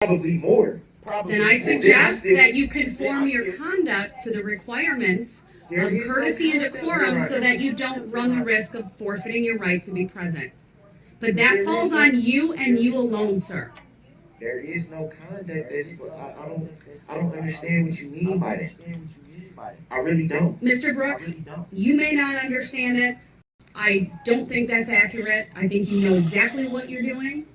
Probably more. Then I suggest that you conform your conduct to the requirements of courtesy and decorum so that you don't run the risk of forfeiting your right to be present. But that falls on you and you alone, sir. There is no conduct. I don't understand what you mean by that. I really don't. Mr. Brooks, you may not understand it. I don't think that's accurate. I think you know exactly what you're doing.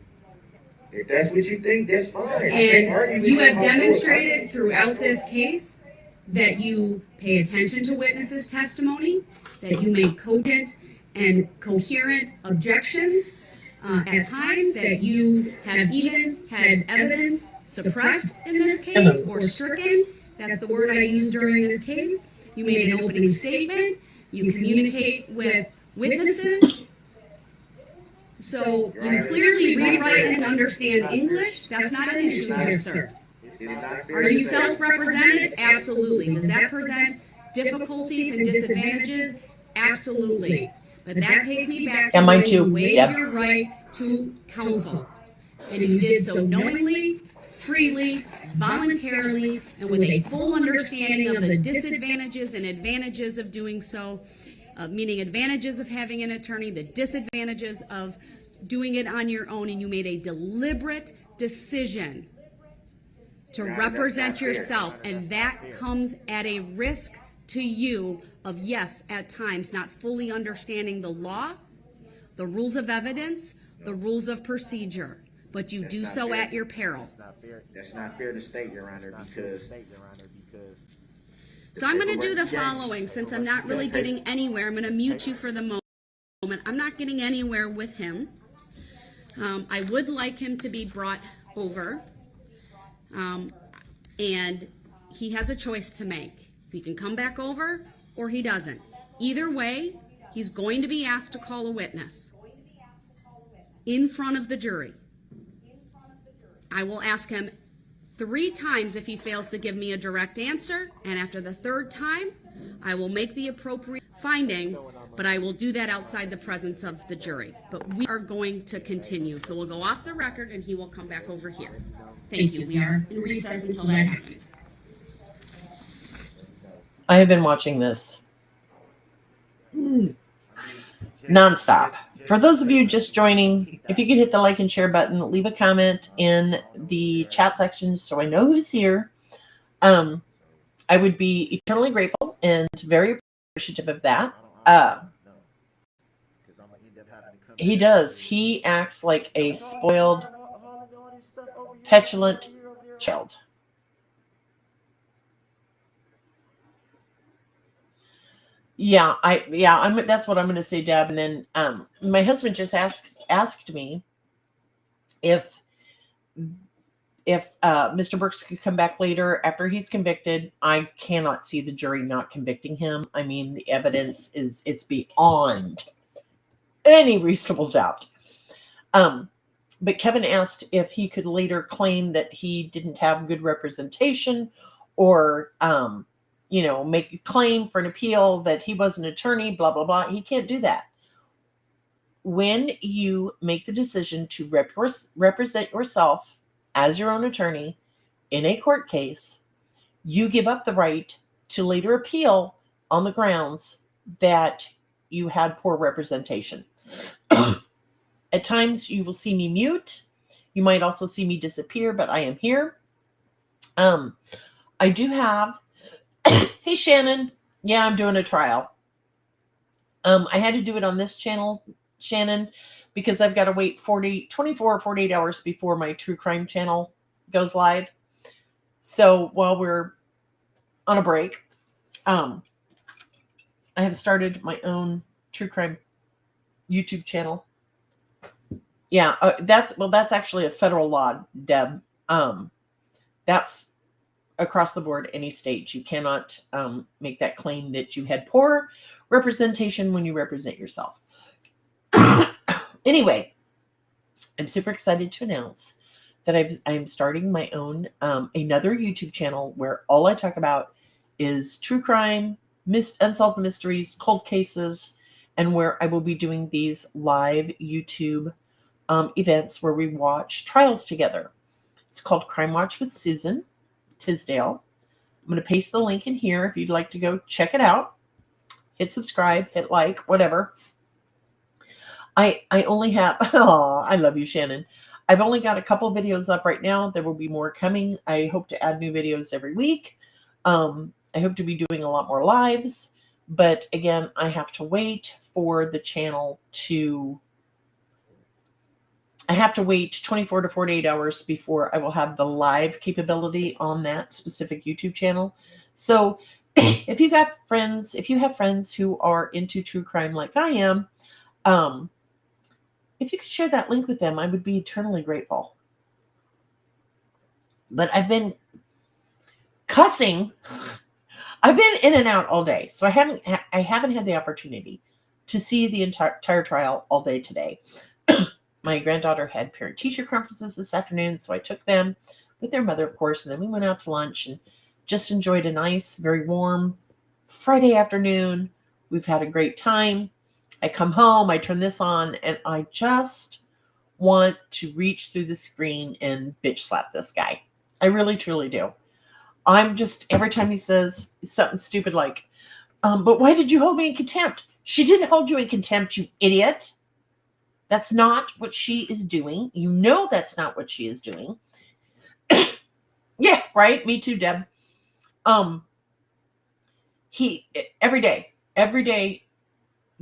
If that's what you think, that's fine. And you have demonstrated throughout this case that you pay attention to witnesses' testimony, that you make cogent and coherent objections. At times that you have even had evidence suppressed in this case or stricken. That's the word I used during this case. You made an opening statement. You communicate with witnesses. So you clearly read, write, and understand English. That's not an issue here, sir. Are you self-represented? Absolutely. Does that present difficulties and disadvantages? Absolutely. But that takes me back to when you waived your right to counsel. And you did so knowingly, freely, voluntarily, and with a full understanding of the disadvantages and advantages of doing so, meaning advantages of having an attorney, the disadvantages of doing it on your own, and you made a deliberate decision to represent yourself, and that comes at a risk to you of, yes, at times not fully understanding the law, the rules of evidence, the rules of procedure, but you do so at your peril. That's not fair to state, Your Honor, because... So I'm going to do the following. Since I'm not really getting anywhere, I'm going to mute you for the moment. I'm not getting anywhere with him. I would like him to be brought over, and he has a choice to make. He can come back over or he doesn't. Either way, he's going to be asked to call a witness in front of the jury. I will ask him 3 times if he fails to give me a direct answer, and after the 3rd time, I will make the appropriate finding, but I will do that outside the presence of the jury. But we are going to continue, so we'll go off the record and he will come back over here. Thank you. We are in recess until that happens. I have been watching this nonstop. For those of you just joining, if you could hit the like and share button, leave a comment in the chat section so I know who's here. I would be eternally grateful and very appreciative of that. He does. He acts like a spoiled, petulant child. That's what I'm going to say, Deb. And then my husband just asked me if Mr. Brooks could come back later after he's convicted. I cannot see the jury not convicting him. I mean, the evidence it's beyond any reasonable doubt. But Kevin asked if he could later claim that he didn't have good representation or make a claim for an appeal that he was an attorney, blah, blah, blah. He can't do that. When you make the decision to represent yourself as your own attorney in a court case, you give up the right to later appeal on the grounds that you had poor representation. At times you will see me mute. You might also see me disappear, but I am here. I do have hey, Shannon. Yeah, I'm doing a trial. I had to do it on this channel, Shannon, because I've got to wait 24 or 48 hours before my true crime channel goes live. So while we're on a break, I have started my own true crime YouTube channel. Yeah, that's actually a federal law, Deb. That's across the board, any state. You cannot make that claim that you had poor representation when you represent yourself. Anyway, I'm super excited to announce that I'm starting my own another YouTube channel where all I talk about is true crime, unsolved mysteries, cold cases, and where I will be doing these live YouTube events where we watch trials together. It's called Crime Watch with Susan Tisdale. I'm going to paste the link in here if you'd like to go check it out. Hit subscribe, hit like, whatever. I only have, oh, I love you, Shannon. I've only got a couple of videos up right now. There will be more coming. I hope to add new videos every week. I hope to be doing a lot more lives. But again, I have to wait for the channel to, I have to wait 24 to 48 hours before I will have the live capability on that specific YouTube channel. So if you have friends who are into true crime like I am, if you could share that link with them, I would be eternally grateful. But I've been cussing. I've been in and out all day, so I haven't had the opportunity to see the entire trial all day today. My granddaughter had parent-teacher conferences this afternoon, so I took them with their mother, of course, and then we went out to lunch and just enjoyed a nice, very warm Friday afternoon. We've had a great time. I come home, I turn this on, and I just want to reach through the screen and bitch slap this guy. I really, truly do. I'm just, every time he says something stupid like, but why did you hold me in contempt? She didn't hold you in contempt, you idiot. That's not what she is doing. You know that's not what she is doing. Yeah, right? Me too, Deb. He, every day,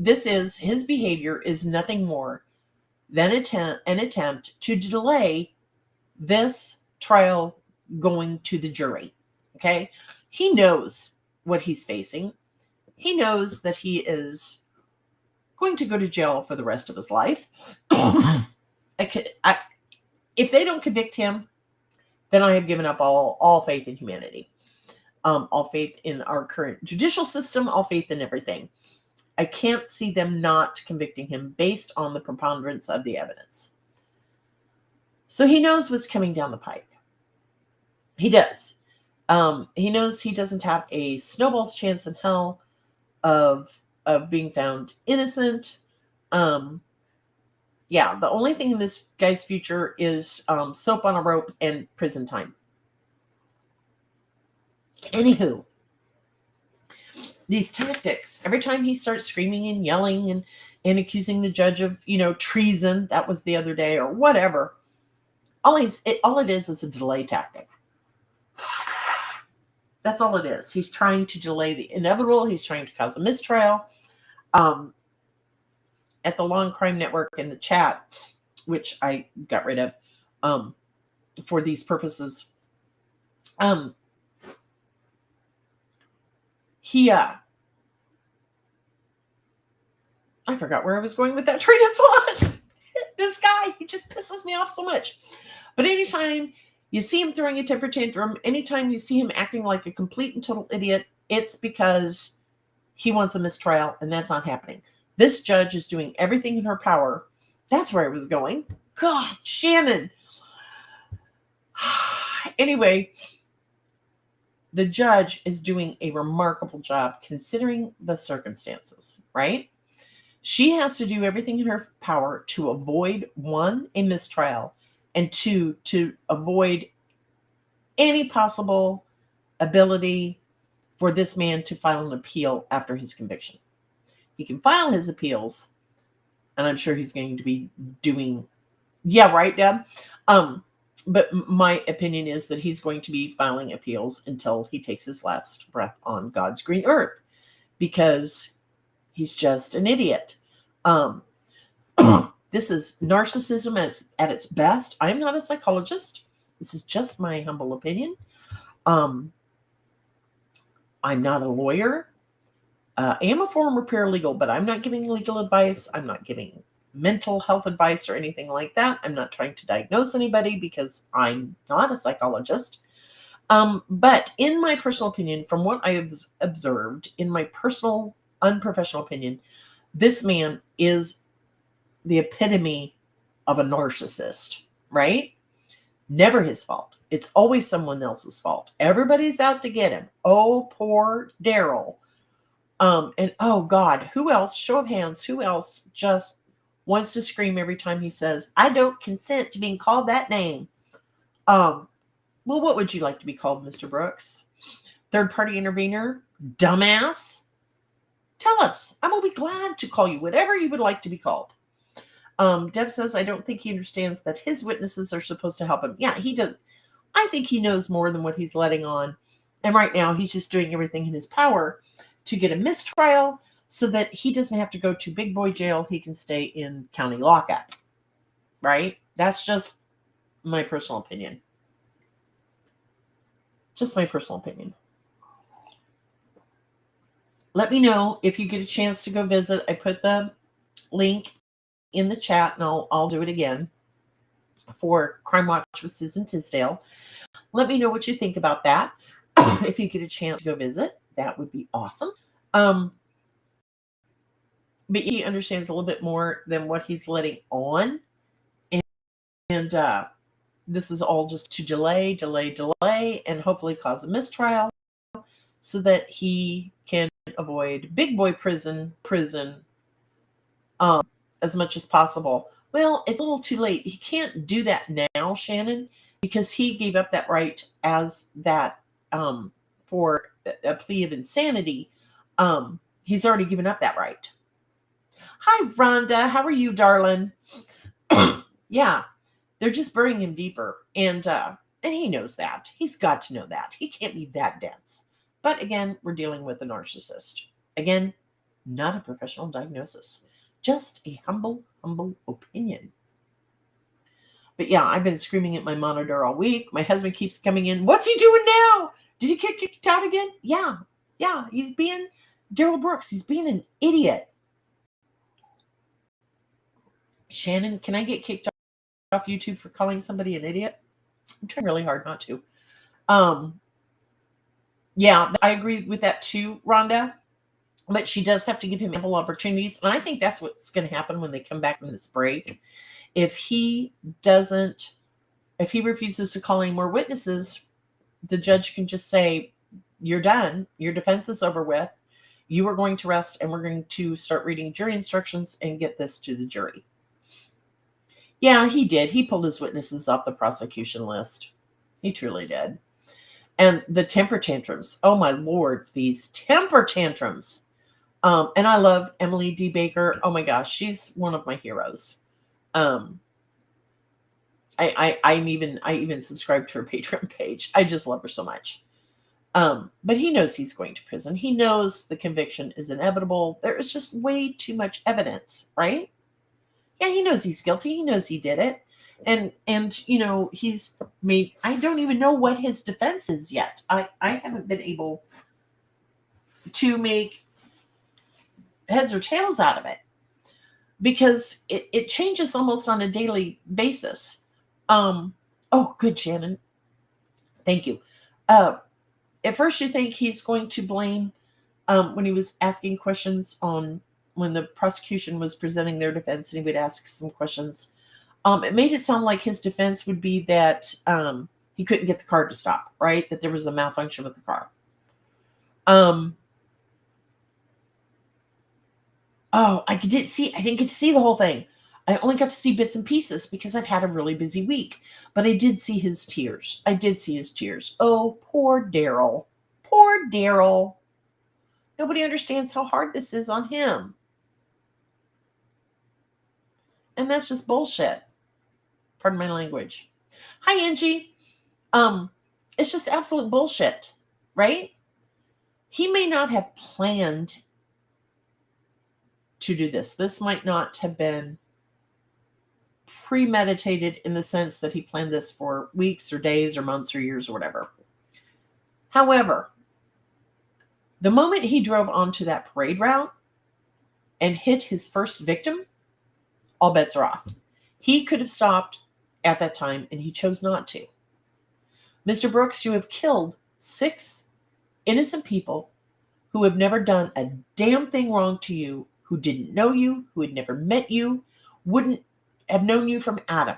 his behavior is nothing more than an attempt to delay this trial going to the jury. Okay? He knows what he's facing. He knows that he is going to go to jail for the rest of his life. If they don't convict him, then I have given up all faith in humanity, all faith in our current judicial system, all faith in everything. I can't see them not convicting him based on the preponderance of the evidence. So he knows what's coming down the pike. He does. He knows he doesn't have a snowball's chance in hell of being found innocent. Yeah, the only thing in this guy's future is soap on a rope and prison time. Anywho, these tactics, every time he starts screaming and yelling and accusing the judge of, treason, that was the other day, or whatever, all it is a delay tactic. That's all it is. He's trying to delay the inevitable. He's trying to cause a mistrial. At the Long Crime Network in the chat, which I got rid of for these purposes, I forgot where I was going with that train of thought. This guy, he just pisses me off so much. But anytime you see him throwing a temper tantrum, anytime you see him acting like a complete and total idiot, it's because he wants a mistrial, and that's not happening. This judge is doing everything in her power. That's where I was going. God, Shannon. Anyway, the judge is doing a remarkable job considering the circumstances, right? She has to do everything in her power to avoid, one, a mistrial, and two, to avoid any possible ability for this man to file an appeal after his conviction. He can file his appeals, and I'm sure he's going to be doing, yeah, right, Deb? But my opinion is that he's going to be filing appeals until he takes his last breath on God's green earth, because he's just an idiot. This is narcissism at its best. I'm not a psychologist. This is just my humble opinion. I'm not a lawyer. I am a former paralegal, but I'm not giving legal advice. I'm not giving mental health advice or anything like that. I'm not trying to diagnose anybody because I'm not a psychologist. But in my personal opinion, from what I have observed, in my personal, unprofessional opinion, this man is the epitome of a narcissist, right? Never his fault. It's always someone else's fault. Everybody's out to get him. Oh, poor Daryl. And oh God, who else? Show of hands. Who else just wants to scream every time he says, "I don't consent to being called that name"? Well, what would you like to be called, Mr. Brooks? Third party intervener? Dumbass? Tell us. I will be glad to call you whatever you would like to be called. Deb says, I don't think he understands that his witnesses are supposed to help him. Yeah, he does. I think he knows more than what he's letting on. And right now, he's just doing everything in his power to get a mistrial so that he doesn't have to go to big boy jail. He can stay in county lockup. Right? That's just my personal opinion. Just my personal opinion. Let me know if you get a chance to go visit. I put the link in the chat, and I'll do it again for Crime Watch with Susan Tisdale. Let me know what you think about that. If you get a chance to go visit, that would be awesome. But he understands a little bit more than what he's letting on. And this is all just to delay, and hopefully cause a mistrial so that he can avoid big boy prison as much as possible. Well, it's a little too late. He can't do that now, Shannon, because he gave up that right as that for a plea of insanity. He's already given up that right. Hi, Rhonda. How are you, darling? Yeah, they're just burying him deeper, and he knows that. He's got to know that. He can't be that dense. But again, we're dealing with a narcissist. Again, not a professional diagnosis, just a humble opinion. But yeah, I've been screaming at my monitor all week. My husband keeps coming in. What's he doing now? Did he get kicked out again? Yeah. He's being Daryl Brooks. He's being an idiot. Shannon, can I get kicked off YouTube for calling somebody an idiot? I'm trying really hard not to. Yeah, I agree with that too, Rhonda. But she does have to give him ample opportunities. And I think that's what's going to happen when they come back from this break. If he refuses to call any more witnesses, the judge can just say, you're done. Your defense is over with. You are going to rest, and we're going to start reading jury instructions and get this to the jury. Yeah, he did. He pulled his witnesses off the prosecution list. He truly did. And the temper tantrums. Oh, my Lord, these temper tantrums. And I love Emily D. Baker. Oh, my gosh, she's one of my heroes. I even subscribe to her Patreon page. I just love her so much. But he knows he's going to prison. He knows the conviction is inevitable. There is just way too much evidence, right? Yeah, he knows he's guilty. He knows he did it. And he's made, I don't even know what his defense is yet. I haven't been able to make heads or tails out of it because it changes almost on a daily basis. Oh, good, Shannon. Thank you. At first you think he's going to blame when he was asking questions on when the prosecution was presenting their defense and he would ask some questions. It made it sound like his defense would be that he couldn't get the car to stop, right? That there was a malfunction with the car. I didn't get to see the whole thing. I only got to see bits and pieces because I've had a really busy week. But I did see his tears. Oh, poor Daryl. Poor Daryl. Nobody understands how hard this is on him. And that's just bullshit. Pardon my language. Hi, Angie. It's just absolute bullshit, right? He may not have planned to do this. This might not have been premeditated in the sense that he planned this for weeks or days or months or years or whatever. However, the moment he drove onto that parade route and hit his first victim, all bets are off. He could have stopped at that time, and he chose not to. Mr. Brooks, you have killed 6 innocent people who have never done a damn thing wrong to you, who didn't know you, who had never met you, wouldn't have known you from Adam.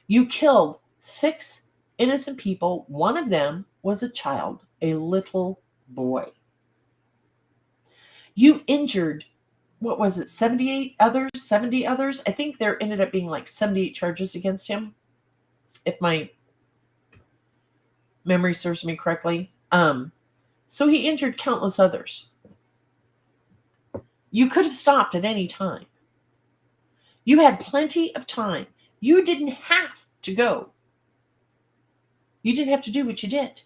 You killed 6 innocent people. One of them was a child, a little boy. You injured, 70 others? I think there ended up being like 78 charges against him, if my memory serves me correctly. So he injured countless others. You could have stopped at any time. You had plenty of time. You didn't have to go. You didn't have to do what you did.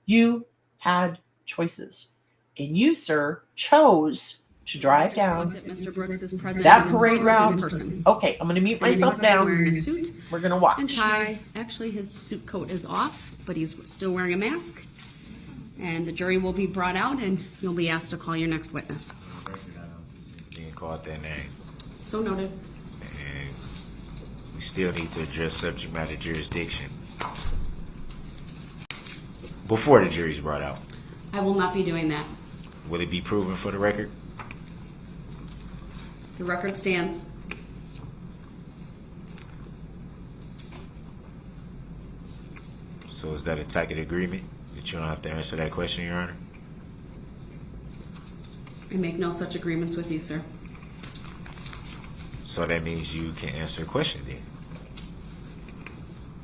You had choices. And you, sir, chose to drive down Mr. Brooks is present that in the parade courtroom in route. person. Okay, I'm going to mute And myself he's down. wearing a suit We're going to and watch. tie. Actually, his suit coat is off, but he's still wearing a mask. And the jury will be brought out, and you'll be asked to call your next witness. Being called that name. So noted. And we still need to address subject matter jurisdiction before the jury's brought out. I will not be doing that. Will it be proven for the record? The record stands. So is that a tacit agreement that you don't have to answer that question, Your Honor? I make no such agreements with you, sir. So that means you can answer a question then.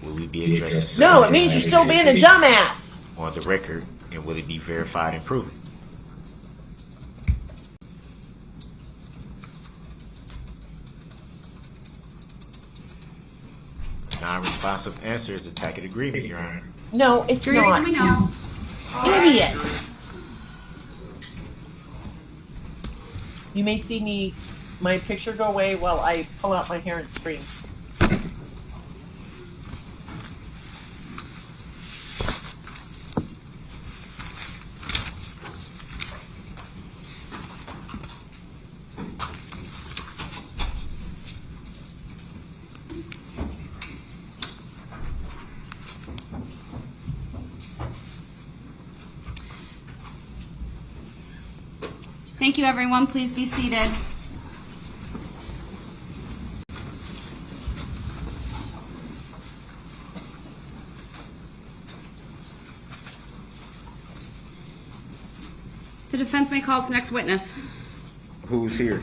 Will we be addressing No, it subject means you're matter still being a jurisdiction dumbass. on the record, and will it be verified and proven? Non-responsive answer is a tacit agreement, Your Honor. No, it's Jury's not. coming out. Idiot. You may see my picture go away while I pull out my hair and scream. Thank you, everyone. Please be seated. The defense may call its next witness. Who's here?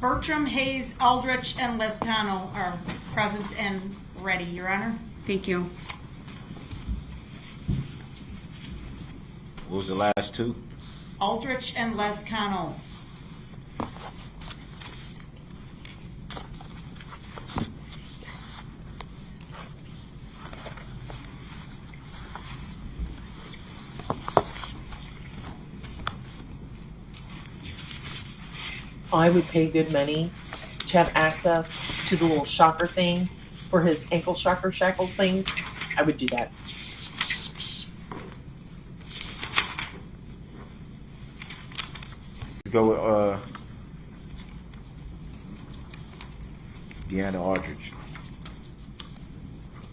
Bertram, Hayes, Aldrich, and Lescano are present and ready, Your Honor. Thank you. What was the last two? Aldrich and Lescano. I would pay good money to have access to the little shocker thing for his ankle shocker shackle things. I would do that. Go with Deanna Aldridge.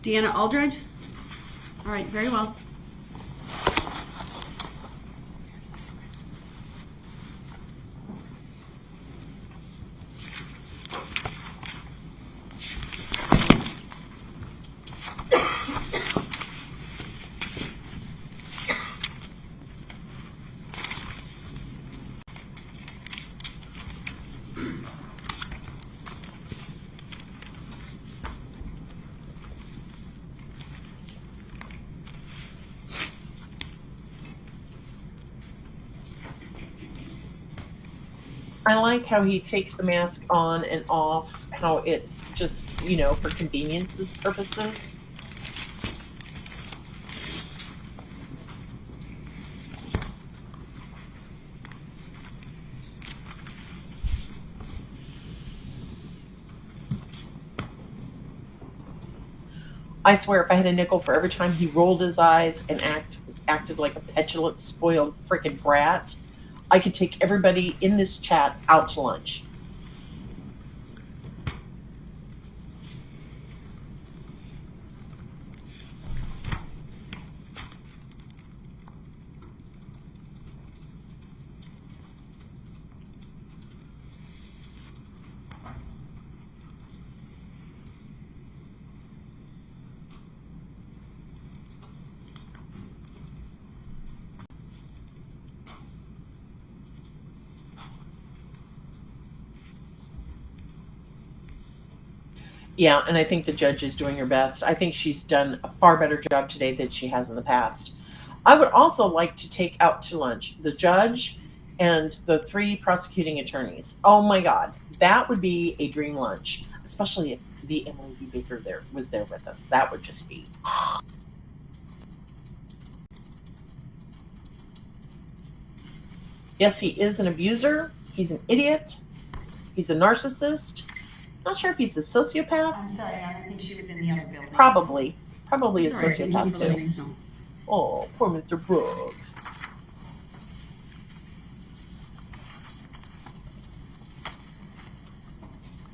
Deanna Aldridge? All right, very well. I like how he takes the mask on and off, how it's just, for convenience's purposes. I swear, if I had a nickel for every time he rolled his eyes and acted like a petulant, spoiled freaking brat, I could take everybody in this chat out to lunch. Yeah, and I think the judge is doing her best. I think she's done a far better job today than she has in the past. I would also like to take out to lunch the judge and the 3 prosecuting attorneys. Oh my God, that would be a dream lunch, especially if the Emily B. Baker there was there with us. That would just be. Yes, he is an abuser. He's an idiot. He's a narcissist. Not sure if he's a sociopath. I'm sorry, I think she was in the other building. Probably a It's all right, sociopath thank too. you for letting us know. Oh, poor Mr. Brooks.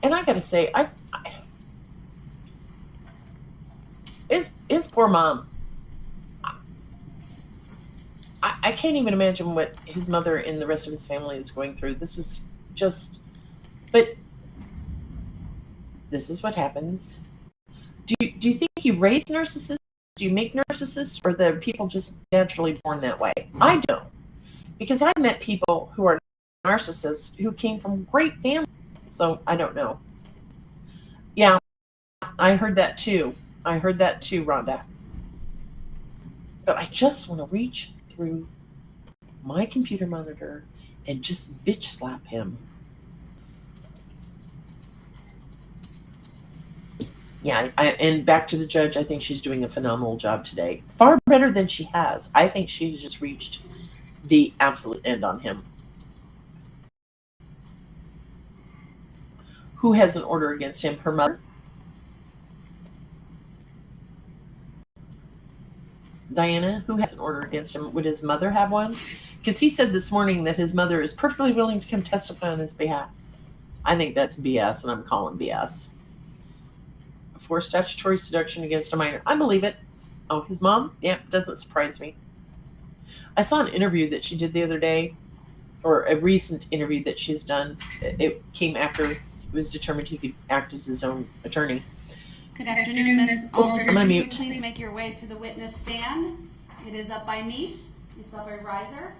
And I gotta say, his poor mom. I can't even imagine what his mother and the rest of his family is going through. This is just, but this is what happens. Do you think you raise narcissists? Do you make narcissists, or the people just naturally born that way? I don't, because I met people who are narcissists who came from great families. So I don't know. Yeah, I heard that too. Rhonda. But I just want to reach through my computer monitor and just bitch slap him. Yeah, and back to the judge, I think she's doing a phenomenal job today. Far better than she has. I think she's just reached the absolute end on him. Who has an order against him? Her mother? Diana, who has an order against him? Would his mother have one? Because he said this morning that his mother is perfectly willing to come testify on his behalf. I think that's BS, and I'm calling BS. For statutory seduction against a minor. I believe it. Oh, his mom? Yeah, doesn't surprise me. I saw an interview that she did the other day, or a recent interview that she's done. It came after it was determined he could act as his own attorney. Good afternoon, Ms. Aldrich. I'm gonna If you mute. please make your way to the witness stand. It is up by me. It's up a riser.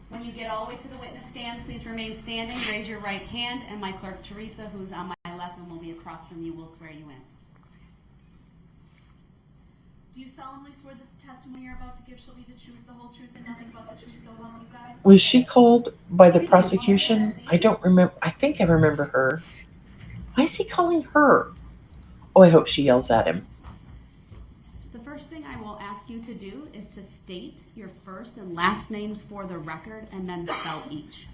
When you get all the way to the witness stand, please remain standing, raise your right hand, and my clerk Teresa, who's on my left and will be across from you, will swear you in. Do you solemnly swear that the testimony you're about to give shall be the truth, the whole truth, and nothing but the truth, so help you God? Was she called by the prosecution? I don't remember. I think I remember her. Why is he calling her? Oh, I hope she yells at him. The first thing I will ask you to do is to state your first and last names for the record and then spell each.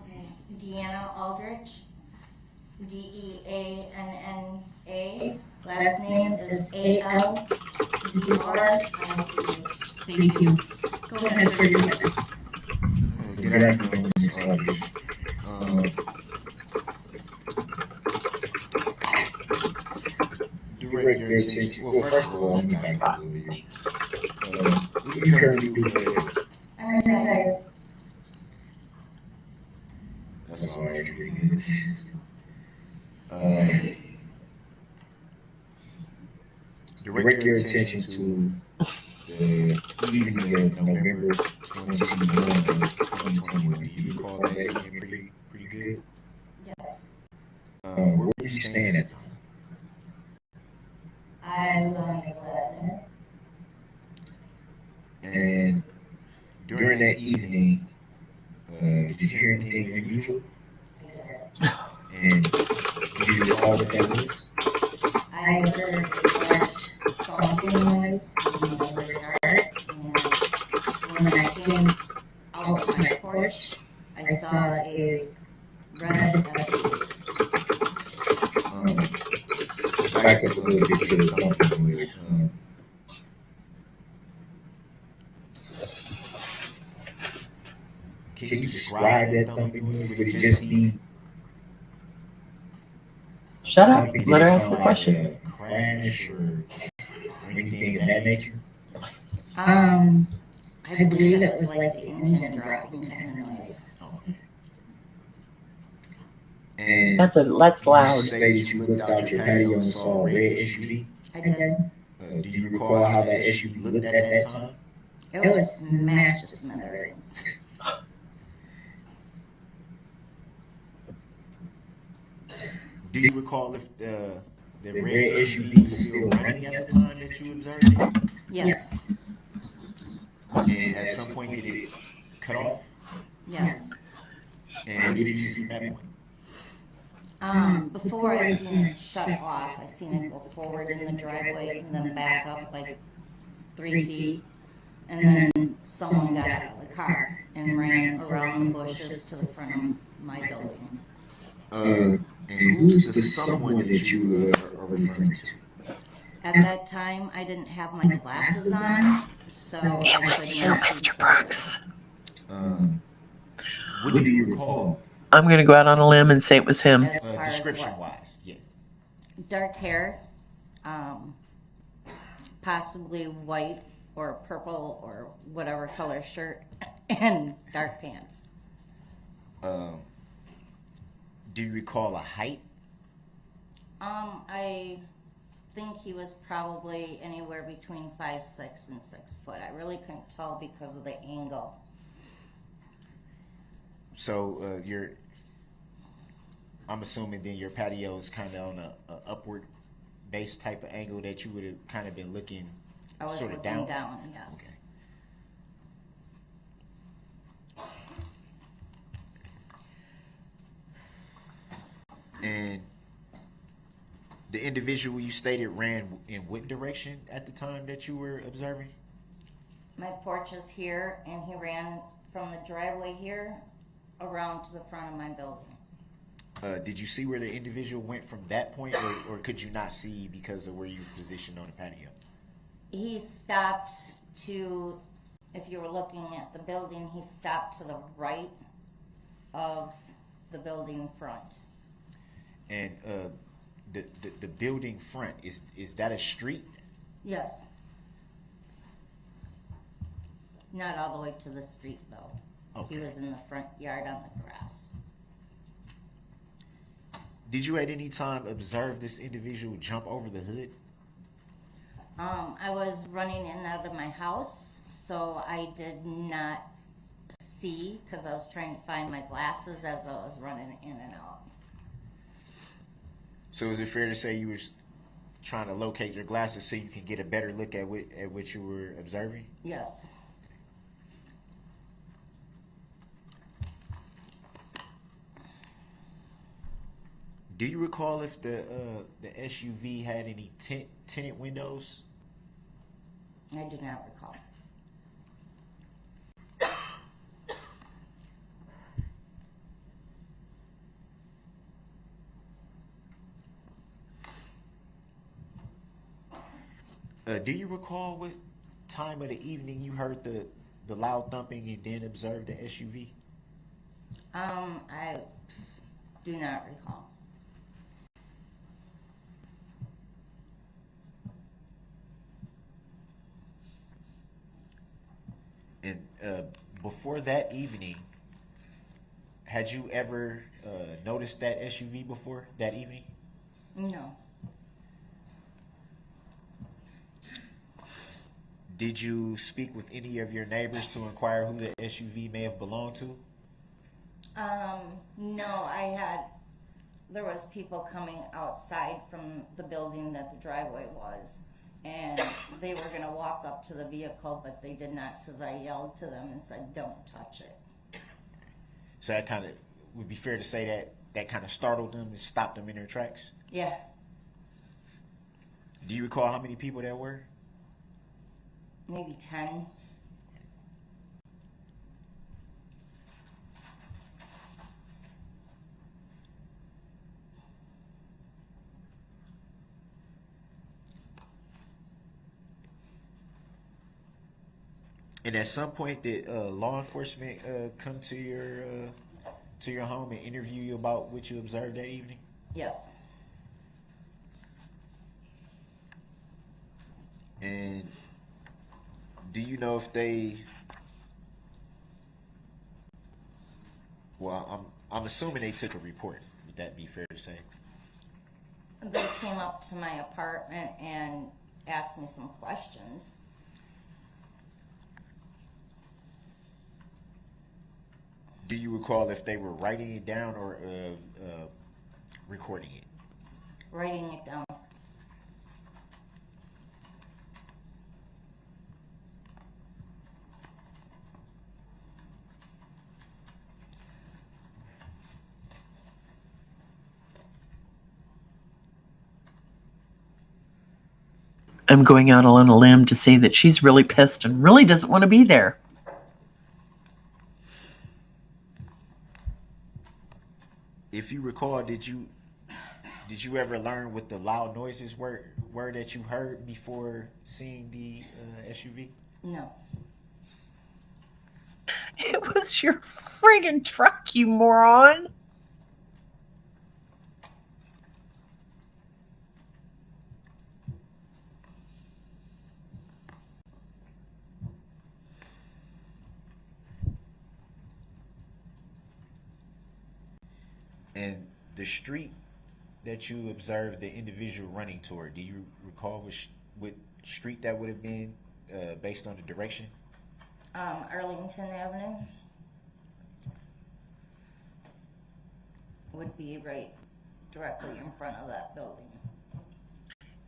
Okay, Deanna Aldrich, Deanna. Last name is Aldrich. Thank you. Go ahead for your witness. Good afternoon, Ms. Aldrich. Direct your attention. Well, first of all, I'm not going to believe you. What do you currently do for a living? I'm retired. That's all right. Pretty good. Direct your attention to the evening of November 21, 2021. Do you recall that evening pretty good? Yes. Where were you staying at the time? I live on Gladden. And during that evening, did you hear anything unusual? And do you recall what that was? I heard a large thumping noise in my lower yard, and when I came out to my porch, I saw a red SUV. Back up a little bit to the thumping noise. Can you describe that thumping noise? Would it just be Shut up. thumping? Let her Did it ask the sound question. like a crash or anything of that nature? I believe it was like the engine dropping kind of noise. And That's you loud. say that you looked out your patio and saw a red SUV. I did. Do you recall how that SUV looked at that time? It was smashed to smithereens. Do you recall if the red SUV was still running at the time that you observed it? Yes, And at some point, did it cut off? yes. And what did you see from that point? Before I seen it shut off, I seen it go forward in the driveway and then back up like 3 feet. And then someone got out of the car and ran around the bushes to the front of my building. And who's the someone that you are referring to? At that time, I didn't have my glasses on, so It was you, Mr. Brooks. What do you recall? I'm going to go out on a limb and say it was him. as far as Description what? wise, yeah. Dark hair, possibly white or purple or whatever color shirt, and dark pants. Do you recall a height? I think he was probably anywhere between 5'6" and 6 foot. I really couldn't tell because of the angle. So I'm assuming then your patio is kind of on a upward base type of angle that you would have kind of been looking I was sort of looking down. down, yes. Okay. And the individual you stated ran in what direction at the time that you were observing? My porch is here, and he ran from the driveway here around to the front of my building. Did you see where the individual went from that point, or could you not see because of where you were positioned on the patio? He stopped to, if you were looking at the building, he stopped to the right of the building front. And the building front, is that a street? Yes. Not all the way to the street, though. Okay. He was in the front yard on the grass. Did you at any time observe this individual jump over the hood? I was running in and out of my house, so I did not see because I was trying to find my glasses as I was running in and out. So is it fair to say you were trying to locate your glasses so you can get a better look at what you were observing? Yes. Do you recall if the SUV had any tinted windows? I do not recall. Do you recall what time of the evening you heard the loud thumping and then observed the SUV? I do not recall. And before that evening, had you ever noticed that SUV before that evening? No. Did you speak with any of your neighbors to inquire who the SUV may have belonged to? No, there was people coming outside from the building that the driveway was, and they were gonna walk up to the vehicle, but they did not because I yelled to them and said, "Don't touch it." So that kind of would be fair to say that kind of startled them and stopped them in their tracks. Yeah. Do you recall how many people there were? Maybe 10. And at some point, did law enforcement come to your home and interview you about what you observed that evening? Yes. And do you know if they? Well, I'm assuming they took a report. Would that be fair to say? They came up to my apartment and asked me some questions. Do you recall if they were writing it down or recording it? Writing it down. I'm going out on a limb to say that she's really pissed and really doesn't want to be there. If you recall, did you ever learn what the loud noises were that you heard before seeing the SUV? No. It was your friggin' truck, you moron. And the street that you observed the individual running toward, do you recall what street that would have been based on the direction? Arlington Avenue would be right directly in front of that building.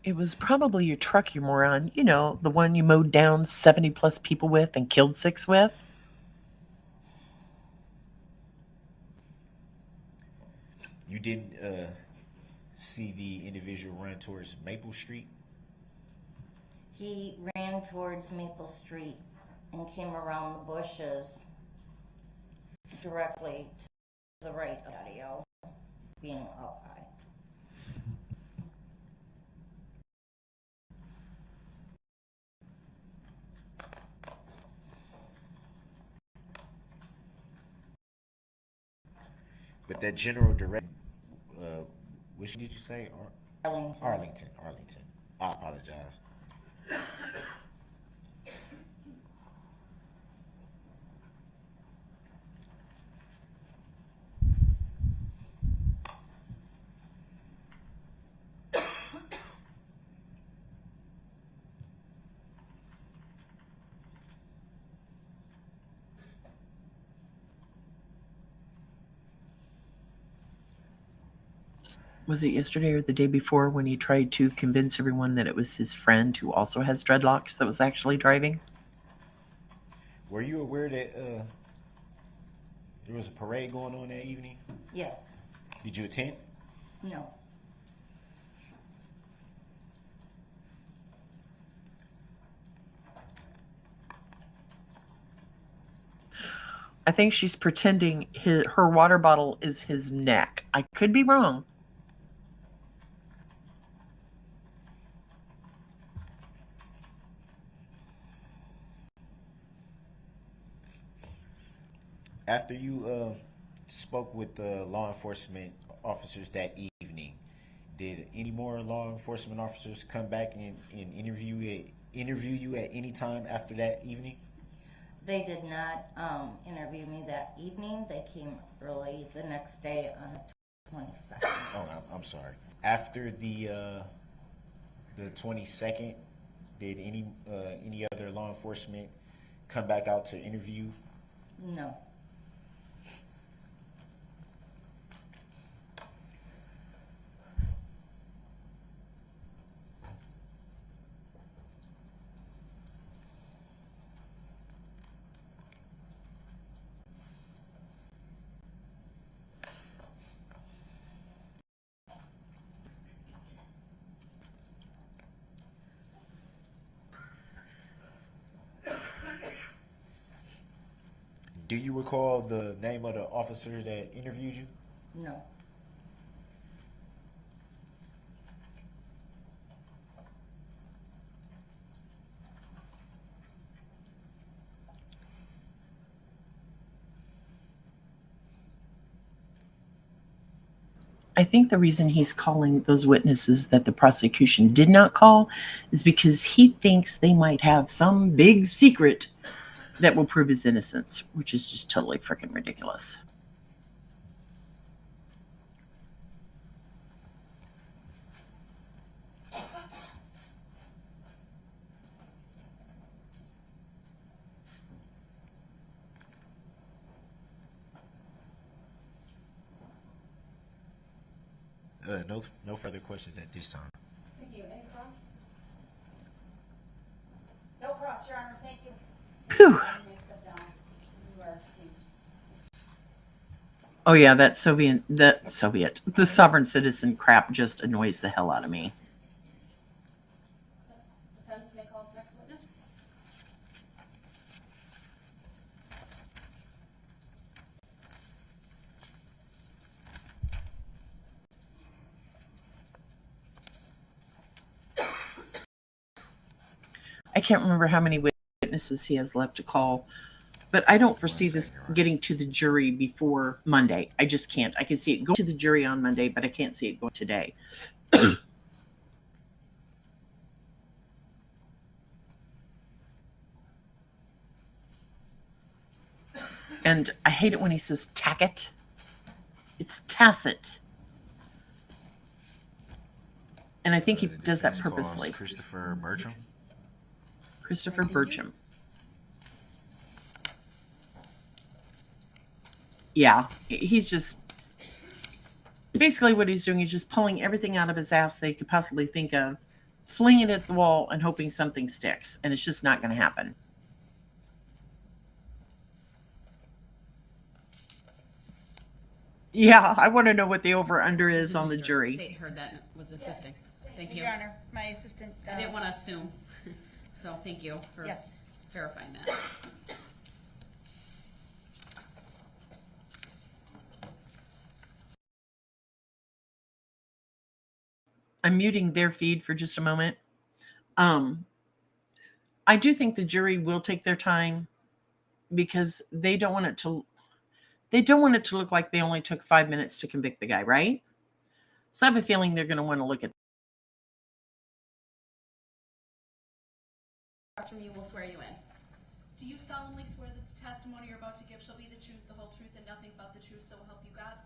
It was probably your truck, you moron. You know, the one you mowed down 70 plus people with and killed 6 with. You didn't see the individual run towards Maple Street? He ran towards Maple Street and came around the bushes directly to the right of the patio, being up high. But that general direction, which did you say? Arlington. Arlington. I apologize. Was it yesterday or the day before when he tried to convince everyone that it was his friend who also has dreadlocks that was actually driving? Were you aware that there was a parade going on that evening? Yes. Did you attend? No. I think she's pretending her water bottle is his neck. I could be wrong. After you spoke with the law enforcement officers that evening, did any more law enforcement officers come back and interview you at any time after that evening? They did not interview me that evening. They came early the next day on the 22nd. Oh, I'm sorry. After the 22nd, did any other law enforcement come back out to interview? No. Do you recall the name of the officer that interviewed you? No. I think the reason he's calling those witnesses that the prosecution did not call is because he thinks they might have some big secret that will prove his innocence, which is just totally freaking ridiculous. No further questions at this time. Thank you. Any cross? No cross, Your Honor, thank you. Whew. You may step down. You are excused. Oh yeah, the sovereign citizen crap just annoys the hell out of me. I can't remember how many witnesses he has left to call, but I don't foresee this second, right. getting to the jury before Monday. I just can't. I can see it going to the jury on Monday, but I can't see it going today. And I hate it when he says tacket. It's tacit. And I think he The does that defense calls purposely. Christopher Bertram. Christopher Bertram. Yeah, he's just basically what he's doing is just pulling everything out of his ass they could possibly think of, flinging it at the wall and hoping something sticks. And it's just not going to happen. Yeah, I want to know what the over-under is on the jury. State heard that was assisting. Thank you. Your Honor, my assistant. I didn't want to assume, so thank you for Yes. verifying that. I'm muting their feed for just a moment. I do think the jury will take their time because they don't want it to look like they only took 5 minutes to convict the guy, right? So I have a feeling they're going to want to look at. Across from you will swear you in. Do you solemnly swear that the testimony you're about to give shall be the truth, the whole truth, and nothing but the truth, so help you God?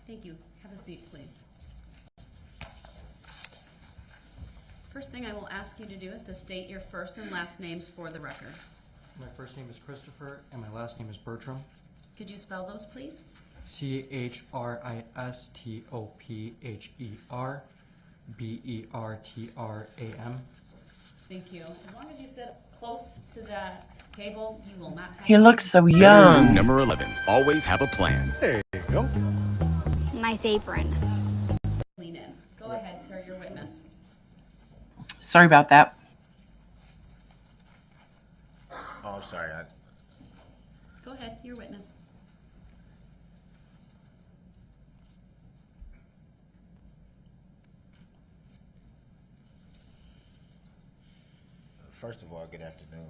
Thank you. Have a seat, please. First thing I will ask you to do is to state your first and last names for the record. My first name is Christopher and my last name is Bertram. Could you spell those, please? CHRISTOPHER BERTRAM. Thank you. As long as you sit close to that table, you will not have. He looks so Rule young. number 11. Always have a plan. Nice apron. Lean in. Go ahead, sir. Your witness. Sorry about that. Oh, I'm sorry. Go ahead. Your witness. First of all, good afternoon.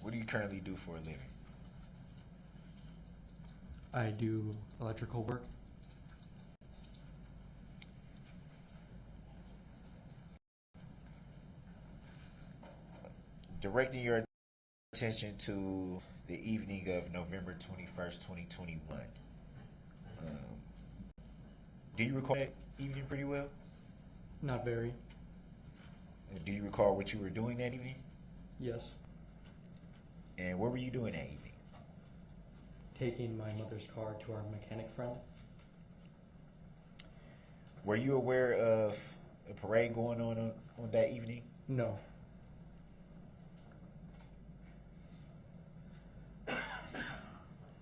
What do you currently do for a living? I do electrical work. Directing your attention to the evening of November 21st, 2021. Do you recall that evening pretty well? Not very. Do you recall what you were doing that evening? Yes. And what were you doing that evening? Taking my mother's car to our mechanic friend. Were you aware of a parade going on that evening? No.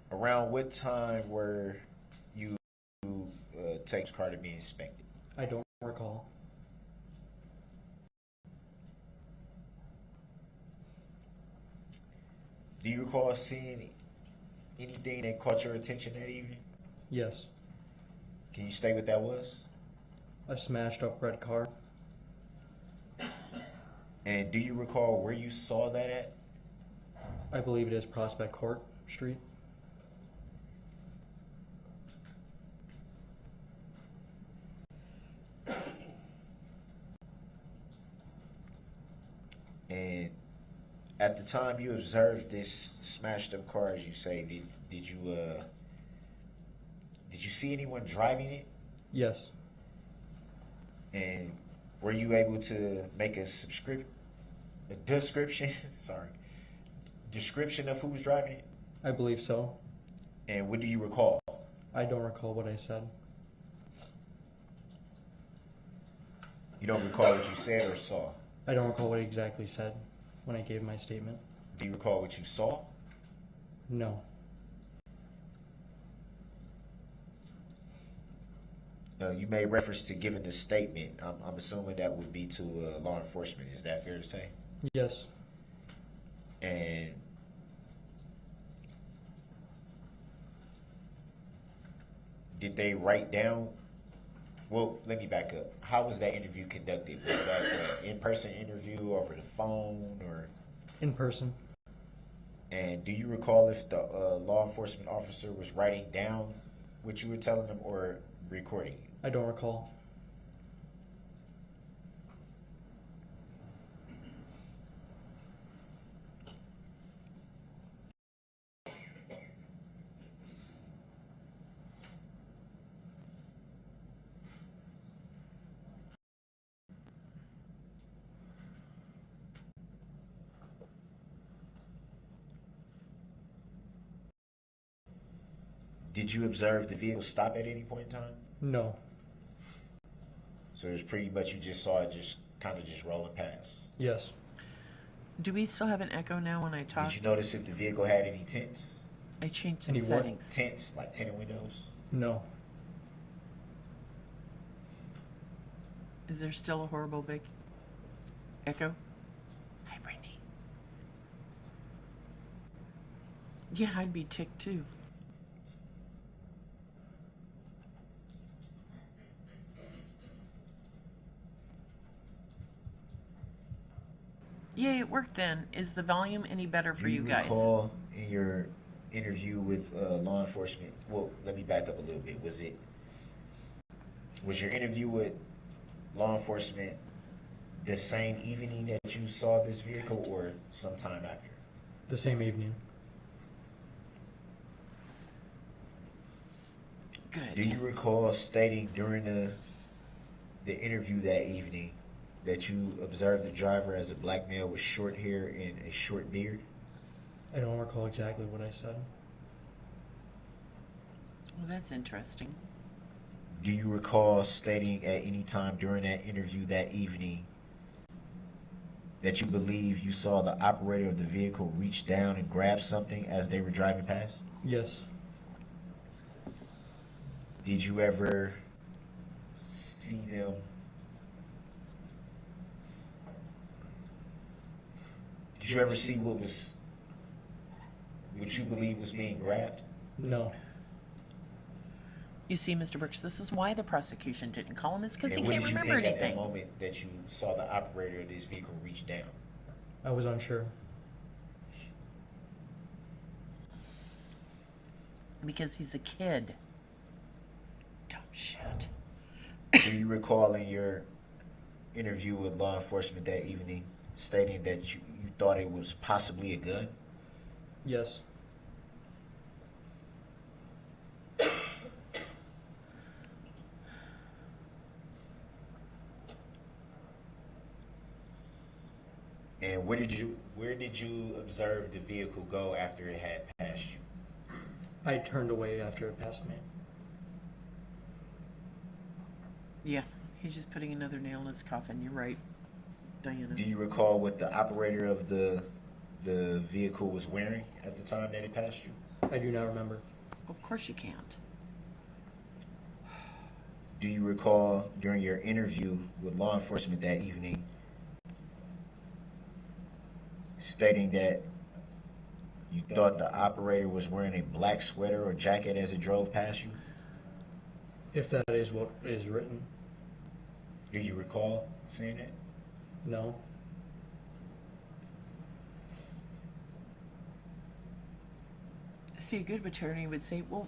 Around what time were you take car to be inspected? I don't recall. Do you recall seeing anything that caught your attention that evening? Yes. Can you state what that was? A smashed up red car. And do you recall where you saw that at? I believe it is Prospect Court Street. And at the time you observed this smashed up car, as you say, did you see anyone driving it? Yes. And were you able to make a description? Sorry, description of who was driving it? I believe so. And what do you recall? I don't recall what I said. You don't recall what you said or saw? I don't recall what I exactly said when I gave my statement. Do you recall what you saw? No. You made reference to giving a statement. I'm assuming that would be to law enforcement. Is that fair to say? Yes. And did they write down? Well, let me back up. How was that interview conducted? Was that an in-person interview over the phone, or? In person. And do you recall if the law enforcement officer was writing down what you were telling them or recording you? I don't recall. Did you observe the vehicle stop at any point in time? No. So it was pretty much you just saw it just kind of just rolling past. Yes. Do we still have an echo now when I talk? Did you notice if the vehicle had any tents? I changed some Any what? settings. Tents, like tinted windows? No. Is there still a horrible big echo? Hi, Brittany. Yeah, I'd be ticked too. Yay, it worked then. Is the volume any better for Do you guys? recall in your interview with law enforcement? Well, let me back up a little bit. Was your interview with law enforcement the same evening that you saw this vehicle, or sometime after? The same evening. Good. Do you recall stating during the interview that evening that you observed the driver as a black male with short hair and a short beard? I don't recall exactly what I said. Well, that's interesting. Do you recall stating at any time during that interview that evening that you believe you saw the operator of the vehicle reach down and grab something as they were driving past? Yes. Did you ever see them? Did you ever see what you believe was being grabbed? No. You see, Mr. Brooks, this is why the prosecution didn't call him, is because he And what can't did you remember think at that anything. moment that you saw the operator of this vehicle reach down? I was unsure. Because he's a kid. Dumb shit. Do you recall in your interview with law enforcement that evening stating that you thought it was possibly a gun? Yes. And where did you observe the vehicle go after it had passed you? I turned away after it passed me. Yeah, he's just putting another nail in his coffin. You're right, Diana. Do you recall what the operator of the vehicle was wearing at the time that it passed you? I do not remember. Of course you can't. Do you recall during your interview with law enforcement that evening stating that you thought the operator was wearing a black sweater or jacket as it drove past you? If that is what is written. Do you recall saying that? No. See, a good attorney would say, well,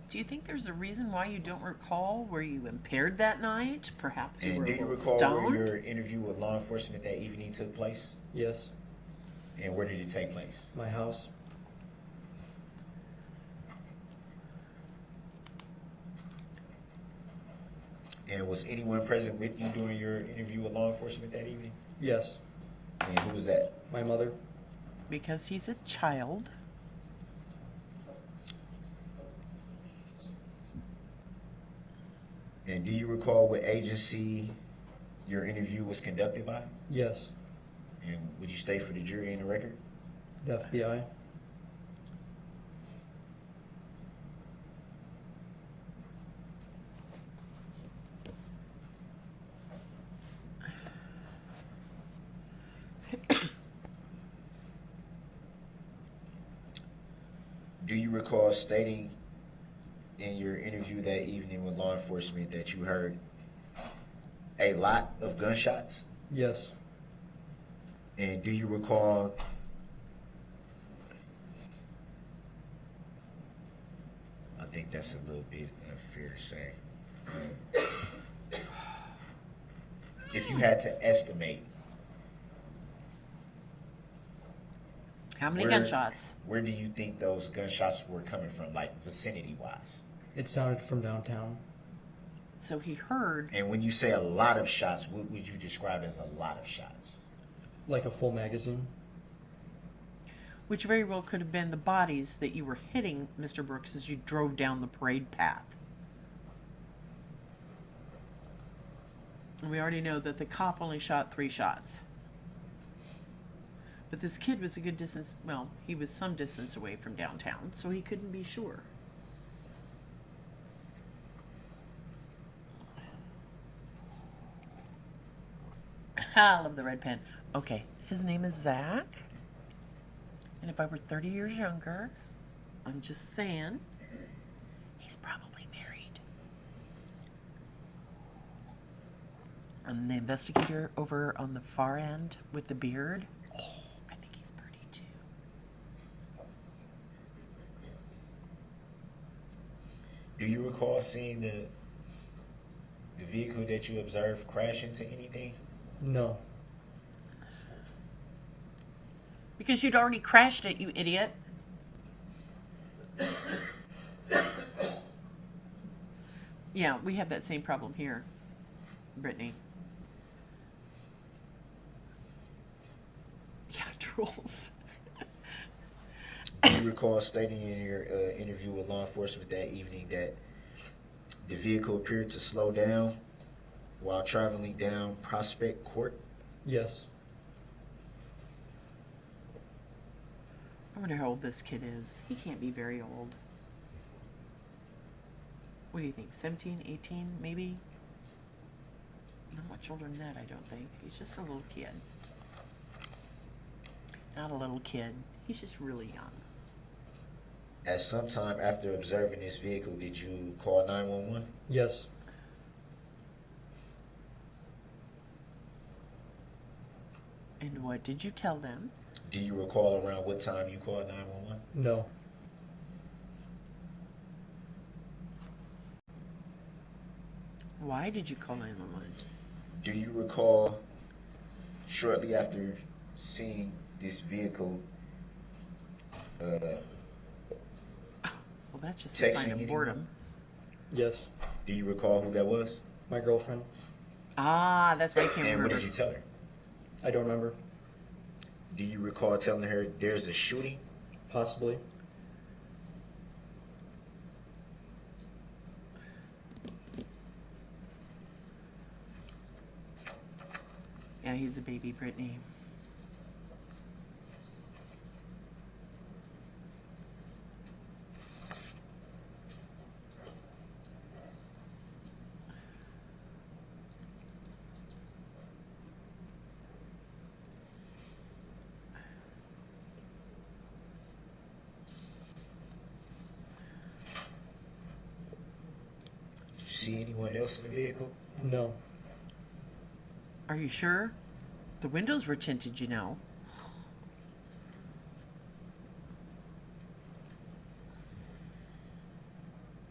do you think there's a reason why you don't recall? Were you impaired that night? Perhaps you And were do a you little recall stoned? where your interview with law enforcement that evening took place? Yes. And where did it take place? My house. And was anyone present with you during your interview with law enforcement that evening? Yes. And who was that? My mother. Because he's a child. And do you recall what agency your interview was conducted by? Yes. And would you stay for the jury and the record? The FBI. Do you recall stating in your interview that evening with law enforcement that you heard a lot of gunshots? Yes. And do you recall I think that's a little bit unfair to say. If you had to estimate How many Where- gunshots? where do you think those gunshots were coming from, like vicinity wise? It sounded from downtown. So he heard. And when you say a lot of shots, what would you describe as a lot of shots? Like a full magazine. Which very well could have been the bodies that you were hitting, Mr. Brooks, as you drove down the parade path. And we already know that the cop only shot 3 shots. But this kid was a good distance, well, he was some distance away from downtown, so he couldn't be sure. I love the red pen. Okay, his name is Zach. And if I were 30 years younger, I'm just saying, he's probably married. And the investigator over on the far end with the beard, oh, I think he's pretty too. Do you recall seeing the vehicle that you observed crash into anything? No. Because you'd already crashed it, you idiot. Yeah, we have that same problem here, Brittany. Yeah, trolls. Do you recall stating in your interview with law enforcement that evening that the vehicle appeared to slow down while traveling down Prospect Court? Yes. I wonder how old this kid is. He can't be very old. What do you think? 17, 18, maybe? Not much older than that, I don't think. He's just a little kid. Not a little kid. He's just really young. At some time after observing this vehicle, did you call 911? Yes. And what did you tell them? Do you recall around what time you called 911? No. Why did you call 911? Do you recall shortly after seeing this vehicle Well, that's just a texting sign of anyone? boredom. Yes. Do you recall who that was? My girlfriend. Ah, that's why I can't And what remember. did you tell her? I don't remember. Do you recall telling her there's a shooting? Possibly. Yeah, he's a baby, Brittany. Did you see anyone else in the vehicle? No. Are you sure? The windows were tinted, you know.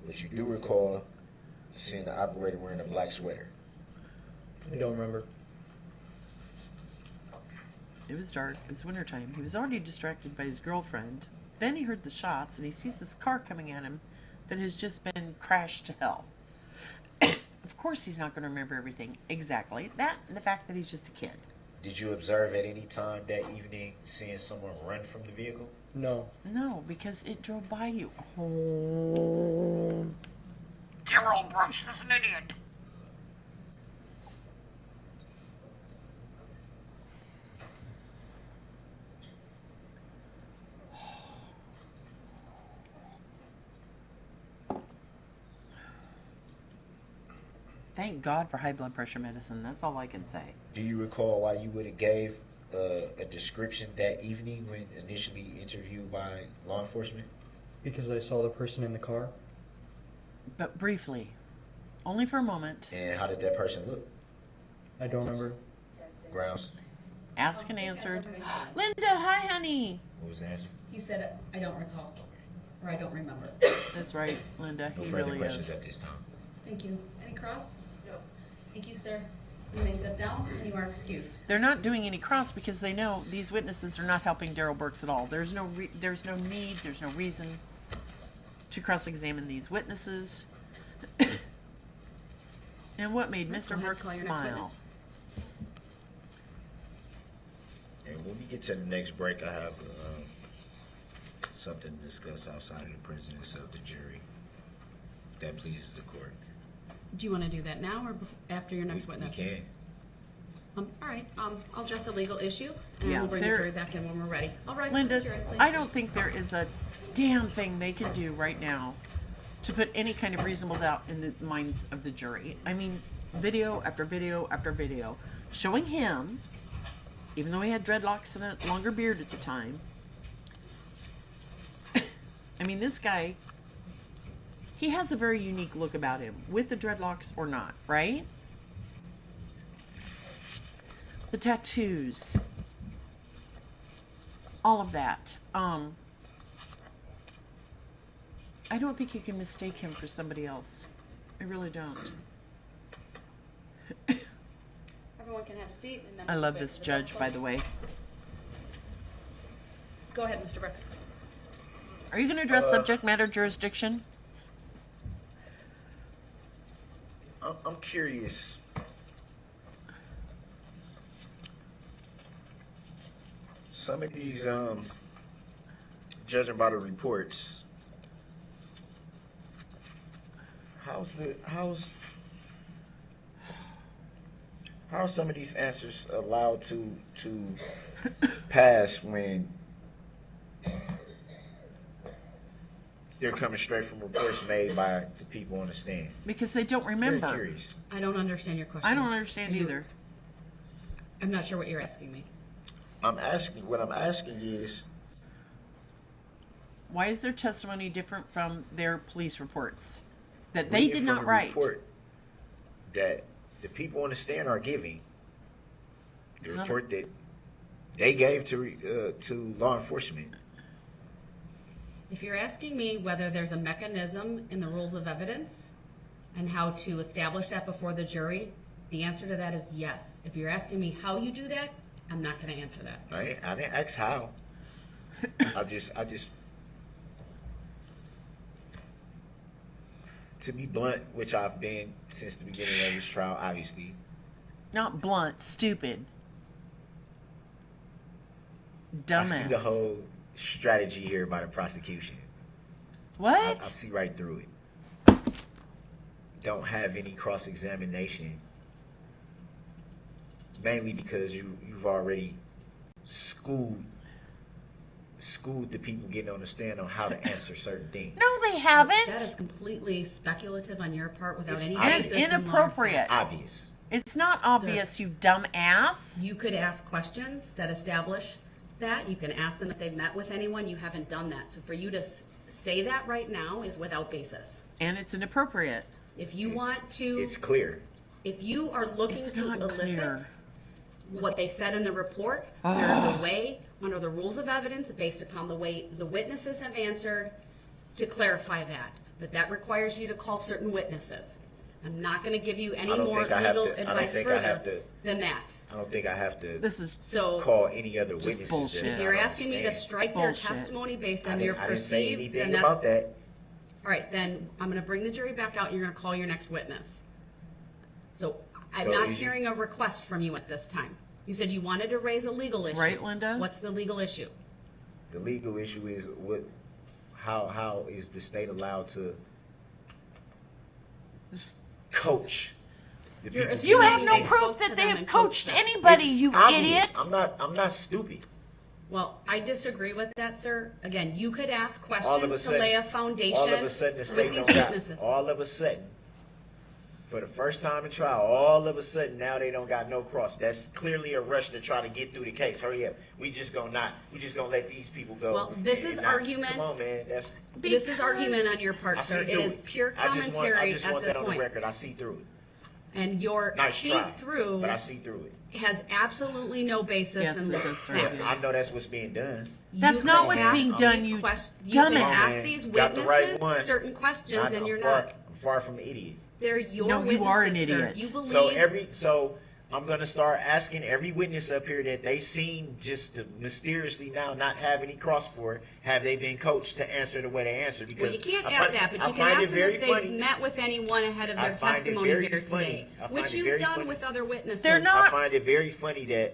But you do recall seeing the operator wearing a black sweater. I don't remember. It was dark. It was wintertime. He was already distracted by his girlfriend. Then he heard the shots, and he sees this car coming at him that has just been crashed to hell. Of course he's not going to remember everything exactly. That and the fact that he's just a kid. Did you observe at any time that evening seeing someone run from the vehicle? No. No, because it drove by you. Oh. Daryl Brooks is an idiot. Thank God for high blood pressure medicine. That's all I can say. Do you recall why you would have gave a description that evening when initially interviewed by law enforcement? Because I saw the person in the car. But briefly. Only for a moment. And how did that person look? I don't remember. Grounds. Asked and answered. Linda, hi, honey. What was the answer? He said, I don't recall, or I don't remember. That's right, Linda. No He further really questions is. at this time. Thank you. Any cross? No. Thank you, sir. You may step down, and you are excused. They're not doing any cross because they know these witnesses are not helping Daryl Burks at all. There's no need, there's no reason to cross-examine these witnesses. And what made Mr. Go ahead, Burks call your next smile? witness. And when we get to the next break, I have something to discuss outside of the presence of the jury. If that pleases the court. Do you want to do that now or after your next witness? We can. All right, I'll address a legal issue, and Yeah, we'll bring the there- jury back in when we're ready. All right, Linda, jury, please. I don't think there is a damn thing they can do right now to put any kind of reasonable doubt in the minds of the jury. I mean, video after video after video showing him, even though he had dreadlocks and a longer beard at the time. I mean, this guy, he has a very unique look about him, with the dreadlocks or not, right? The tattoos, all of that. I don't think you can mistake him for somebody else. I really don't. Everyone can have a seat. And then I we'll love switch this to the judge, judge. by the way. Go ahead, Mr. Brooks. Are you going to address subject matter jurisdiction? I'm curious. Some of these, judging by the reports, how are some of these answers allowed to pass when they're coming straight from reports made by the people on the stand? Because they don't Very remember. curious. I don't understand your question. I don't understand either. I'm not sure what you're asking me. What I'm asking is, Why is their testimony different from their police reports that they reading did from not the write? report that the people on the stand are giving, the It's not- report that they gave to law enforcement. If you're asking me whether there's a mechanism in the rules of evidence and how to establish that before the jury, the answer to that is yes. If you're asking me how you do that, I'm not going to answer that. I didn't ask how. I just, to be blunt, which I've been since the beginning of this trial, obviously. Not blunt, stupid. I Dumbass. see the whole strategy here by the prosecution. I What? see right through it. Don't have any cross-examination, mainly because you've already schooled the people getting on the stand on how to answer certain things. No, they That is haven't. completely speculative on your part without It's any And basis in law. inappropriate. Obvious. It's not obvious, you dumb ass. You could ask questions that establish that. You can ask them if they've met with anyone. You haven't done that. So for you to say that right now is without basis. And it's inappropriate. If you want to, It's clear. if you are looking It's to not elicit clear. what they said in the report, there's a way under the rules of evidence based upon the way the witnesses have answered to clarify that. But that requires you to call certain witnesses. I'm not going to give you any I don't more think I have legal to- I don't advice think I have further to- than that. I don't think I have to This is So call any other Just witnesses. bullshit. that's if not you're on asking me the to stand. strike their Bullshit. testimony based I on your didn't say perceived, anything then that's, about all that. right, then I'm going to bring the jury back out and you're going to call your next witness. So I'm So not is you- hearing a request from you at this time. You said you wanted to raise a legal issue. Right, Linda? What's the legal issue? The legal issue is how is the state allowed to coach the You're people? assuming You have no they proof spoke that to they them have and coached them. anybody, It's you obvious. idiot. I'm not stupid. Well, I disagree with that, sir. Again, you could ask All of a questions to sudden, lay a foundation all of a sudden the with state these don't got. witnesses. All of a sudden, for the first time in trial, all of a sudden now they don't got no cross. That's clearly a rush to try to get through the case. Hurry up. We just gonna let these people go. Well, this is argument. Come on, man. This is argument on your part, I sir. see It through is pure I commentary just at want this that on the point. record. I see through it. And your Nice try, see-through but I see through it. has absolutely no basis Yes, in it law. does, Yeah, Right. I know that's what's being done. That's You not can what's ask being these done, you You can dumbass. ask these Got the right witnesses one. certain questions, and I'm you're far, not. I'm far from an idiot. They're your No, witnesses, you are an sir. idiot. You believe. So I'm gonna start asking every witness up here that they seem just to mysteriously now not have any cross for it. Have they been coached to answer the way they answer? Because Well, you can't I ask find- that, but I you can find ask it them very if they've funny. met with anyone ahead of I their find it testimony very here funny. today, I find which it you've very done funny. with other witnesses. They're not- I find it very funny that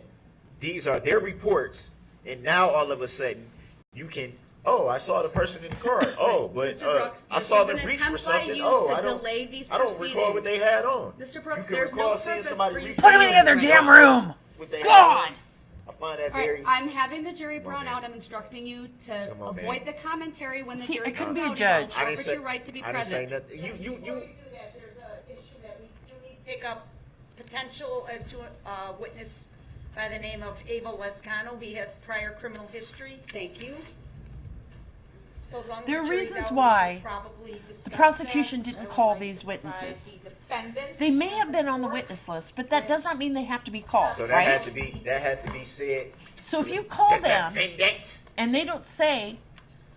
these are their reports, and now all of a sudden you can. Oh, I saw the person in the car. Oh, but Mr. Brooks, I this saw is them an reach attempt for by something. you Oh, to I don't. delay these I don't recall proceedings. what they had on. Mr. Brooks, You can there's recall no seeing purpose somebody for you reach to Put him in do the other this damn right now. room. what they had God! on. I find that All right, very. I'm having the jury brought man. out. I'm instructing you to Come on, avoid man. the commentary when the See, jury I couldn't comes be a out. judge. You forfeit your right to be I didn't say present. nothing. You. that there's an issue that we do need to take up potential as to a witness by the name of Abel Lescano. He has prior criminal history. Thank you. So as long as There are the jury's reasons out, we why should probably discuss the prosecution that. didn't I would call like these to advise witnesses. the defendant They may have been on the witness list, but that does not mean they have to be called, So that right? had to be said. So if you call them Defendant. and they don't say,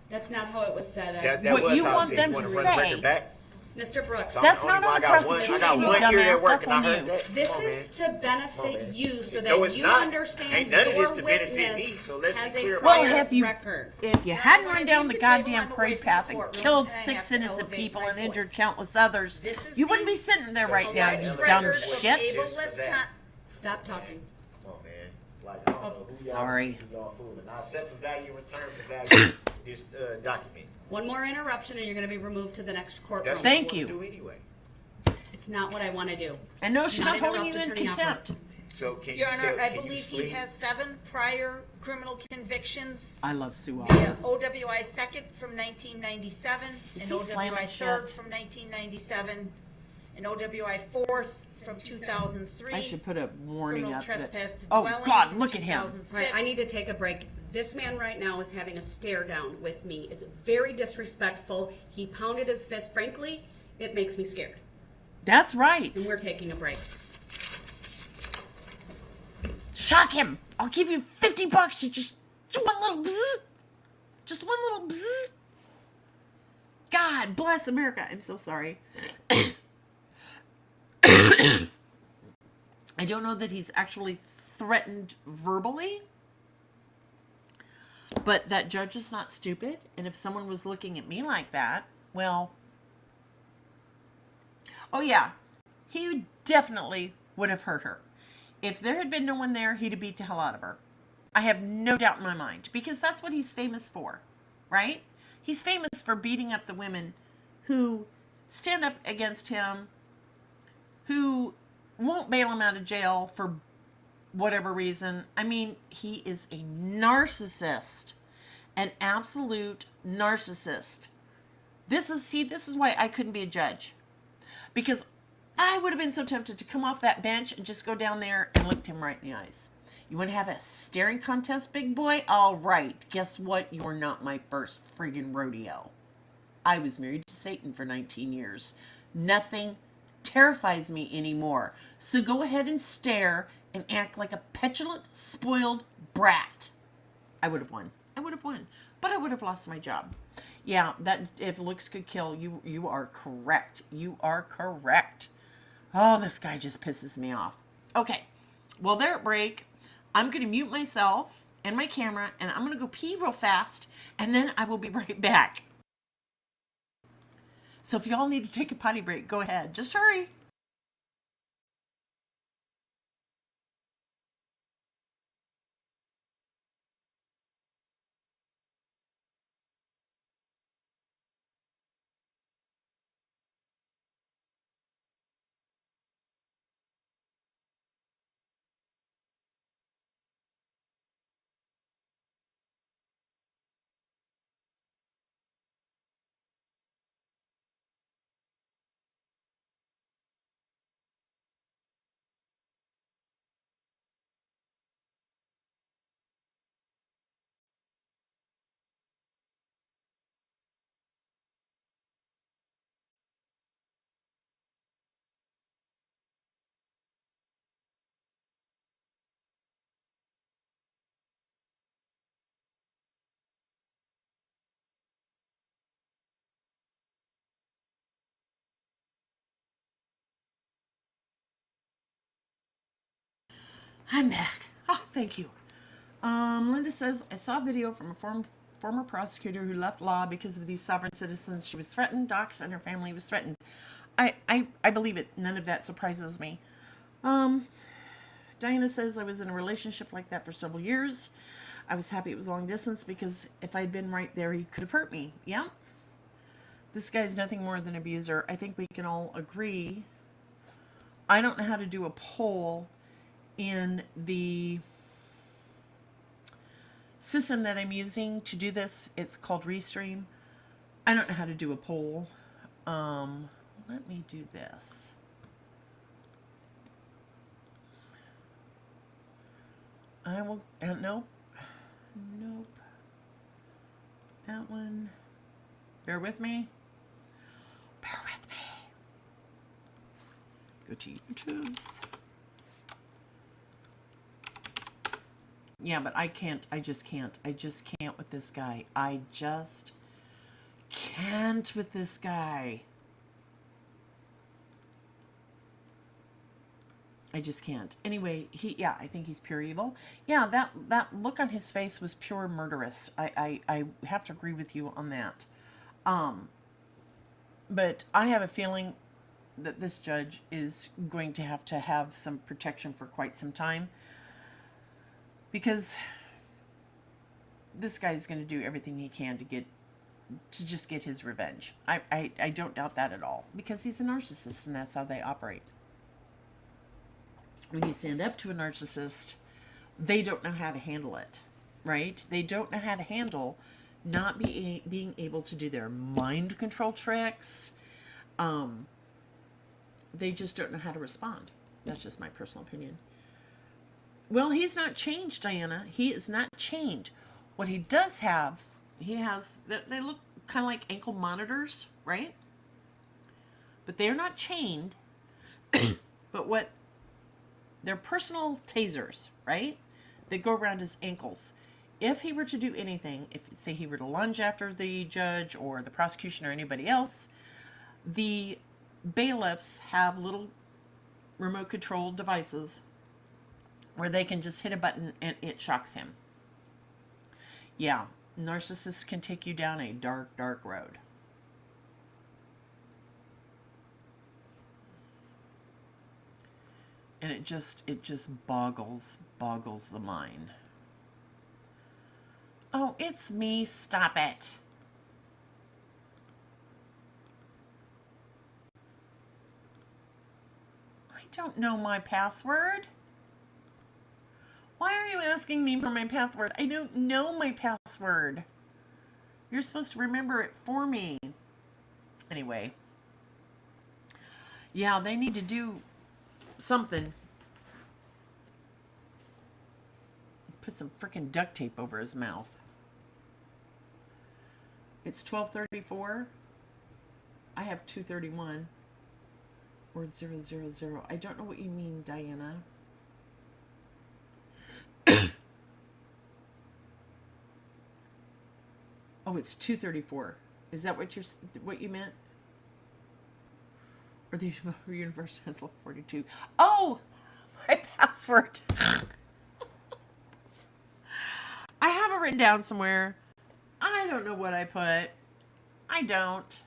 That's not how it was said. That What was you how I want said, them you to wanna run the say- record back? Mr. Brooks, So That's I'm not on I the got one- prosecution, I got you one here dumbass. at work That's and I on heard you. that. this Come on, is man. to benefit man. you so No, that it's you not. understand Ain't none of your this to benefit me, witness so let's be has clear a about well, prior have you, record. if you hadn't run down the Leave the table, goddamn I'm away parade from path the and courtroom, killed and I have 6 to innocent elevate people my and injured voice. countless others, This is you wouldn't the be sitting there right now, alleged you record dumb of shit. Abel Just for Lescano. that. Stop talking. Come on, man. Like, I don't know who y'all, Sorry. who y'all fooling. I accept the value, return the value of this document. One more interruption and you're going to be removed to the next That's courtroom. what Thank you you. wanna do anyway. It's not what I want to do. And no, she's Not not holding you interrupt in Attorney contempt. So can Your you Honor, tell, I can you believe he explain- has 7 prior criminal convictions. I love Sue The OWI second from 1997, Is and he OWI slamming third shit? from 1997, and OWI fourth from 2003. I should put a warning criminal up that, trespass to oh dwelling God, from look at him. 2006. Right, I need to take a break. This man right now is having a stare down with me. It's very disrespectful. He pounded his fist. Frankly, it makes me scared. That's right. And we're taking a break. Shock him. I'll give you $50 to just one little bzzz. Just one little bzzz. God bless America. I'm so sorry. I don't know that he's actually threatened verbally, but that judge is not stupid. And if someone was looking at me like that, well, oh yeah, he definitely would have hurt her. If there had been no one there, he'd have beat the hell out of her. I have no doubt in my mind, because that's what he's famous for, right? He's famous for beating up the women who stand up against him, who won't bail him out of jail for whatever reason. I mean, he is a narcissist, an absolute narcissist. This is why I couldn't be a judge, because I would have been so tempted to come off that bench and just go down there and look him right in the eyes. You want to have a staring contest, big boy? All right. Guess what? You're not my first friggin' rodeo. I was married to Satan for 19 years. Nothing terrifies me anymore. So go ahead and stare and act like a petulant, spoiled brat. I would have won. But I would have lost my job. Yeah, that if looks could kill, you are correct. You are correct. Oh, this guy just pisses me off. Okay, well, they're at break. I'm going to mute myself and my camera, and I'm going to go pee real fast, and then I will be right back. So if y'all need to take a potty break, go ahead. Just hurry. I'm back. Oh, thank you. Linda says, I saw a video from a former prosecutor who left law because of these sovereign citizens. She was threatened, doxxed, and her family was threatened. I believe it. None of that surprises me. Diana says, I was in a relationship like that for several years. I was happy it was long distance because if I'd been right there, he could have hurt me. Yeah. This guy's nothing more than an abuser. I think we can all agree. I don't know how to do a poll in the system that I'm using to do this. It's called Restream. I don't know how to do a poll. Let me do this. I will, nope. That one. Bear with me. Go to YouTube's. Yeah, but I can't. I just can't with this guy. I just can't with this guy. I just can't. Anyway, I think he's pure evil. Yeah, that look on his face was pure murderous. I have to agree with you on that. But I have a feeling that this judge is going to have some protection for quite some time, because this guy is going to do everything he can to just get his revenge. I don't doubt that at all, because he's a narcissist and that's how they operate. When you stand up to a narcissist, they don't know how to handle it, right? They don't know how to handle not being able to do their mind control tricks. They just don't know how to respond. That's just my personal opinion. Well, he's not changed, Diana. He is not changed. What he does have, they look kind of like ankle monitors, right? But they're not chained. But they're personal tasers, right? They go around his ankles. If he were to do anything, if say he were to lunge after the judge or the prosecution or anybody else, the bailiffs have little remote control devices where they can just hit a button and it shocks him. Yeah, narcissists can take you down a dark, dark road. And it just boggles the mind. Oh, it's me. Stop it. I don't know my password. Why are you asking me for my password? I don't know my password. You're supposed to remember it for me. Anyway. Yeah, they need to do something. Put some freaking duct tape over his mouth. It's 12:34. I have 2:31 or 000. I don't know what you mean, Diana. Oh, it's 2:34. Is that what you meant? Or the universe has 42. Oh, my password. I have it written down somewhere. I don't know what I put. I don't.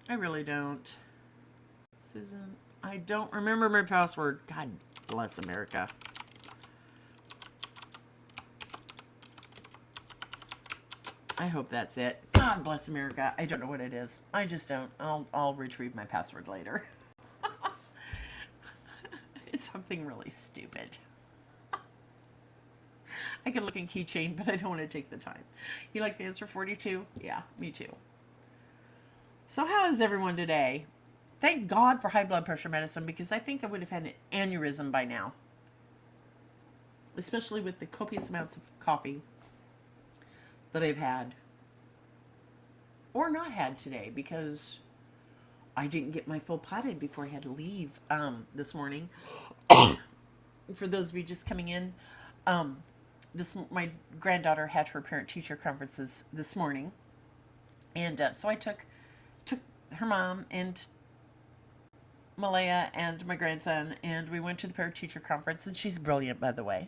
I really don't. Susan, I don't remember my password. God bless America. I hope that's it. God bless America. I don't know what it is. I just don't. I'll retrieve my password later. It's something really stupid. I could look in keychain, but I don't want to take the time. You like the answer 42? Yeah, me too. So how is everyone today? Thank God for high blood pressure medicine, because I think I would have had an aneurysm by now. Especially with the copious amounts of coffee that I've had. Or not had today, because I didn't get my full pot in before I had to leave this morning. For those of you just coming in, my granddaughter had her parent-teacher conferences this morning, and so I took her mom and Malaya and my grandson, and we went to the parent teacher conference, and she's brilliant, by the way.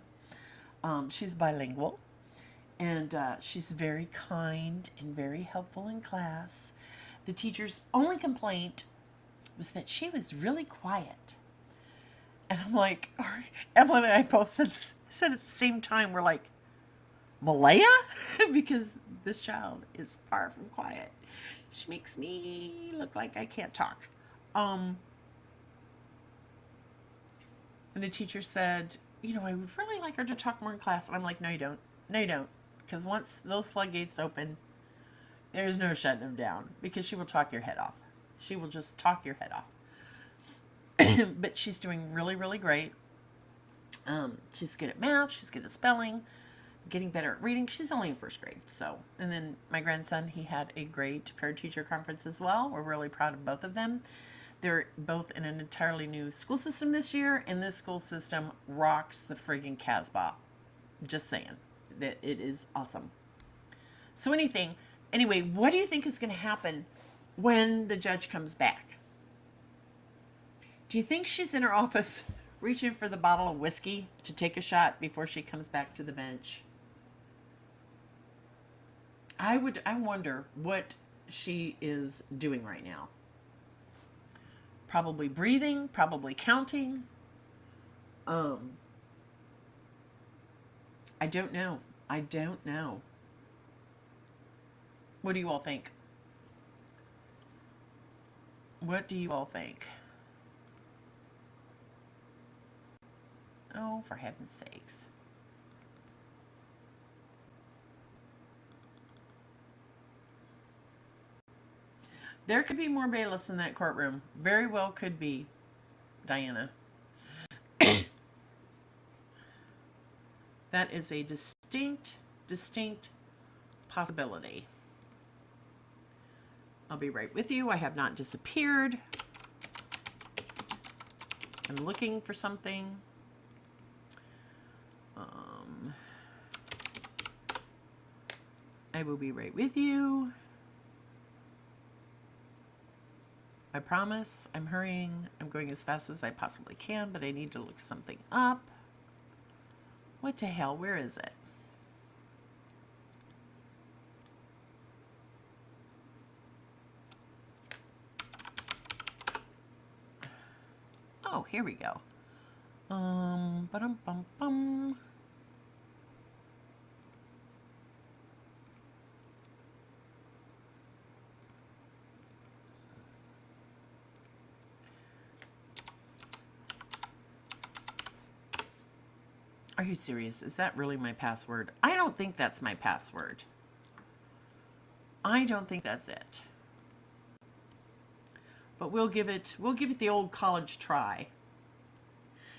She's bilingual, and she's very kind and very helpful in class. The teacher's only complaint was that she was really quiet. And I'm like, Evelyn and I both said at the same time, we're like, Malaya? Because this child is far from quiet. She makes me look like I can't talk. And the teacher said, I would really like her to talk more in class. And I'm like, no, you don't. No, you don't. Because once those floodgates open, there's no shutting them down. Because she will talk your head off. She will just talk your head off. But she's doing really, really great. She's good at math. She's good at spelling. Getting better at reading. She's only in first grade. And then my grandson, he had a great parent-teacher conference as well. We're really proud of both of them. They're both in an entirely new school system this year, and this school system rocks the friggin' Casbah. Just saying. That it is awesome. So anyway, what do you think is going to happen when the judge comes back? Do you think she's in her office reaching for the bottle of whiskey to take a shot before she comes back to the bench? I wonder what she is doing right now. Probably breathing, probably counting. I don't know. What do you all think? What do you all think? Oh, for heaven's sakes. There could be more bailiffs in that courtroom. Very well could be, Diana. That is a distinct possibility. I'll be right with you. I have not disappeared. I'm looking for something. I will be right with you. I promise. I'm hurrying. I'm going as fast as I possibly can, but I need to look something up. What the hell? Where is it? Oh, here we go. Ba-dum-bum-bum. Are you serious? Is that really my password? I don't think that's my password. I don't think that's it. But we'll give it the old college try.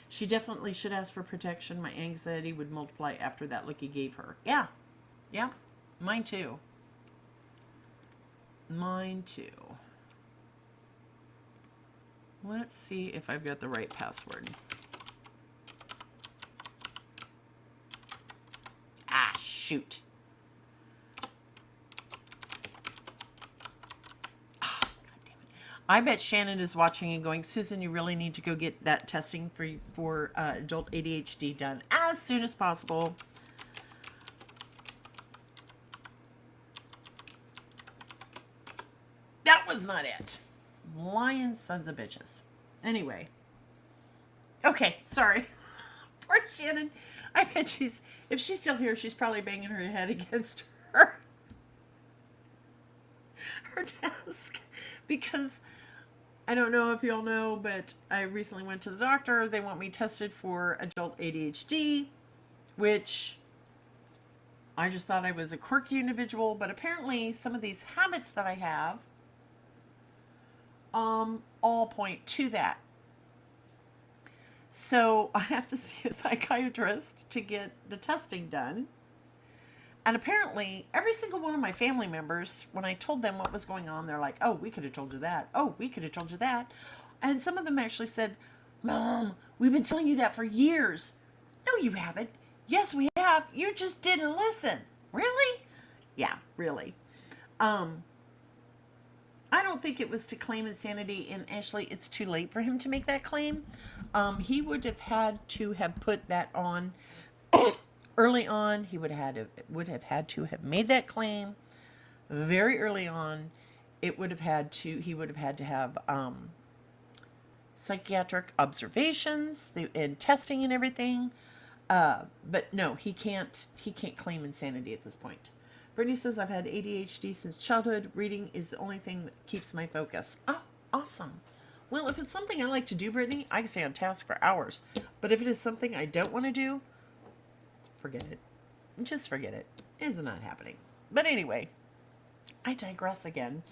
She definitely should ask for protection. My anxiety would multiply after that look he gave her. Yeah. Yeah. Mine too. Mine too. Let's see if I've got the right password. Ah, shoot. Ah, God damn it. I bet Shannon is watching and going, Susan, you really need to go get that testing for adult ADHD done as soon as possible. That was not it. Lying sons of bitches. Anyway. Okay, sorry. Poor Shannon. I bet if she's still here, she's probably banging her head against her desk. Because I don't know if y'all know, but I recently went to the doctor. They want me tested for adult ADHD, which I just thought I was a quirky individual, but apparently some of these habits that I have all point to that. So I have to see a psychiatrist to get the testing done. And apparently every single one of my family members, when I told them what was going on, they're like, oh, we could have told you that. Oh, we could have told you that. And some of them actually said, Mom, we've been telling you that for years. No, you haven't. Yes, we have. You just didn't listen. Really? Yeah, really. I don't think it was to claim insanity, and actually, it's too late for him to make that claim. He would have had to have put that on early on. He would have had to have made that claim very early on. It would have had to. He would have had to have psychiatric observations and testing and everything. But no, he can't. He can't claim insanity at this point. Brittany says, I've had ADHD since childhood. Reading is the only thing that keeps my focus. Oh, awesome. Well, if it's something I like to do, Brittany, I can stay on task for hours. But if it is something I don't want to do, forget it. Just forget it. It's not happening. But anyway, I digress again.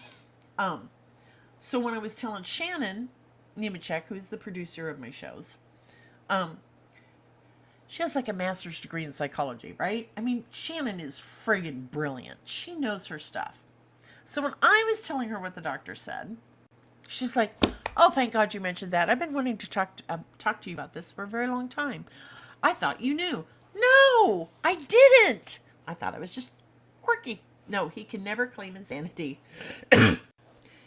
So when I was telling Shannon Nemechek, who is the producer of my shows, she has like a master's degree in psychology, right? I mean, Shannon is friggin' brilliant. She knows her stuff. So when I was telling her what the doctor said, she's like, oh, thank God you mentioned that. I've been wanting to talk to you about this for a very long time. I thought you knew. No, I didn't. I thought I was just quirky. No, he can never claim insanity.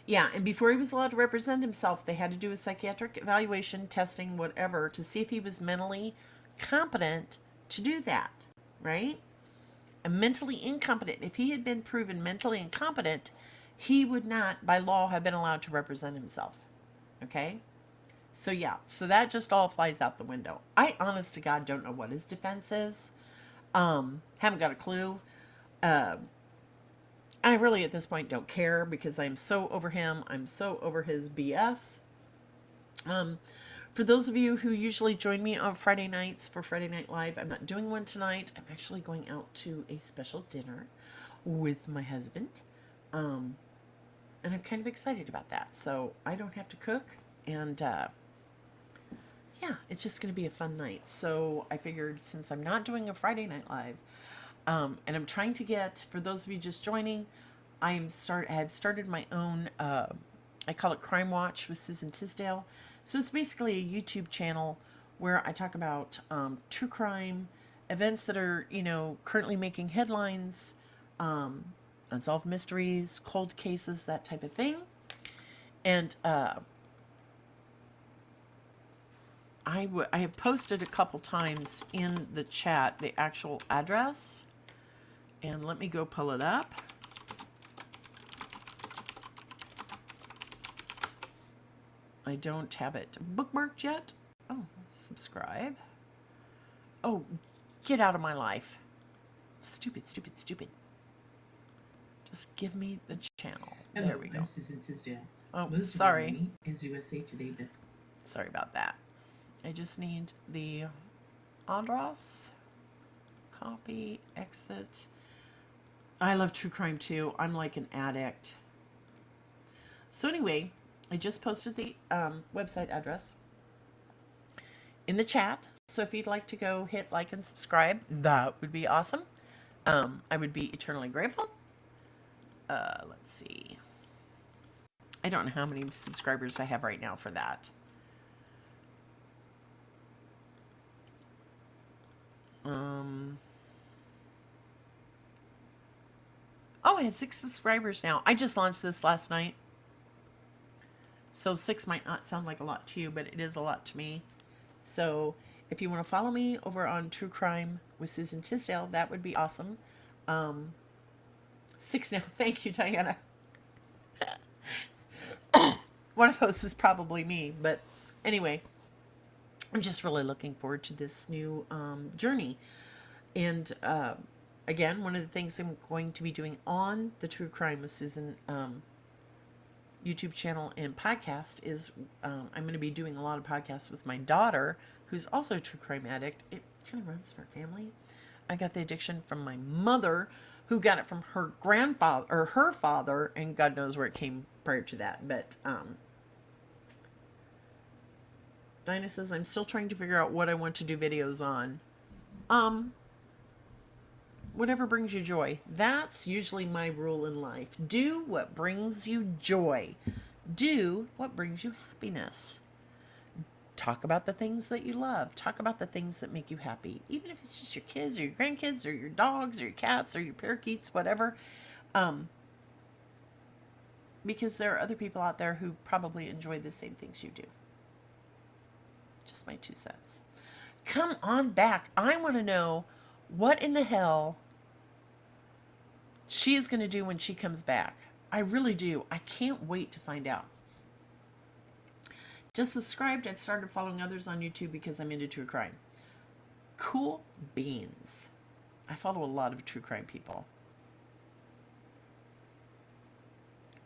Yeah, and before he was allowed to represent himself, they had to do a psychiatric evaluation, testing, whatever, to see if he was mentally competent to do that, right? And mentally incompetent. If he had been proven mentally incompetent, he would not, by law, have been allowed to represent himself. Okay? So yeah, so that just all flies out the window. I, honest to God, don't know what his defense is. Haven't got a clue. I really, at this point, don't care because I'm so over him. I'm so over his BS. For those of you who usually join me on Friday nights for Friday Night Live, I'm not doing one tonight. I'm actually going out to a special dinner with my husband. And I'm kind of excited about that. So I don't have to cook. And yeah, it's just going to be a fun night. So I figured since I'm not doing a Friday Night Live, and I'm trying to get, for those of you just joining, I have started my own, I call it Crime Watch with Susan Tisdale. So it's basically a YouTube channel where I talk about true crime, events that are, currently making headlines, unsolved mysteries, cold cases, that type of thing. And I have posted a couple times in the chat the actual address. And let me go pull it up. I don't have it bookmarked yet. Oh, subscribe. Oh, get out of my life. Stupid, stupid, stupid. Just give me the channel. Hello, there we go. I'm Susan Tisdale. Oh, Most sorry. Of you know me as USA Today. Sorry about that. I just need the address. Copy, exit. I love true crime too. I'm like an addict. So anyway, I just posted the website address in the chat. So if you'd like to go hit like and subscribe, that would be awesome. I would be eternally grateful. Let's see. I don't know how many subscribers I have right now for that. Oh, I have 6 subscribers now. I just launched this last night. So 6 might not sound like a lot to you, but it is a lot to me. So if you want to follow me over on True Crime with Susan Tisdale, that would be awesome. 6 now. Thank you, Diana. One of those is probably me. But anyway, I'm just really looking forward to this new journey. And again, one of the things I'm going to be doing on the True Crime with Susan YouTube channel and podcast is I'm going to be doing a lot of podcasts with my daughter, who's also a true crime addict. It kind of runs in our family. I got the addiction from my mother, who got it from her grandfather or her father, and God knows where it came prior to that. But Dinah says, I'm still trying to figure out what I want to do videos on. Whatever brings you joy. That's usually my rule in life. Do what brings you joy. Do what brings you happiness. Talk about the things that you love. Talk about the things that make you happy. Even if it's just your kids or your grandkids or your dogs or your cats or your parakeets, whatever. because there are other people out there who probably enjoy the same things you do. Just my 2 cents. Come on back. I want to know what in the hell she is going to do when she comes back. I really do. I can't wait to find out. Just subscribed. I've started following others on YouTube because I'm into true crime. Cool beans. I follow a lot of true crime people.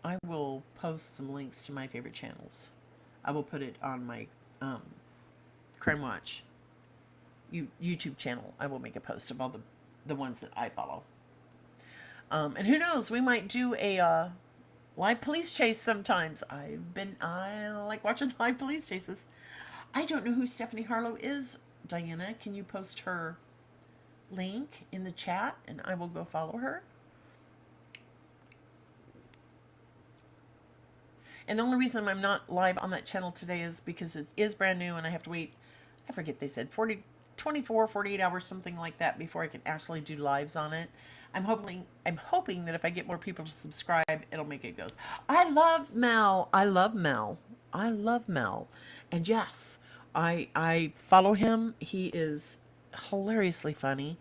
I will post some links to my favorite channels. I will put it on my Crime Watch YouTube channel. I will make a post of all the ones that I follow. And who knows, we might do a live police chase sometimes. I like watching live police chases. I don't know who Stephanie Harlow is. Diana, can you post her link in the chat and I will go follow her? And the only reason I'm not live on that channel today is because it is brand new and I have to wait, I forget, they said 24, 48 hours, something like that, before I can actually do lives on it. I'm hoping that if I get more people to subscribe, it'll make it goes. I love Mel. And yes, I follow him. He is hilariously funny.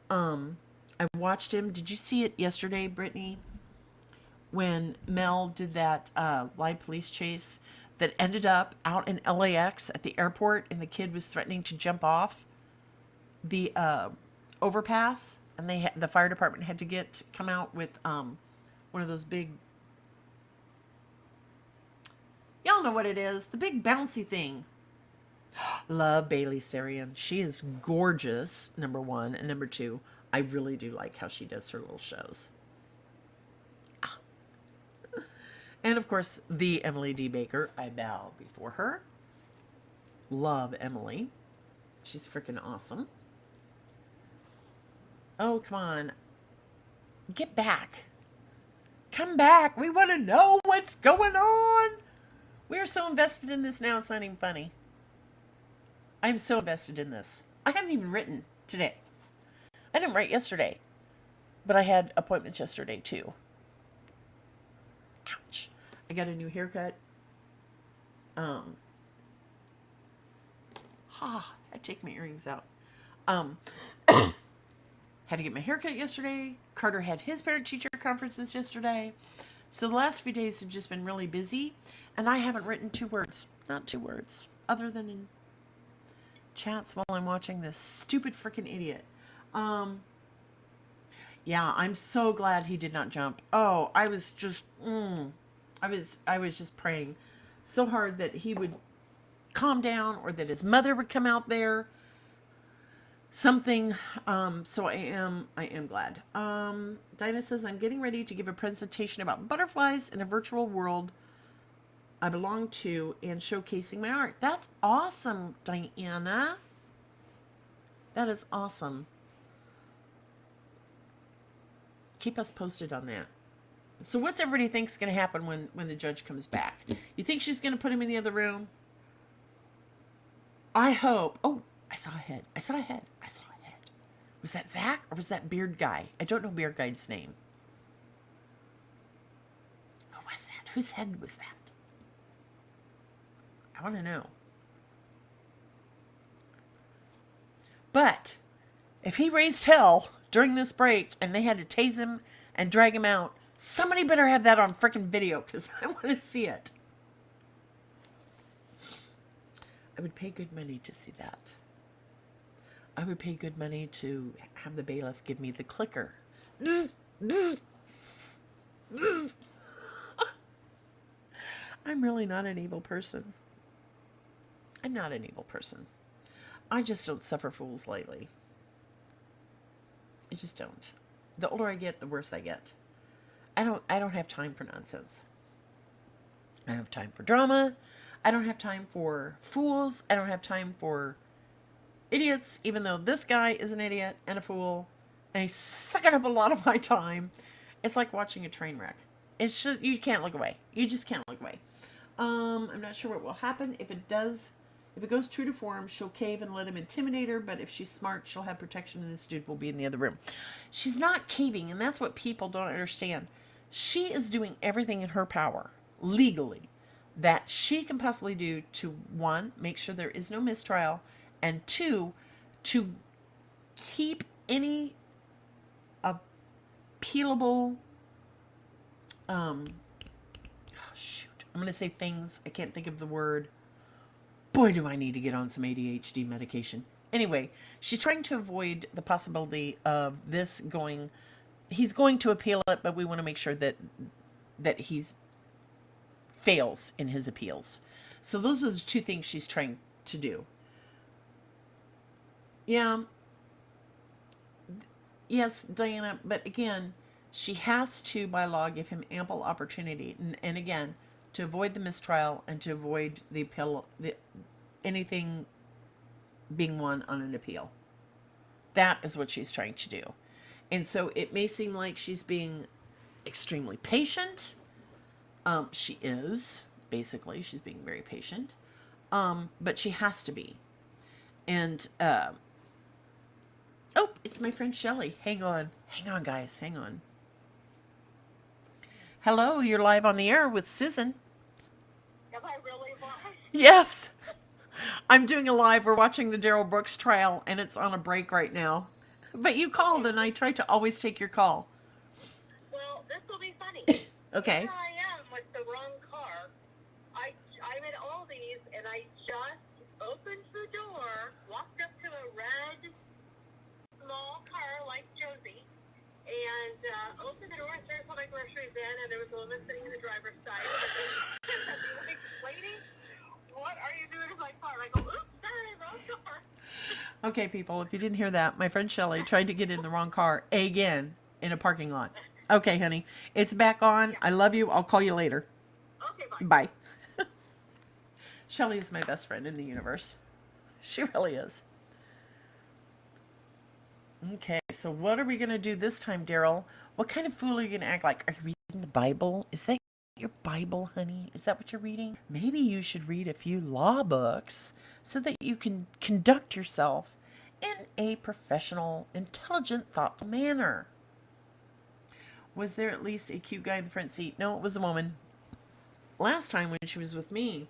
I watched him. Did you see it yesterday, Brittany? When Mel did that live police chase that ended up out in LAX at the airport, and the kid was threatening to jump off the overpass, and the fire department had to come out with one of those big, y'all know what it is, the big bouncy thing. Love Bailey Sarian. She is gorgeous, number one, and number two, I really do like how she does her little shows. And of course, the Emily D. Baker. I bow before her. Love Emily. She's freaking awesome. Oh, come on. Get back. Come back. We want to know what's going on. We are so invested in this now, it's not even funny. I'm so invested in this. I haven't even written today. I didn't write yesterday. But I had appointments yesterday, too. Ouch. I got a new haircut. I take my earrings out. Had to get my haircut yesterday. Carter had his parent-teacher conferences yesterday. So the last few days have just been really busy. And I haven't written 2 words. Not 2 words. Other than in chats while I'm watching this stupid freaking idiot. Yeah, I'm so glad he did not jump. Oh, I was just... I was just praying so hard that he would calm down, or that his mother would come out there. Something. So I am glad. Dinah says, I'm getting ready to give a presentation about butterflies in a virtual world I belong to and showcasing my art. That's awesome, Diana. That is awesome. Keep us posted on that. So what's everybody think's going to happen when the judge comes back? You think she's going to put him in the other room? I hope. Oh, I saw a head. Was that Zach or was that Beard Guy? I don't know Beard Guy's name. Who was that? Whose head was that? I want to know. But if he raised hell during this break and they had to tase him and drag him out, somebody better have that on frickin' video, because I want to see it. I would pay good money to see that. I would pay good money to have the bailiff give me the clicker. I'm really not an evil person. I'm not an evil person. I just don't suffer fools lately. I just don't. The older I get, the worse I get. I don't have time for nonsense. I have time for drama. I don't have time for fools. I don't have time for idiots, even though this guy is an idiot and a fool, and he's sucking up a lot of my time. It's like watching a train wreck. It's just, you can't look away. You just can't look away. I'm not sure what will happen. If it goes true to form, she'll cave and let him intimidate her, but if she's smart, she'll have protection and this dude will be in the other room. She's not caving, and that's what people don't understand. She is doing everything in her power, legally, that she can possibly do to, one, make sure there is no mistrial, and two, to keep any appealable, shoot, I'm going to say things, I can't think of the word. Boy, do I need to get on some ADHD medication. Anyway, she's trying to avoid the possibility of this going, he's going to appeal it, but we want to make sure that he's fails in his appeals. So those are the two things she's trying to do. Yeah. Yes, Diana, but again, she has to, by law, give him ample opportunity. And again, to avoid the mistrial and to avoid the appeal, anything being won on an appeal. That is what she's trying to do. And so it may seem like she's being extremely patient. She is, basically. She's being very patient. But she has to be. And, oh, it's my friend Shelley. Hang on. Hang on, guys. Hang on. Hello, you're live on the air with Susan. Am I really live? Yes. I'm doing a live. We're watching the Darrell Brooks trial, and it's on a break right now. But you called, and I try to always take your call. Well, this will be funny. Okay. Here I am with the wrong car. I'm at Aldi's, and I just opened the door, walked up to a red small car like Josie, and opened the door and started putting my groceries in, and there was a woman sitting in the driver's side. And I'm like, lady, what are you doing with my car? I go, oops, sorry, wrong car. Okay, people, if you didn't hear that, my friend Shelley tried to get in the wrong car again in a parking lot. Okay, honey, it's back on. I love you. I'll call you later. Okay, bye. Bye. Shelley is my best friend in the universe. She really is. Okay, so what are we going to do this time, Darrell? What kind of fool are you going to act like? Are you reading the Bible? Is that your Bible, honey? Is that what you're reading? Maybe you should read a few law books so that you can conduct yourself in a professional, intelligent, thoughtful manner. Was there at least a cute guy in the front seat? No, it was a woman. Last time when she was with me,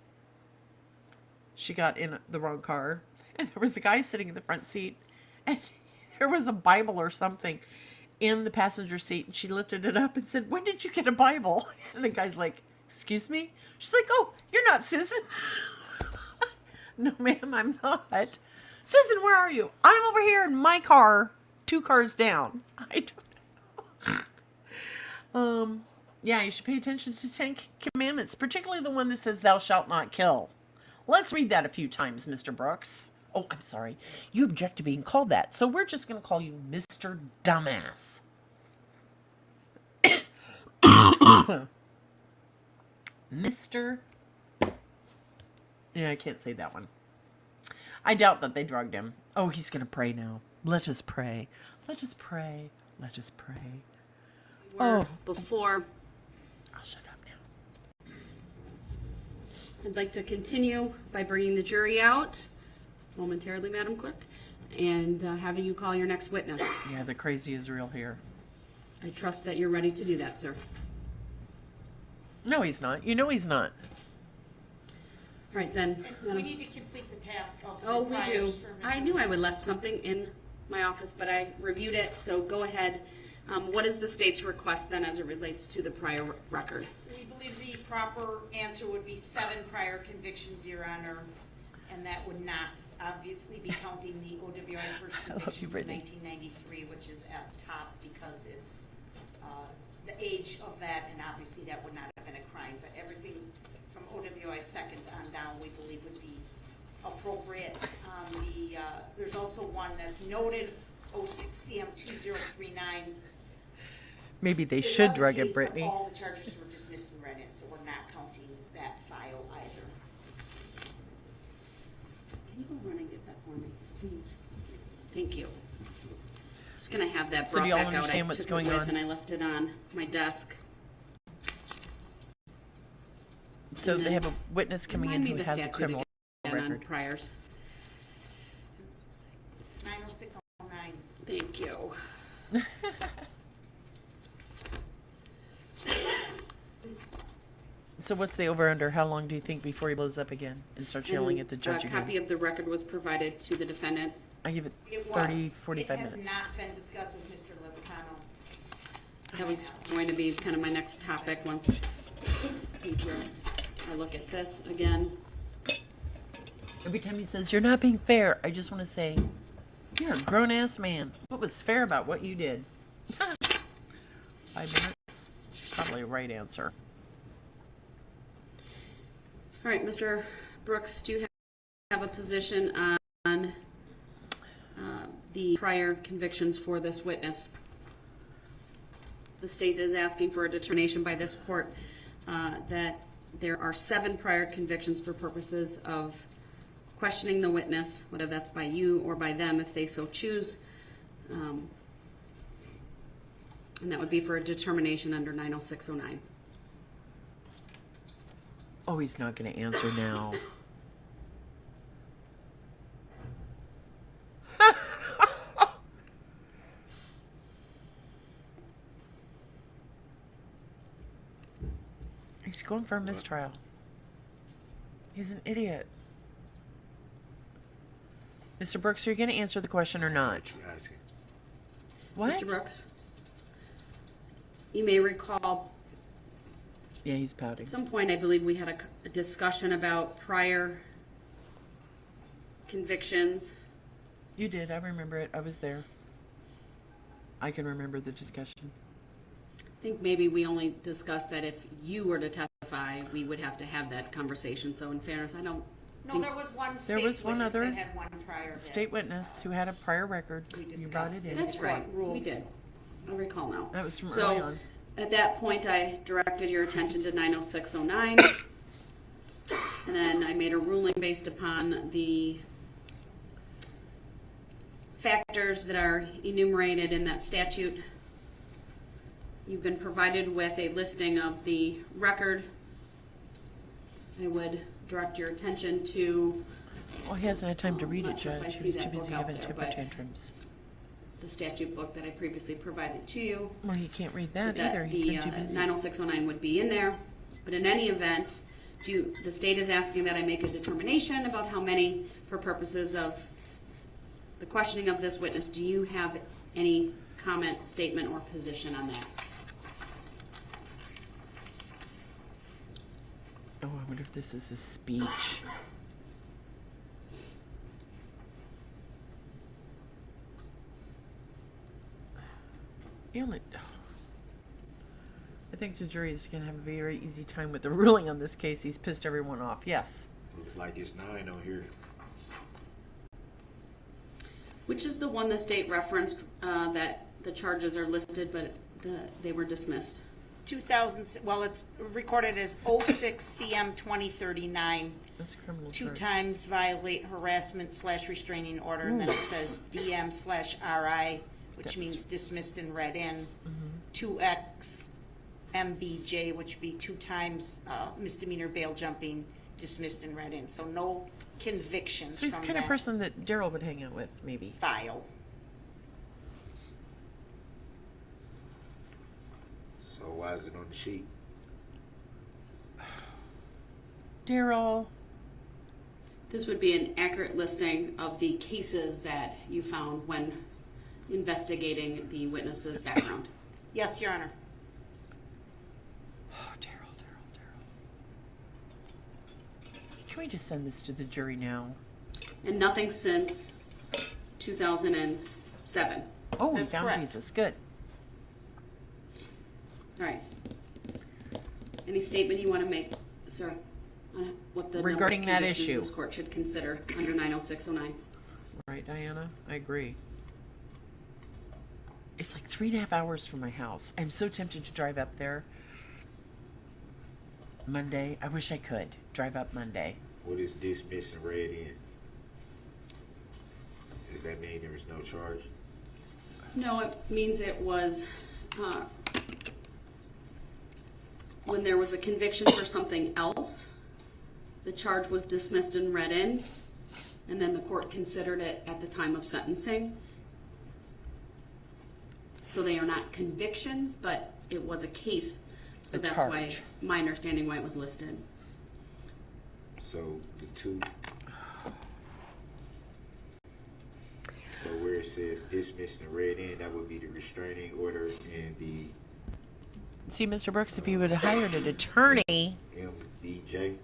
she got in the wrong car, and there was a guy sitting in the front seat, and there was a Bible or something in the passenger seat, and she lifted it up and said, "When did you get a Bible?" And the guy's like, "Excuse me?" She's like, "Oh, you're not Susan." "No, ma'am, I'm not." "Susan, where are you?" "I'm over here in my car, 2 cars down." I don't know. Yeah, you should pay attention to the 10 Commandments, particularly the one that says, "Thou shalt not kill." Let's read that a few times, Mr. Brooks. Oh, I'm sorry. You object to being called that, so we're just going to call you Mr. Dumbass. Mr. Yeah, I can't say that one. I doubt that they drugged him. Oh, he's going to pray now. Let us pray. Let us pray. Let us pray. Oh, Before I'll shut up now. I'd like to continue by bringing the jury out momentarily, Madam Clerk, and having you call your next witness. Yeah, the crazy is real here. I trust that you're ready to do that, sir. No, he's not. You know he's not. All right, then. We need to complete the task of the Oh, we do. priors for Mr. I knew I would left something in my office, but I reviewed it, so go ahead. What is the state's request then as it relates to the prior record? We believe the proper answer would be 7 prior convictions, Your Honor, and that would not obviously be counting the OWI first conviction from 1993, which is at top because it's the age of that, and obviously that would not have been a crime. But everything from OWI second on down, we believe would be appropriate. There's also one that's noted, 06CM2039. Maybe they should drug it, Brittany. All the charges were dismissed and read in, so we're not counting that file either. Can you go run and get that for me, please? Thank you. Just gonna have that So brought do y'all back out. understand I what's took going it with on? and I left it on my desk. So they have a witness coming in who has a criminal again on record. priors. 90609. Thank you. So what's the over-under? How long do you think before he blows up again and starts yelling at the judge A again? copy of the record was provided to the defendant. I give it It 30, was. 45 It minutes. has not been discussed with Mr. Lizcano. That was going to be kind of my next topic once I look at this again. Every time he says, "You're not being fair," I just want to say, "You're a grown-ass man. What was fair about what you did?" 5 minutes. It's probably a right answer. All right, Mr. Brooks, do you have a position on the prior convictions for this witness? The state is asking for a determination by this court that there are 7 prior convictions for purposes of questioning the witness, whether that's by you or by them if they so choose. And that would be for a determination under 90609. Oh, he's not going to answer now. He's going for a mistrial. He's an idiot. Mr. Brooks, are you going to answer the question or not? What? Mr. Brooks, you may recall Yeah, he's pouting. at some point, I believe we had a discussion about prior convictions. You did. I remember it. I was there. I can remember the discussion. I think maybe we only discussed that if you were to testify, we would have to have that conversation. So in fairness, I don't No, think there was one There state was one witness other that had one prior. state witness who had a prior record. We You brought it discussed in. it. that's right. Rule. We did. I recall now. That was from So early on. at that point, I directed your attention to 90609. And then I made a ruling based upon the factors that are enumerated in that statute. You've been provided with a listing of the record. I would direct your attention to Well, he hasn't had time to read I'm it, not sure if I Judge. see He was that too book busy out having there, temper but- tantrums. the statute book that I previously provided to you. Well, he can't read that that either. He's the been too busy. 90609 would be in there. But in any event, the state is asking that I make a determination about how many for purposes of the questioning of this witness. Do you have any comment, statement, or position on that? Oh, I wonder if this is his speech. I think the jury is going to have a very easy time with the ruling on this case. He's pissed everyone off. Yes. Looks like it's 9 on here. Which is the one the state referenced that the charges are listed, but they were dismissed? 2000, well, it's recorded as 06 CM 2039. That's a criminal Two charge. times violate harassment/restraining order, and then it says DM/RI, which That means was- dismissed and read in. 2X MBJ, which would be 2 times misdemeanor bail jumping, dismissed and read in. So no convictions So he's from the kind of that person that Daryl would hang out with, maybe. file. So why is it on the sheet? Daryl. This would be an accurate listing of the cases that you found when investigating the witness's background. Yes, Your Honor. Oh, Daryl. Can we just send this to the jury now? And nothing since 2007. Oh, we That's found correct. Jesus. Good. All right. Any statement you want to make, sir, on what the number of Regarding that convictions issue. this court should consider under 90609? Right, Diana? I agree. It's like 3.5 hours from my house. I'm so tempted to drive up there Monday. I wish I could drive up Monday. What is dismissed and read in? Does that mean there is no charge? No, it means it was when there was a conviction for something else, the charge was dismissed and read in, and then the court considered it at the time of sentencing. So they are not convictions, but it was a case So The that's why, charge. my understanding why it was listed. So the two. So where it says dismissed and read in, that would be the restraining order and the See, Mr. Brooks, if you would have hired an attorney. MBJ.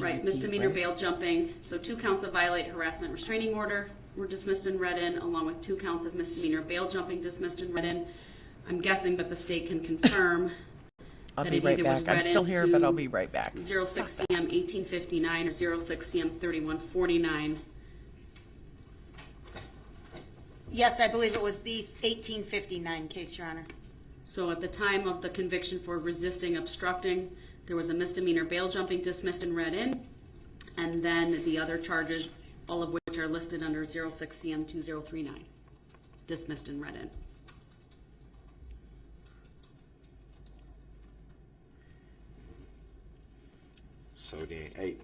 Right, misdemeanor bail jumping. So 2 counts of violate harassment restraining order were dismissed and read in, along with 2 counts of misdemeanor bail jumping dismissed and read in. I'm guessing, but the state can confirm I'll that be it right either was back. I'm read still here, but into I'll be right back. 06 Stop CM that. 1859 or 06 CM 3149. Yes, I believe it was the 1859 case, Your Honor. So at the time of the conviction for resisting obstructing, there was a misdemeanor bail jumping dismissed and read in, and then the other charges, all of which are listed under 06 CM 2039, dismissed and read in. So then 8.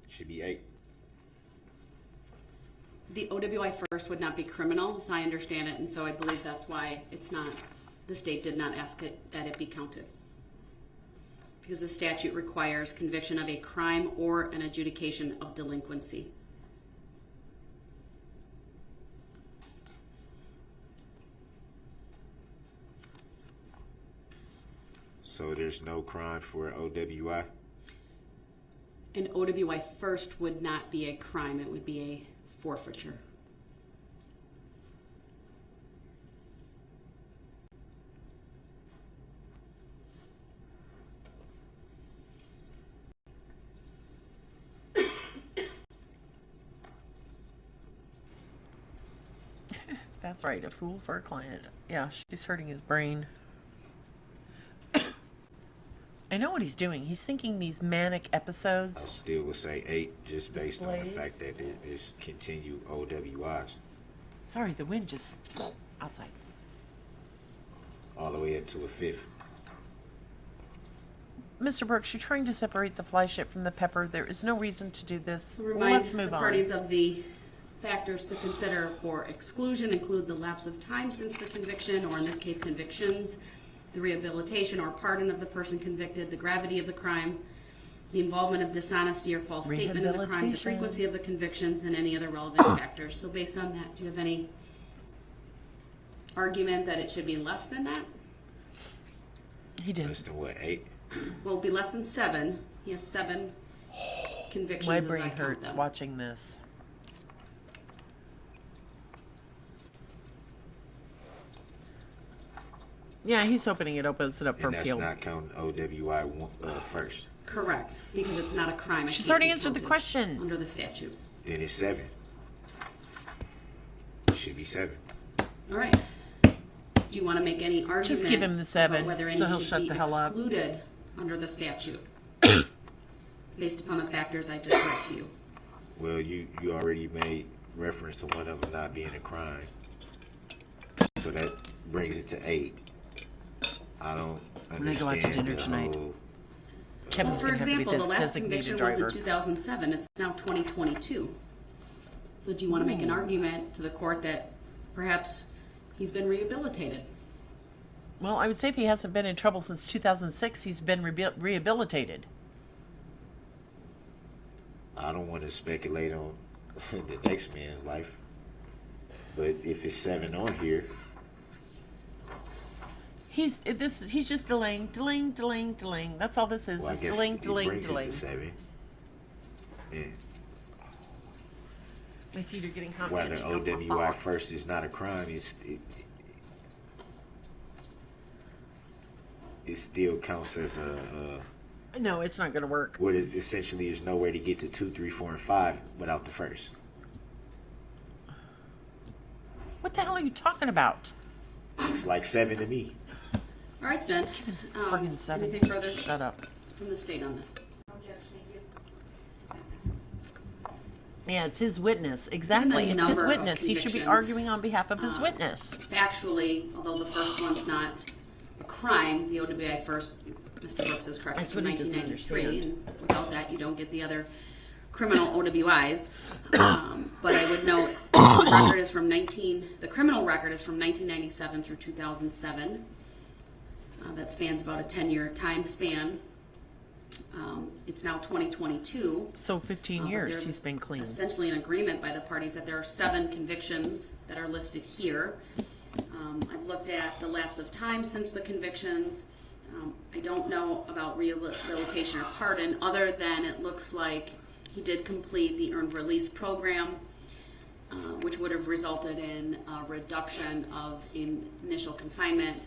Should be 8. The OWI first would not be criminal, as I understand it, and so I believe that's why it's not, the state did not ask it that it be counted. Because the statute requires conviction of a crime or an adjudication of delinquency. So there's no crime for OWI? An OWI first would not be a crime, it would be a forfeiture. That's right, a fool for a client. Yeah, she's hurting his brain. I know what he's doing. He's thinking these manic I episodes. still would say 8 just based on the Displays. fact that there's continued OWIs Sorry, the wind just outside. all the way up to a 5th. Mr. Brooks, you're trying to separate the fly ship from the pepper. There is no reason to do this. Remind Let's the move on. parties of the factors to consider for exclusion include the lapse of time since the conviction, or in this case convictions, the rehabilitation or pardon of the person convicted, the gravity of the crime, the involvement of dishonesty or false statement in the crime, the Rehabilitation. frequency of the convictions, and any other relevant factors. So based on that, do you have any argument that it should be less than that? He Less does. than what, 8? Well, it'll be less than 7. He has 7 convictions. My as I brain count hurts them. watching this. Yeah, he's hoping it opens it up for And that's appeal. not counting OWI first. Correct, because it's not a crime. It She's can't already be answered the counted question. Under the statute. Then it's 7. Should be 7. All right. Do you want to make any argument? Just give him the 7, about whether any so he'll should shut be the hell up. excluded under the statute, based upon the factors I just read to you? Well, you already made reference to one of them not being a crime. So that brings it to 8. I don't We're gonna go out to understand dinner the tonight. whole- Kevin's For going to have to example, be the this last designated conviction was in driver. 2007. It's now 2022. So do you want to make an argument to the court that perhaps he's been rehabilitated? Well, I would say if he hasn't been in trouble since 2006, he's been rehabilitated. I don't want to speculate on the next man's life. But if it's 7 on here, He's just delaying. That's all this is. well, I It's guess delaying. it brings it to 7. And My feet are getting hot. whether OWI first is not a crime, it still counts as a No, it's not going to work. what it essentially is nowhere to get to 2, 3, 4, and 5 without the first. What the hell are you talking about? It's like 7 to me. All right then. Friggin' 7. Anything further Shut up. from the state on this? Yeah, it's his witness. Exactly. Given It's the his number of witness. He should be convictions, arguing on behalf of his witness. Factually, although the first one's not a crime, the OWI first, Mr. Brooks is correct, That's from what he doesn't 1993, understand. and without that, you don't get the other criminal OWIs. But I would note the criminal record is from 1997 through 2007. that spans about a 10-year time span. It's now 2022. So 15 but years there's he's been clean. Essentially an agreement by the parties that there are 7 convictions that are listed here. I've looked at the lapse of time since the convictions. I don't know about rehabilitation or pardon, other than it looks like he did complete the earned release program, which would have resulted in a reduction of initial confinement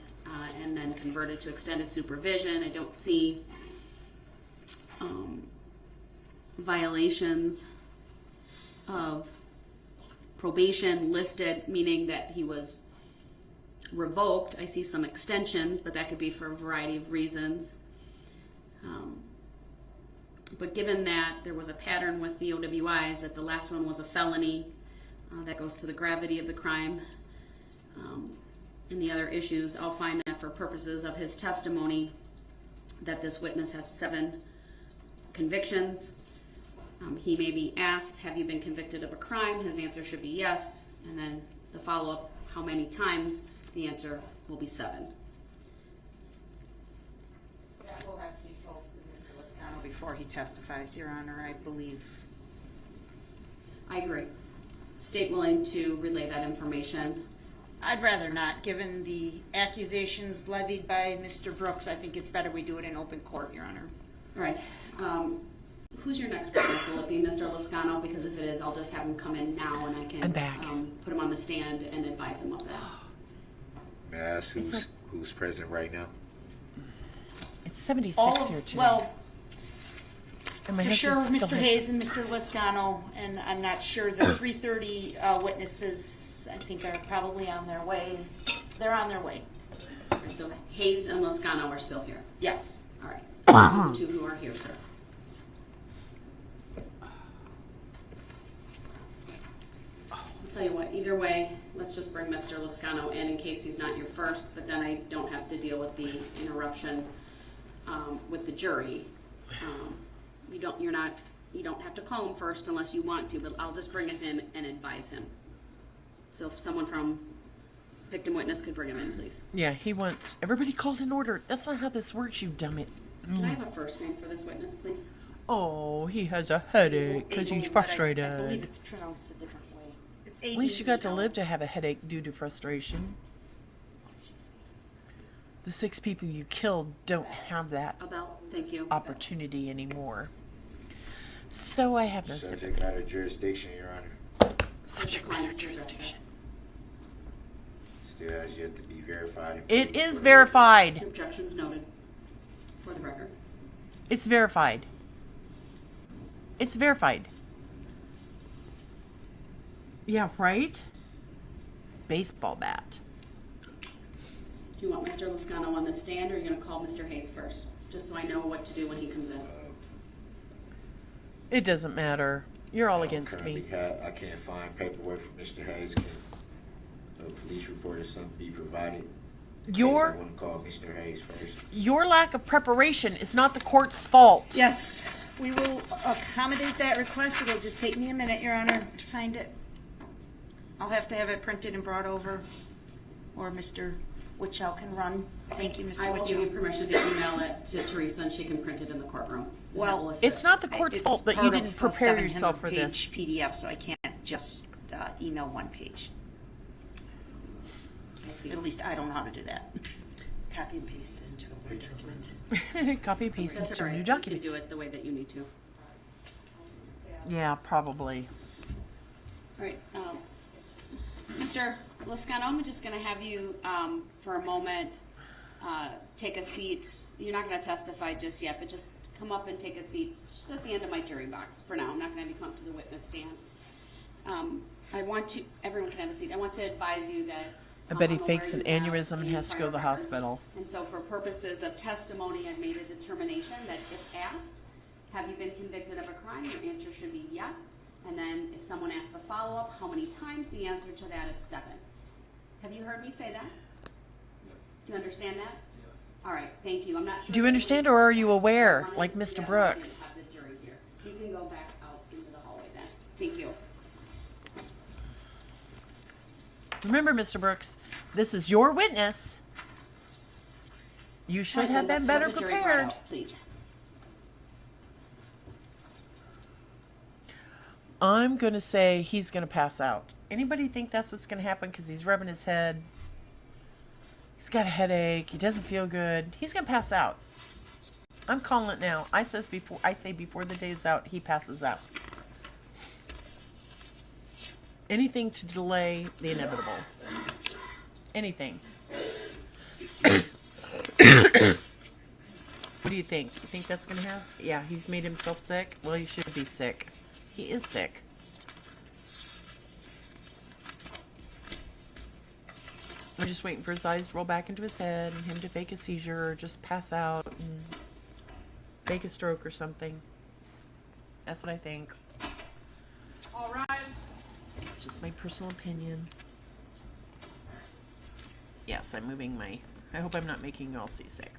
and then converted to extended supervision. I don't see violations of probation listed, meaning that he was revoked. I see some extensions, but that could be for a variety of reasons. But given that there was a pattern with the OWIs, that the last one was a felony, that goes to the gravity of the crime, and the other issues, I'll find that for purposes of his testimony, that this witness has 7 convictions. He may be asked, have you been convicted of a crime? His answer should be yes, and then the follow-up, how many times? The answer will be 7. That will have to be told to Mr. Lozano before he testifies, Your Honor, I believe. I agree. State willing to relay that information. I'd rather not, given the accusations levied by Mr. Brooks. I think it's better we do it in open court, Your Honor. All right. Who's your next witness? Will it be Mr. Lozano? Because if it is, I'll just have him come in now and I can put him on the stand and advise him of that. May I ask who's present right now? It's 76 here today. Well, and my for sure, husband still Mr. has- Hayes and Mr. Lozano, and I'm not sure the 3:30 witnesses, I think, are probably on their way. They're on their way. All right, so Hayes and Lozano are still here. Yes. All right. Wow. Those are the 2 who are here, sir. I'll tell you what, either way, let's just bring Mr. Lozano in case he's not your first, but then I don't have to deal with the interruption with the jury. You don't have to call him first unless you want to, but I'll just bring him in and advise him. So if someone from victim witness could bring him in, please. Yeah, he wants everybody called in order. That's not how this works, you dummit. Can I have a first name for this witness, please? Oh, he has a headache because he's frustrated. I believe it's pronounced a different way. It's At least you got to A-D-E-L. live to have a headache due to frustration. The 6 people you killed don't have that Thank you. opportunity anymore. So I have no Subject matter jurisdiction, Your Honor. subject matter jurisdiction. Still has yet to be verified. It is verified. Objections noted. For the record. It's verified. It's verified. Yeah, right? Baseball bat. Do you want Mr. Lozano on the stand, or are you going to call Mr. Hayes first? Just so I know what to do when he comes in. It doesn't matter. You're all against me. I can't find paperwork from Mr. Hayes. Can a police report or something be provided? I want to call Mr. Hayes first. Your lack of preparation is not the court's fault. Yes, we will accommodate that request. It'll just take me a minute, Your Honor, to find it. I'll have to have it printed and brought over, or Mr. Witchow can run. Thank you, Mr. I will give you Witchow. permission to email it to Teresa, and she can print it in the courtroom. Well, It's not the court's It's fault, but you part didn't of a prepare yourself for 700-page this. PDF, so I can't just email one page. I see. At least I don't know how to do that. Copy and paste it into a Word document. Copy paste That's into all a right. new You document. can do it the way that you need to. Yeah, probably. All right. Mr. Lozano, I'm just going to have you, for a moment, take a seat. You're not going to testify just yet, but just come up and take a seat just at the end of my jury box for now. I'm not going to have you come up to the witness stand. Everyone can have a seat. I want to advise you that I bet he I'm fakes aware an you have aneurysm and a has to go to the prior record. hospital. And so for purposes of testimony, I've made a determination that if asked, have you been convicted of a crime, your answer should be yes. And then if someone asks the follow-up, how many times, the answer to that is 7. Have you heard me say that? Yes. Do you understand that? Yes. All right, thank you. I'm not sure. Do you understand, or are you aware, Run like this Mr. together Brooks? and have the jury here. You can go back out into the hallway then. Thank you. Remember, Mr. Brooks, this is your witness. You All should right, have then, been let's better have the jury brought prepared. out, please. I'm going to say he's going to pass out. Anybody think that's what's going to happen? Because he's rubbing his head. He's got a headache. He doesn't feel good. He's going to pass out. I'm calling it now. I say before the day is out, he passes out. Anything to delay the inevitable. Anything. What do you think? You think that's going to happen? Yeah, he's made himself sick. Well, he should be sick. He is sick. I'm just waiting for his eyes to roll back into his head and him to fake a seizure or just pass out and fake a stroke or something. That's what I think. All right. It's just my personal opinion. Yes, I'm moving my... I hope I'm not making you all seasick.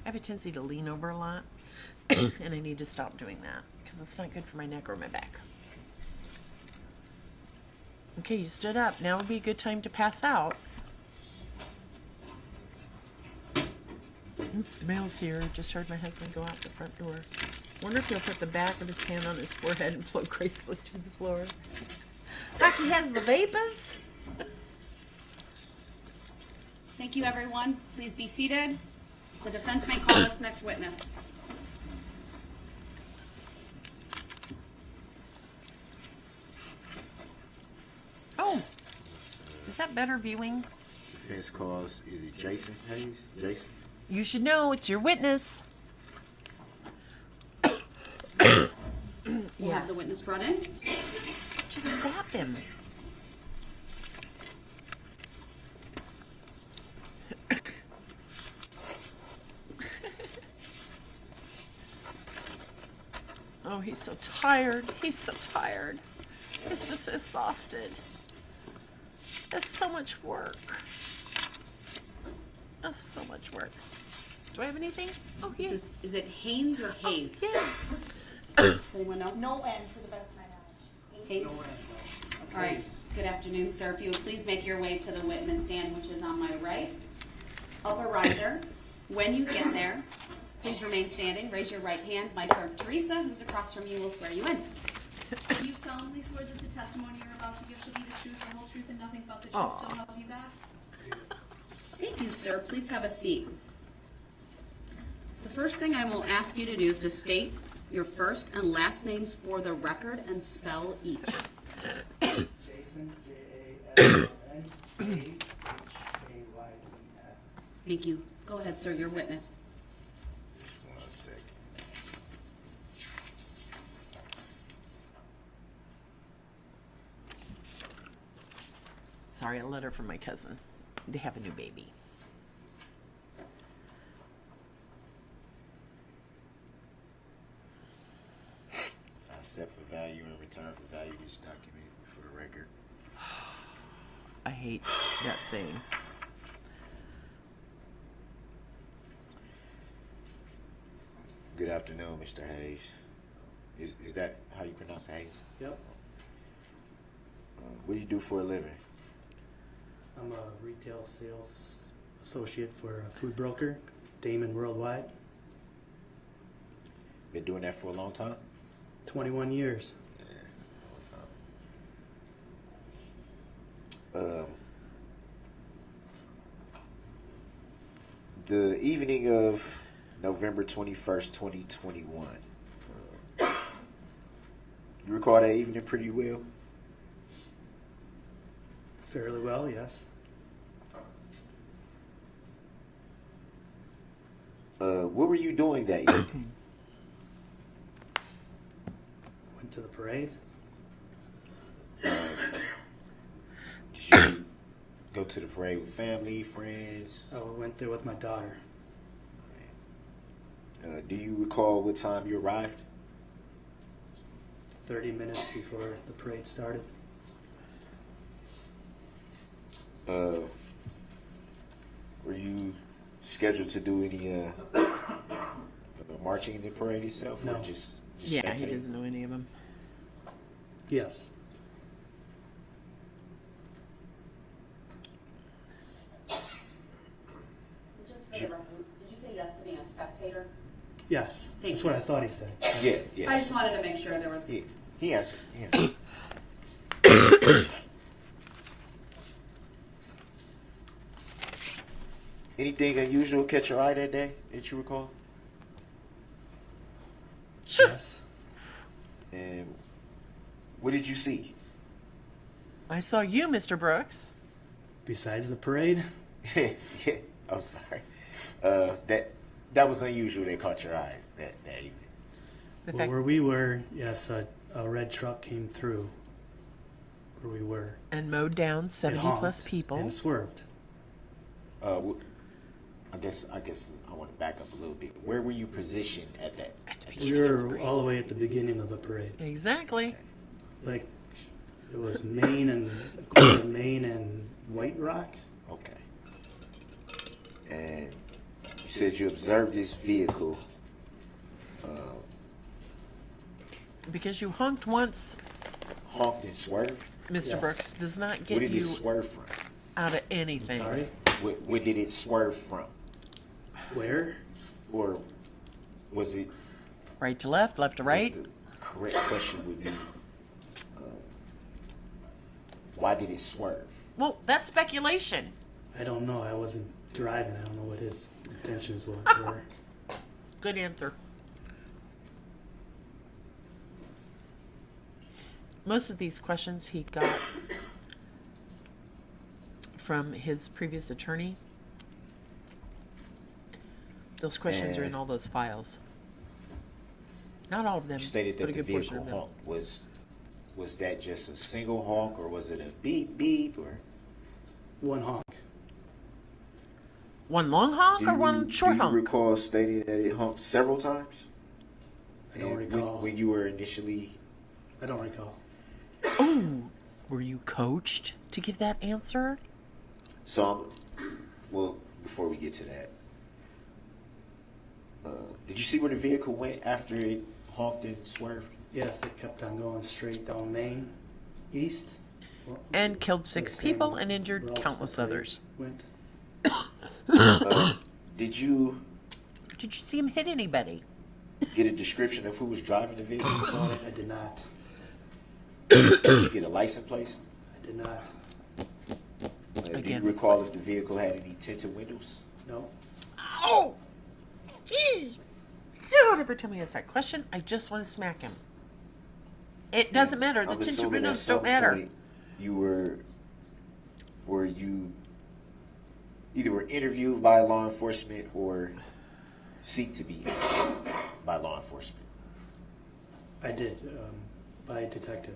I have a tendency to lean over a lot, and I need to stop doing that because it's not good for my neck or my back. Okay, you stood up. Now would be a good time to pass out. Oop, the mail's here. Just heard my husband go out the front door. Wonder if he'll put the back of his hand on his forehead and float gracefully to the floor. Like he has the vapors. Thank you, everyone. Please be seated. The defense may call its next witness. Oh, is that better viewing? Defense calls, is it Jason Hayes? Jason? You should know, it's your witness. We'll have the witness brought in. Just zap him. Oh, he's so tired. He's so tired. He's just exhausted. It's so much work. That's so much work. Do I have anything? Oh, yes. Is it Haynes or Hayes? Yeah. Does anyone know? No N to the best of my knowledge. Hayes? All right. Good afternoon, sir. If you would please make your way to the witness stand, which is on my right. Upper riser. When you get there, please remain standing. Raise your right hand. My clerk, Teresa, who's across from you, will swear you in. Do you solemnly swear that the testimony you're about to give shall be the truth, the whole truth, and nothing but the truth, so help you God? Thank you, sir. Please have a seat. The first thing I will ask you to do is to state your first and last names for the record and spell each. Jason, J-A-S-O-N, Hayes, H-A-Y-E-S. Thank you. Go ahead, sir. Your witness. Just 1 second. Sorry, a letter from my cousin. They have a new baby. I accept for value and return for value this document for the record. I hate that saying. Good afternoon, Mr. Hayes. Is that how you pronounce Hayes? Yep, What do you do for a living? I'm a retail sales associate for a food broker, Damon Worldwide, Been doing that for a long time? 21 years. Yeah, it's a long time. The evening of November 21st, 2021. You recall that evening pretty well? Fairly well, yes. What were you doing that evening? Went to the parade. Did you go to the parade with family, friends? I went there with my daughter. Do you recall what time you arrived? 30 minutes before the parade started. Were you scheduled to do any marching in the parade itself, No. or just Yeah, he spectate? doesn't know any of them. Yes. Did you say yes to being a spectator? Yes, Thank that's you. what I thought he said. Yeah. I just wanted to make sure there was. He answered. Anything unusual catch your eye that day that you recall? Yes. And what did you see? I saw you, Mr. Brooks. Besides the parade? Yeah, I'm sorry. That was unusual. That caught your eye that evening. Well, where we were, yes, a red truck came through where we were. And mowed down It 70 honked plus people. and swerved. I guess I want to back up a little bit. Where were you positioned at that? We were all the way at the beginning of the parade. Exactly. Like, it was Maine and White Rock. Okay. And you said you observed this vehicle. Because you honked once, Honked and swerved? Mr. Yes. Brooks, does not Where get did you it swerve from? out of anything. Sorry? Where did it swerve from? Where? Or was it? Right to left, left to right. The correct question would be, why did it swerve? Well, that's speculation. I don't know. I wasn't driving. I don't know what his intentions were. Good answer. Most of these questions he got from his previous attorney. Those questions are in all those files. Not all of them, You stated but that a the good portion vehicle of them. honk was that just a single honk, or was it a beep beep, or One honk. One long honk or one short do you honk? recall stating that it honked several times? I don't And recall. when you were initially, I don't recall. Oh, were you coached to give that answer? well, before we get to that, did you see where the vehicle went after it honked and swerved? Yes, it kept on going straight down Main, east. Well, And killed 6 the same people and injured route countless the parade others. Went. Did you Did you see him hit anybody? get a description of who was driving the vehicle? You saw that? I did not. Did you get a license plate? I did not. Do you Again, recall if the vehicle had any tinted windows? No. Oh! Gee! Don't ever tell me that's that question. I just want to smack him. It doesn't matter. The I'm tinted assuming at windows some don't matter. point you were you either were interviewed by law enforcement or seek to be interviewed by law enforcement? I did, by a detective.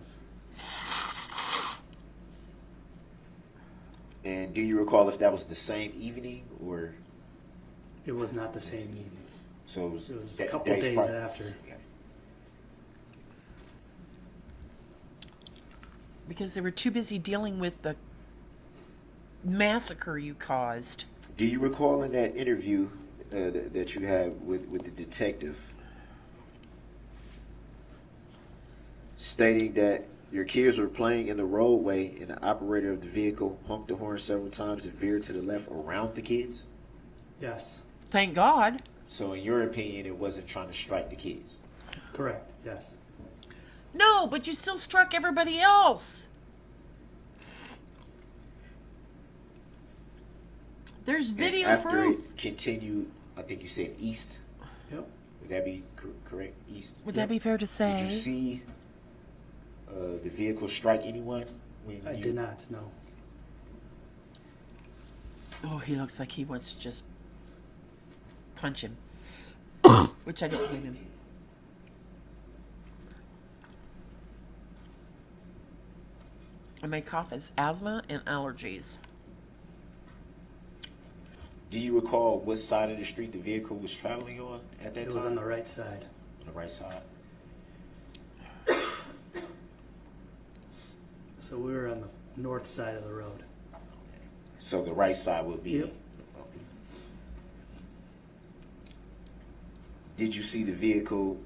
And do you recall if that was the same evening or? It was not the same evening. So it was a couple days after. Okay. Because they were too busy dealing with the massacre you caused. Do you recall in that interview that you had with the detective stating that your kids were playing in the roadway and the operator of the vehicle honked the horn several times and veered to the left around the kids? Yes. Thank God. So in your opinion, it wasn't trying to strike the kids? Correct, yes. No, but you still struck everybody else. There's video and after proof. it continued, I think you said east. Yep. Would that be correct? East. Would that be fair to say? Did you see the vehicle strike anyone? I did not, no. Oh, he looks like he wants to just punch him. Which I don't blame him. And my cough is asthma and allergies. Do you recall what side of the street the vehicle was traveling on at that It time? was on the right side. On the right side. So we were on the north side of the road. So the right side would be. Yep. Okay. Did you see the vehicle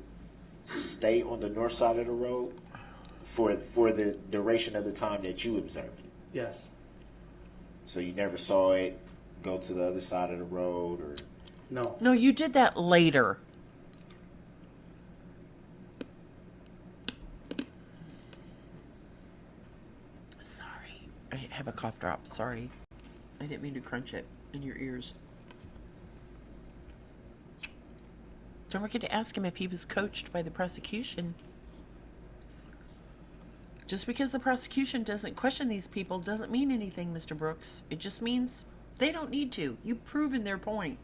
stay on the north side of the road for the duration of the time that you observed it? Yes. So you never saw it go to the other side of the road or? No. No, you did that later. Sorry. I have a cough drop. Sorry. I didn't mean to crunch it in your ears. Don't forget to ask him if he was coached by the prosecution. Just because the prosecution doesn't question these people doesn't mean anything, Mr. Brooks. It just means they don't need to. You've proven their point.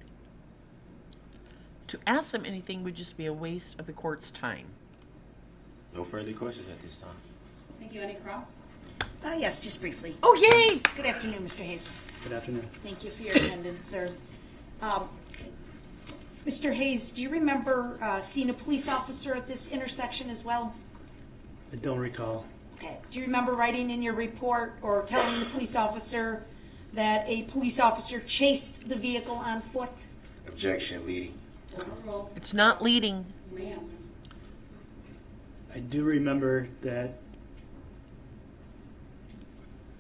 To ask them anything would just be a waste of the court's time. No further questions at this time. Thank you. Any cross? Yes, just briefly. Oh, yay! Good afternoon, Mr. Hayes. Good afternoon. Thank you for your attendance, sir. Mr. Hayes, do you remember seeing a police officer at this intersection as well? I don't recall. Okay. Do you remember writing in your report or telling the police officer that a police officer chased the vehicle on foot? Objection, leading. Overruled. It's not leading. You may answer. I do remember that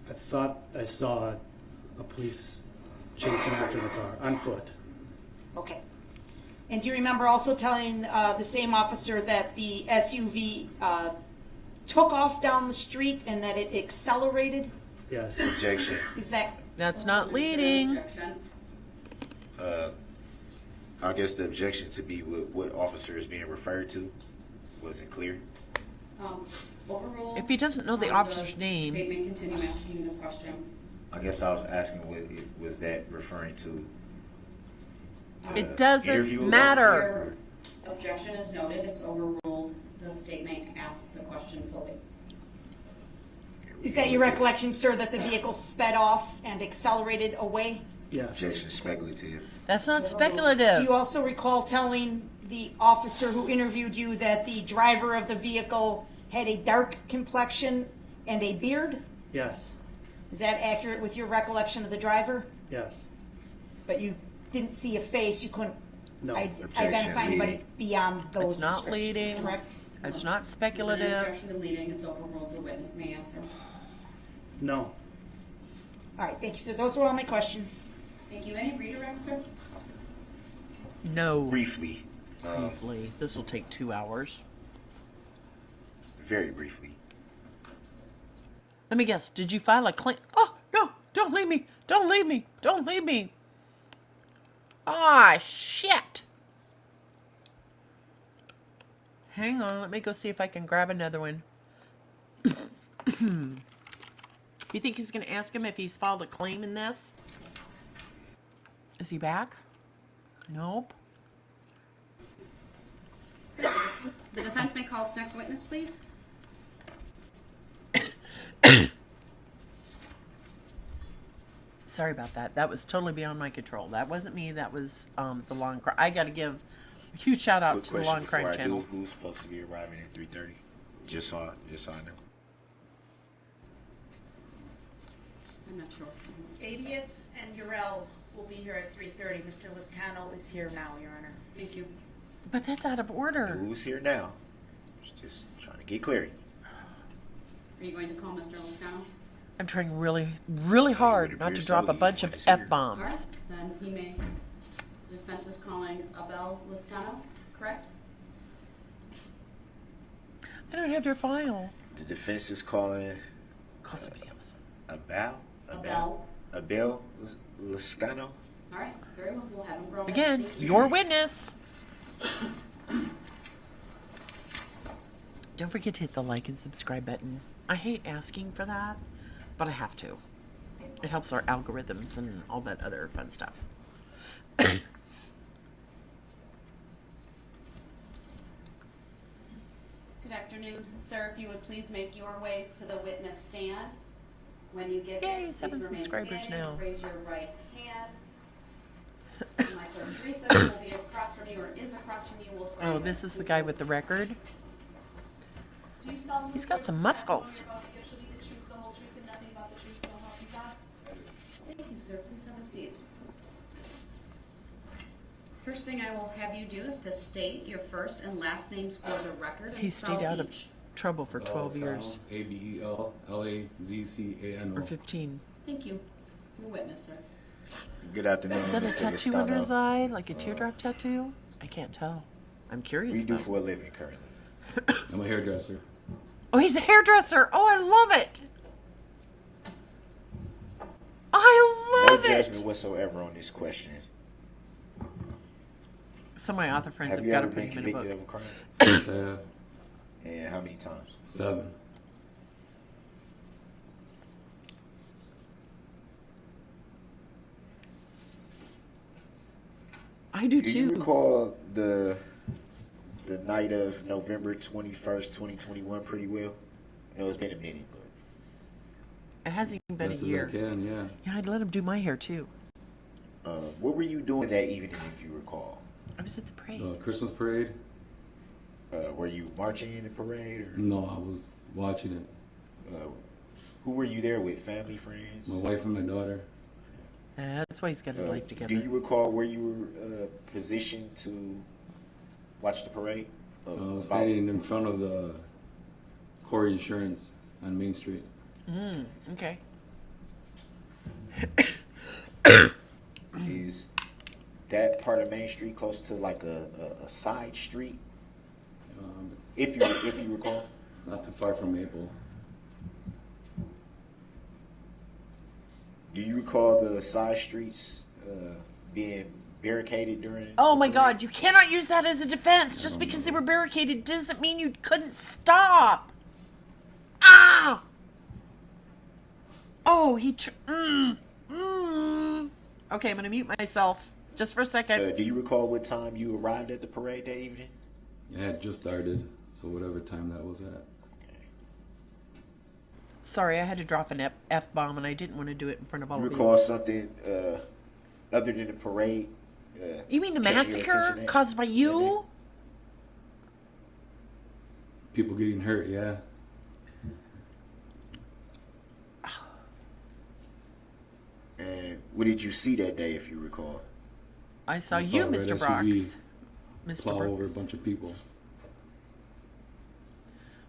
I thought I saw a police chasing after the car on foot. Okay. And do you remember also telling the same officer that the SUV took off down the street and that it accelerated? Yes. Objection. Is that That's not leading. Objection. I guess the objection to be what officer is being referred to wasn't clear. Overruled. If he doesn't know the officer's name. Statement, continue asking the question. I guess I was asking was that referring to? It doesn't interview matter. Your objection is noted. It's overruled. The statement asked the question fully. Is that your recollection, sir, that the vehicle sped off and accelerated away? Yes. Objection speculative. That's not Do speculative. you also recall telling the officer who interviewed you that the driver of the vehicle had a dark complexion and a beard? Yes. Is that accurate with your recollection of the driver? Yes. But you didn't see a face, you couldn't No. identify anybody beyond those It's not descriptions, leading. correct? It's not An speculative. objection to leading. It's overruled. The witness may answer. No. All right, thank you, sir. Those were all my questions. Thank you. Any redirects, sir? No. Briefly. Briefly. This will take 2 hours. Very briefly. Let me guess. Did you file a claim? Oh, no. Don't leave me. Don't leave me. Don't leave me. Ah, shit. Hang on. Let me go see if I can grab another one. You think he's going to ask him if he's filed a claim in this? Is he back? Nope. The defense may call its next witness, please. Sorry about that. That was totally beyond my control. That wasn't me. That was the Long Crime. I got to give a huge shout out Quick to the question Long Crime before I channel. do, who's supposed to be arriving at 3:30? Just so I know. I'm not sure. Idiots and Urel will be here at 3:30. Mr. Liscano is here now, Your Honor. Thank you. But that's out of order. Who's here now? Just trying to get clarity. Are you going to call Mr. Liscano? I'm trying really, really hard not to drop a bunch of All right, F-bombs. then he may. The defense is calling Abel Liscano, correct? I don't have their file. The defense is calling Call somebody else. Abel Liscano. All right, very well. We'll have him brought in. Again, Thank you. your witness. Don't forget to hit the like and subscribe button. I hate asking for that, but I have to. It helps our algorithms and all that other fun stuff. Good afternoon, sir. If you would please make your way to the witness stand. When you get Yay, there, 7 please remain subscribers standing. now. Raise your right hand. My clerk Teresa, who will be across from you or is across from you, will swear Oh, you this in. is the guy with the record. Do you solemnly He's got swear some that the muscles. testimony you're about to give shall be the truth, the whole truth, and nothing but the truth, so help you God? Thank you, sir. Please have a seat. First thing I will have you do is to state your first and last names for the record. He and stayed spell out of each. trouble for 12 years. ABELLAZCANO. Or 15. Thank you. Your witness, sir. Good afternoon. Is that a Mr. tattoo under his Listano. eye? Like a teardrop tattoo? I can't tell. I'm curious. What do you do though. for a living currently? I'm a hairdresser. Oh, he's a hairdresser. Oh, I love it. I No love judgment it. whatsoever on this question. Some of my author friends Have have you got to ever put been him in a convicted book. of a crime? Yes, I have. And how many times? 7. I do Do you too. recall the night of November 21st, 2021 pretty well? I know it's been a minute, but It hasn't even been Best a as year. I can, yeah. Yeah, I'd let him do my hair too. what were you doing that evening, if you recall? I was at the parade. Christmas parade? Were you marching in the parade, or No, I was watching it. who were you there with? Family, friends? My wife and my daughter. That's why he's got his life together. Do you recall where you were positioned to watch the parade? Standing in front of the Corey Insurance on Main Street. Okay. Is that part of Main Street close to like a side street? If you recall, Not too far from Maple. do you recall the side streets being barricaded during? Oh my God! You cannot use that as a defense. Just because they were barricaded doesn't mean you couldn't stop. Ah! Oh, Okay, I'm gonna mute myself just for a second. Do you recall what time you arrived at the parade that evening? It had just started, so whatever time that was at. Sorry, I had to drop an F-bomb and I didn't want to do it in front of all You of you. recall something other than the parade? You mean the catch your massacre attention at? caused by you? People getting hurt, yeah. And what did you see that day, if you recall? I saw I you, saw a red Mr. SUV Brox. Mr. Plow over a Brooks. bunch of people.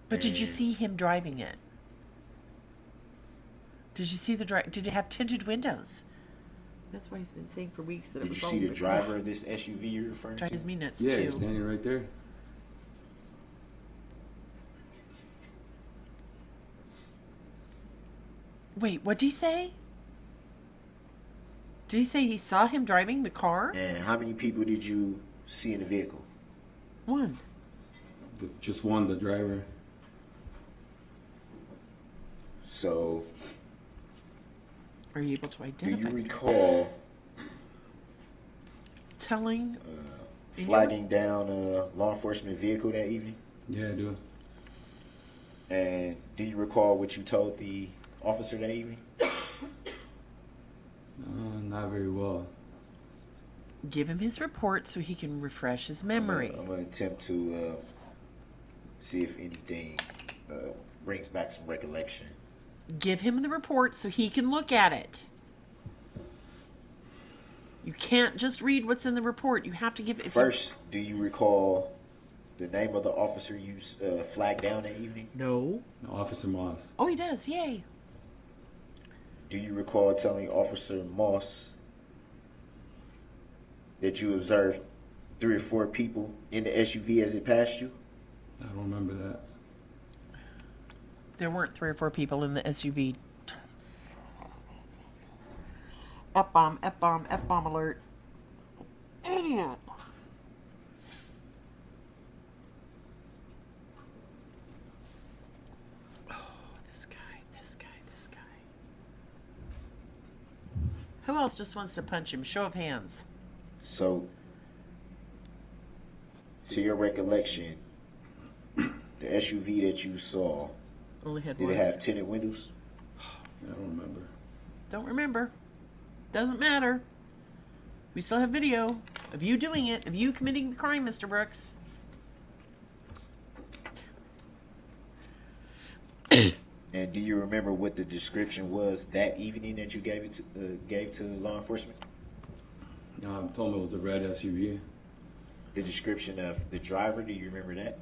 But did you And- see him driving it? Did you see the Did it have tinted windows? That's why he's been saying for weeks that it Did was you all see the big- driver of this SUV you're referring to? Drives me nuts Yeah, you're too. standing right there. Wait, what did he say? Did he say he saw him driving the car? And how many people did you see in the vehicle? One. Just one, the driver. So, Are you able to do identify? you recall Telling? flagging down a law enforcement vehicle that evening? Yeah, I do. And do you recall what you told the officer that evening? Not very well. Give him his report so he can refresh his memory. I'm going to attempt to see if anything brings back some recollection. Give him the report so he can look at it. You can't just read what's in the report. You have to give it. First, do you recall the name of the officer you flagged down that evening? No. Officer Moss. Oh, he does. Yay. Do you recall telling Officer Moss that you observed 3 or 4 people in the SUV as it passed you? I don't remember that. There weren't 3 or 4 people in the SUV. F-bomb, F-bomb, F-bomb alert. Idiot. Oh, this guy. Who else just wants to punch him? Show of hands. So, to your recollection, the SUV that you saw, Only had did one. it have tinted windows? I don't remember. Don't remember. Doesn't matter. We still have video of you doing it, of you committing the crime, Mr. Brooks. And do you remember what the description was that evening that you gave to law enforcement? I told him it was a red SUV. The description of the driver, do you remember that?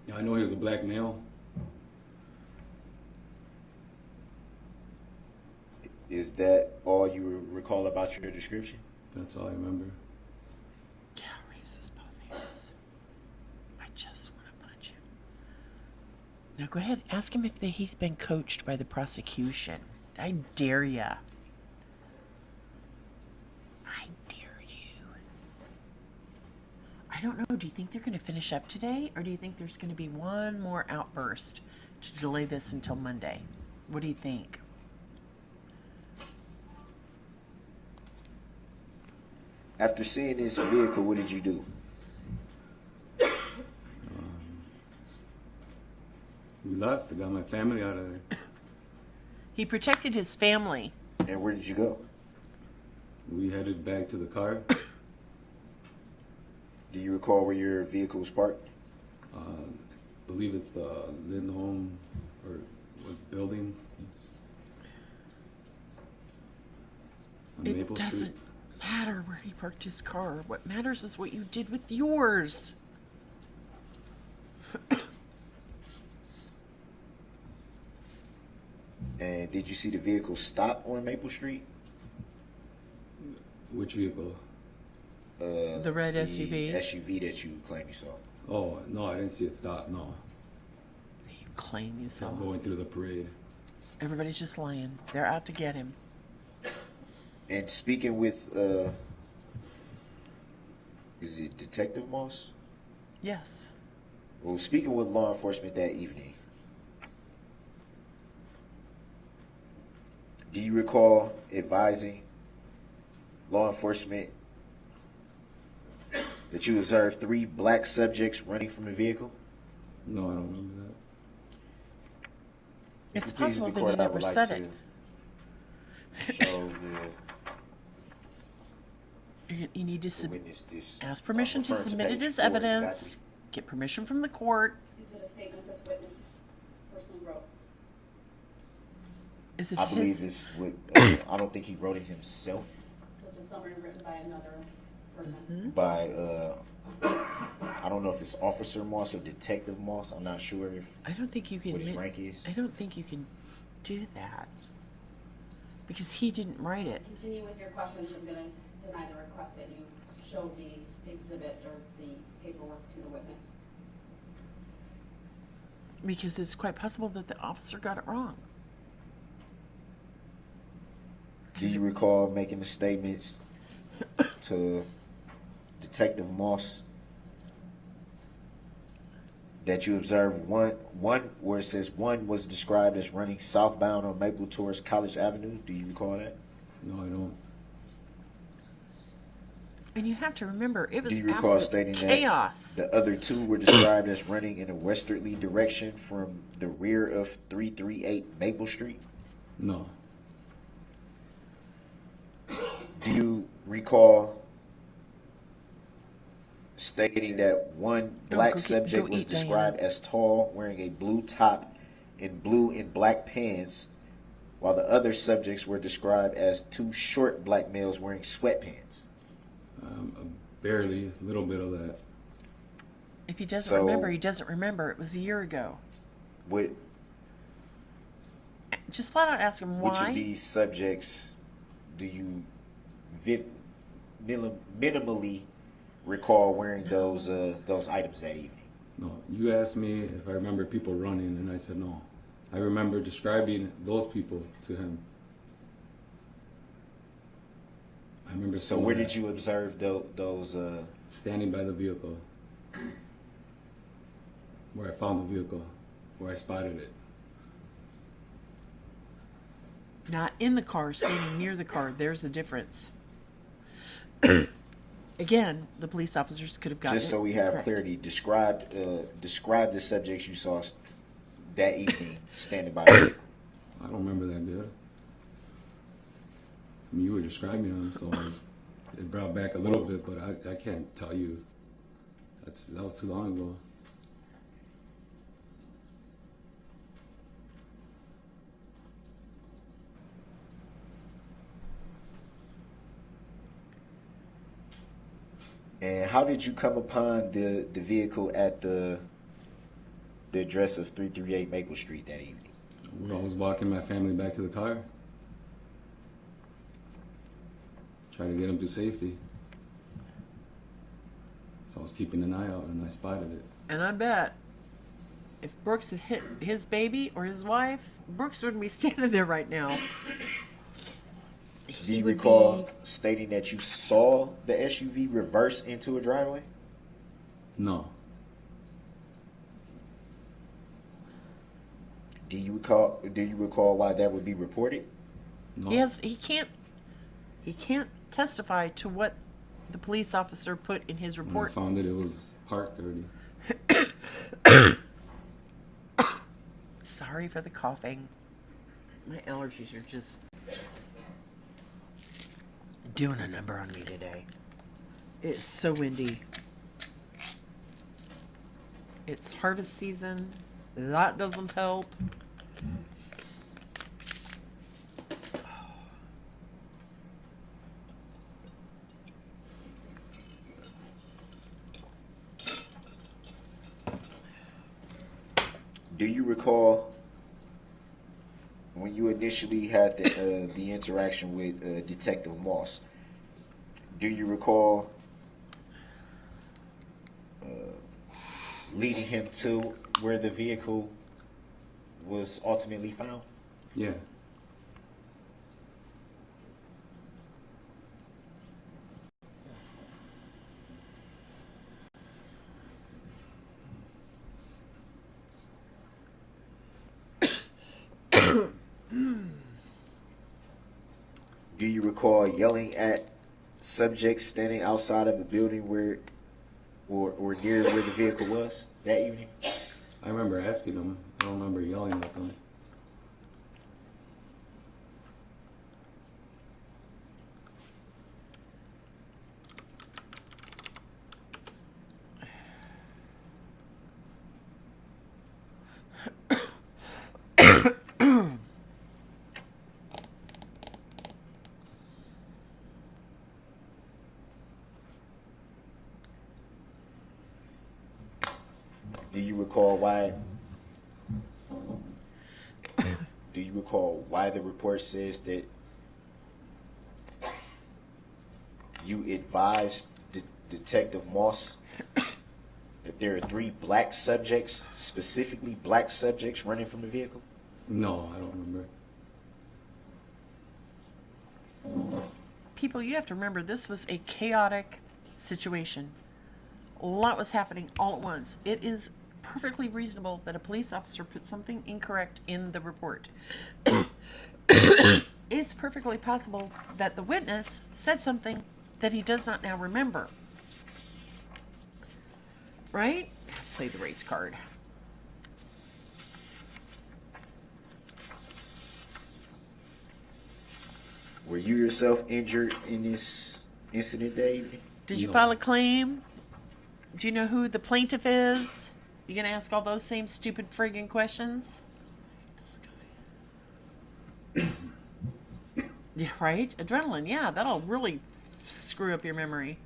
Yeah, I know he was a black male. Is that all you recall about your description? That's all I remember. Yeah, raises both hands. I just want to punch him. Now go ahead, ask him if he's been coached by the prosecution. I dare ya. I dare you. I don't know, do you think they're going to finish up today, or do you think there's going to be one more outburst to delay this until Monday? What do you think? After seeing this vehicle, what did you do? We left. I got my family out of there. He protected his family. And where did you go? We headed back to the car. Do you recall where your vehicle was parked? I believe it's the Lindholm or what building? On It Maple doesn't Street. matter where he parked his car. What matters is what you did with yours. And did you see the vehicle stop on Maple Street? Which vehicle? The red SUV? SUV that you claim you saw. Oh, no, I didn't see it stop, no. You claim you saw. I'm going through the parade. Everybody's just lying. They're out to get him. And speaking with, is it Detective Moss? Yes. Well, speaking with law enforcement that evening, do you recall advising law enforcement that you observed 3 black subjects running from the vehicle? No, I don't remember that. It's If it pleases possible the that court, he I never would like said to it. show You need to the witness this. ask permission to referring to submit it page as 4 evidence. exactly. Get permission from the court. Is it a statement this witness personally wrote? Is it I his? believe it's what, I don't think he wrote it himself. So it's a summary written by another person. Mm-hmm. By I don't know if it's Officer Moss or Detective Moss. I'm not sure if I don't think you can. what his rank is. I don't think you can do that because he didn't write it. Continue with your questions. I'm going to deny the request that you show the exhibit or the paperwork to the witness. Because it's quite possible that the officer got it wrong. Do you recall making the statements to Detective Moss that you observed one where it says one was described as running southbound on Maple towards College Avenue? Do you recall that? No, I don't. And you have to remember, it was Do you recall absolute stating chaos. that the other 2 were described as running in a westerly direction from the rear of 338 Maple Street? No. Do you recall stating that one black subject was eat, described as tall, wearing a blue top and blue and black pants, while the other subjects were described as 2 short black males wearing sweatpants? Barely, a little bit of that. If he doesn't So- remember, he doesn't remember. It was a year ago. What, Just flat out ask him which of why. these subjects do you minimally recall wearing those items that evening? No, you asked me if I remember people running, and I said no. I remember describing those people to him. I remember. So where did you observe those? Standing by the vehicle, where I found the vehicle, where I spotted it. Not in the car, standing near the car. There's a difference. Again, the police officers could have gotten Just so it we have correct. clarity, describe the subjects you saw that evening standing by the vehicle. I don't remember that good. I mean, you were describing them, so it brought back a little bit, but I can't tell you. That was too long ago. And how did you come upon the vehicle at the address of 338 Maple Street that evening? I was walking my family back to the car. Try to get him to safety. So I was keeping an eye out and I spotted it. And I bet if Brooks had hit his baby or his wife, Brooks wouldn't be standing there right now. Do you recall stating that you saw the SUV reverse into a driveway? No. Do you recall why that would be reported? No. He can't testify to what the police officer put in his When I report. found it was parked already. Sorry for the coughing. My allergies are just doing a number on me today. It's so windy. It's harvest season. That doesn't help. Do you recall when you initially had the interaction with Detective Moss? Do you recall leading him to where the vehicle was ultimately found? Yeah. Do you recall yelling at subjects standing outside of the building where, or near where the vehicle was that evening? I remember asking him. I don't remember yelling at them. Do you recall why? Do you recall why the report says that you advised Detective Moss that there are 3 black subjects, specifically black subjects, running from the vehicle? No, I don't remember. People, you have to remember, this was a chaotic situation. A lot was happening all at once. It is perfectly reasonable that a police officer put something incorrect in the report. It's perfectly possible that the witness said something that he does not now remember. Right? Play the race card. Were you yourself injured in this incident that evening? Did you file a claim? Do you know who the plaintiff is? You gonna ask all those same stupid friggin' questions? Yeah, right? Adrenaline, yeah, that'll really screw up your memory.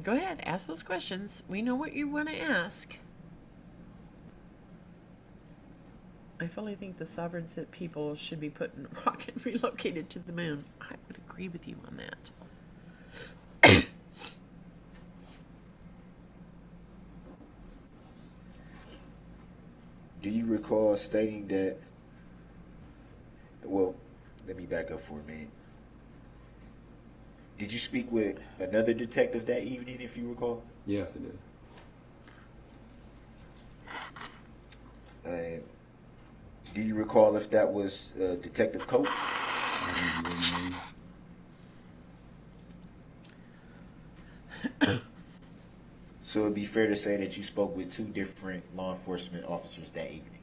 Go ahead, ask those questions. We know what you want to ask. I fully think the sovereign people should be put in a rocket and relocated to the moon. I would agree with you on that. Do you recall stating that, well, let me back up for a minute. Did you speak with another detective that evening, if you recall? Yes, I did. Do you recall if that was Detective Coates? So it'd be fair to say that you spoke with 2 different law enforcement officers that evening.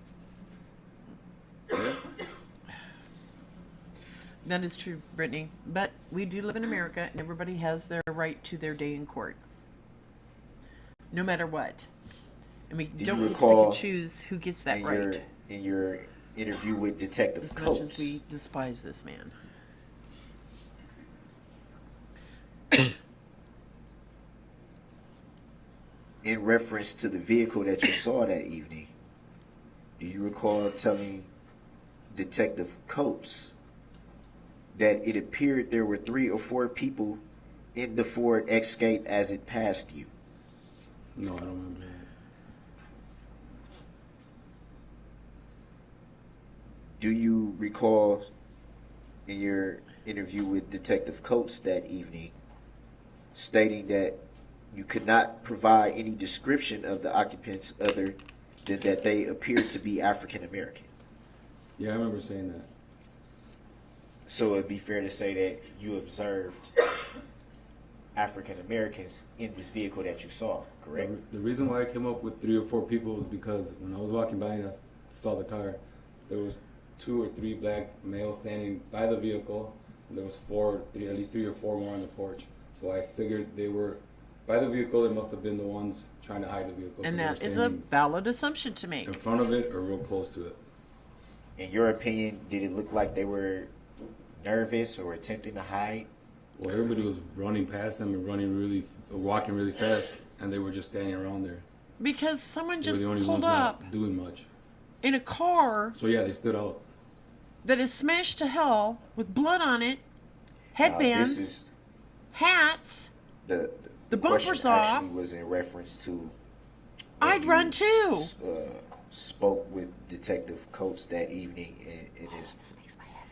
That is true, Brittany. But we do live in America, and everybody has their right to their day in court. No matter what. And we don't get to pick and choose who gets that right. In your interview with Detective As Coates. much as we despise this man. In reference to the vehicle that you saw that evening, do you recall telling Detective Coates that it appeared there were 3 or 4 people in the Ford Escape as it passed you? No, I don't remember that. Do you recall in your interview with Detective Coates that evening stating that you could not provide any description of the occupants other than that they appeared to be African American? Yeah, I remember saying that. So it'd be fair to say that you observed African Americans in this vehicle that you saw, correct? The reason why I came up with 3 or 4 people was because when I was walking by and I saw the car, there was 2 or 3 black males standing by the vehicle, and there was at least 3 or 4 more on the porch. So I figured they were by the vehicle. They must have been the ones trying to hide the vehicle. And that is a valid assumption to make. In front of it or real close to it. In your opinion, did it look like they were nervous or attempting to hide? Well, everybody was running past them and walking really fast, and they were just standing around there. Because someone They were just the only pulled ones up not doing much. in a car So yeah, they stood out. that is smashed to hell with blood on it, headbands, hats, the bumpers question off. actually was in reference to I'd run too. Spoke with Detective Coates that evening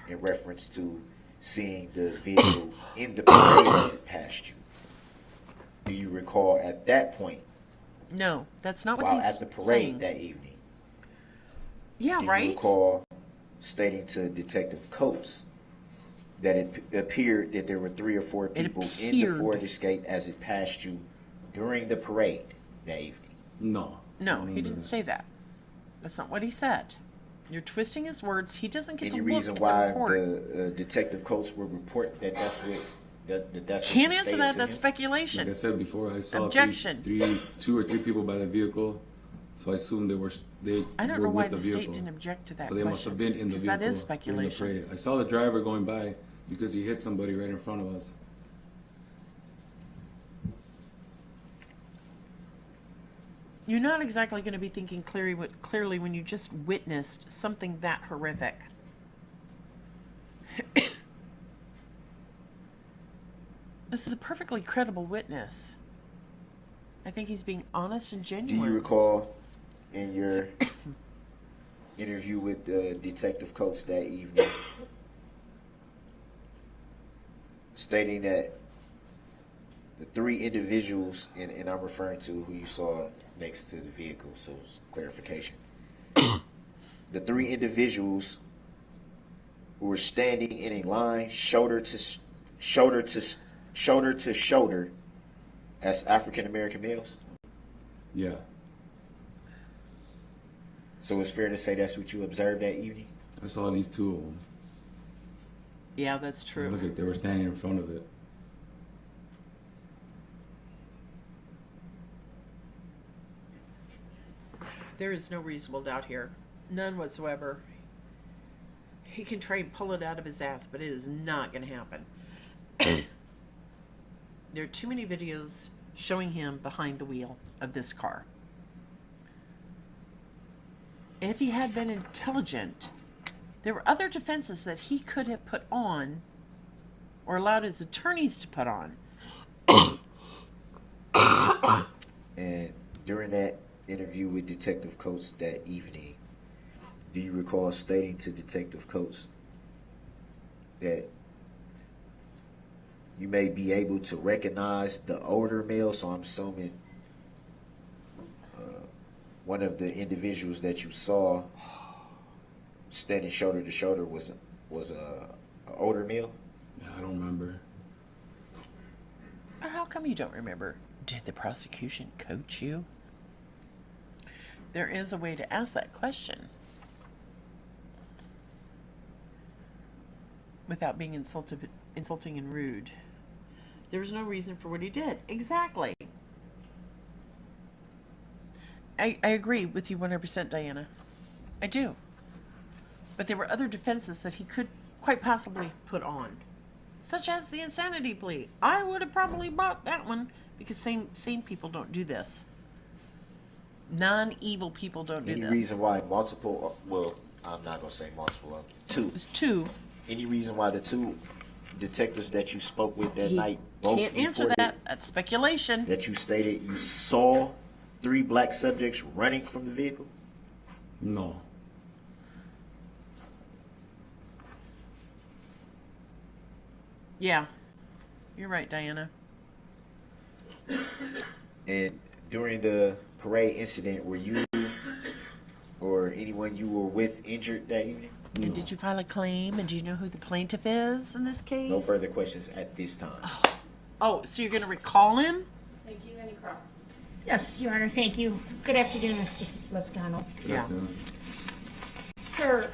in reference to seeing the vehicle in the parade as it passed you. Do you recall at that point? No, that's not what while he's at the parade saying. that evening. Yeah, do right. you recall stating to Detective Coates that it appeared that there were 3 or 4 people in the Ford Escape as it passed you during the parade that evening? No. No, he didn't say that. That's not what he said. You're twisting his words. He doesn't get Any to reason look why at the report. the Detective Coates would report that that's what that's Can't what you answer stated that. to That's him? speculation. Like I said before, I saw Objection. 2 or 3 people by the vehicle, so I assumed they I don't were know why with the the state vehicle. didn't object to that So they must have been in the because vehicle that is during the speculation. parade. I saw the driver going by because he hit somebody right in front of us. You're not exactly going to be thinking clearly when you just witnessed something that horrific. This is a perfectly credible witness. I think he's being honest and Do genuine. you recall in your interview with Detective Coates that evening stating that the 3 individuals, and I'm referring to who you saw next to the vehicle, so it's clarification. The 3 individuals who were standing in a line shoulder to shoulder as African American males? Yeah. So it's fair to say that's what you observed that evening? I saw at least 2 of them. Yeah, that's true. Look like they were standing in front of it. There is no reasonable doubt here. None whatsoever. He can try and pull it out of his ass, but it is not going to happen. There are too many videos showing him behind the wheel of this car. If he had been intelligent, there were other defenses that he could have put on or allowed his attorneys to put on. And during that interview with Detective Coates that evening, do you recall stating to Detective Coates that you may be able to recognize the older male? So I'm assuming one of the individuals that you saw standing shoulder to shoulder was a older male? I don't remember. How come you don't remember? Did the prosecution coach you? There is a way to ask that question without being insulting and rude. There was no reason for what he did. Exactly. I agree with you 100%, Diana. I do. But there were other defenses that he could quite possibly put on, such as the insanity plea. I would have probably bought that one because sane people don't do this. Non-evil people don't do Any this. reason why multiple? Well, I'm not gonna say multiple. Two. It's two. Any reason why the two detectives that you spoke with that He night both can't answer reported that. That's speculation. that you stated you saw 3 black subjects running from the vehicle? No. Yeah, you're right, Diana. And during the parade incident, were you or anyone you were with injured that evening? And did you file a claim? And do you know who the plaintiff is in this case? No further questions at this time. Oh, so you're going to recall him? Thank you, Annie Cross. Yes, Your Honor, thank you. Good afternoon, Mr. Lozano. Yeah. Sir,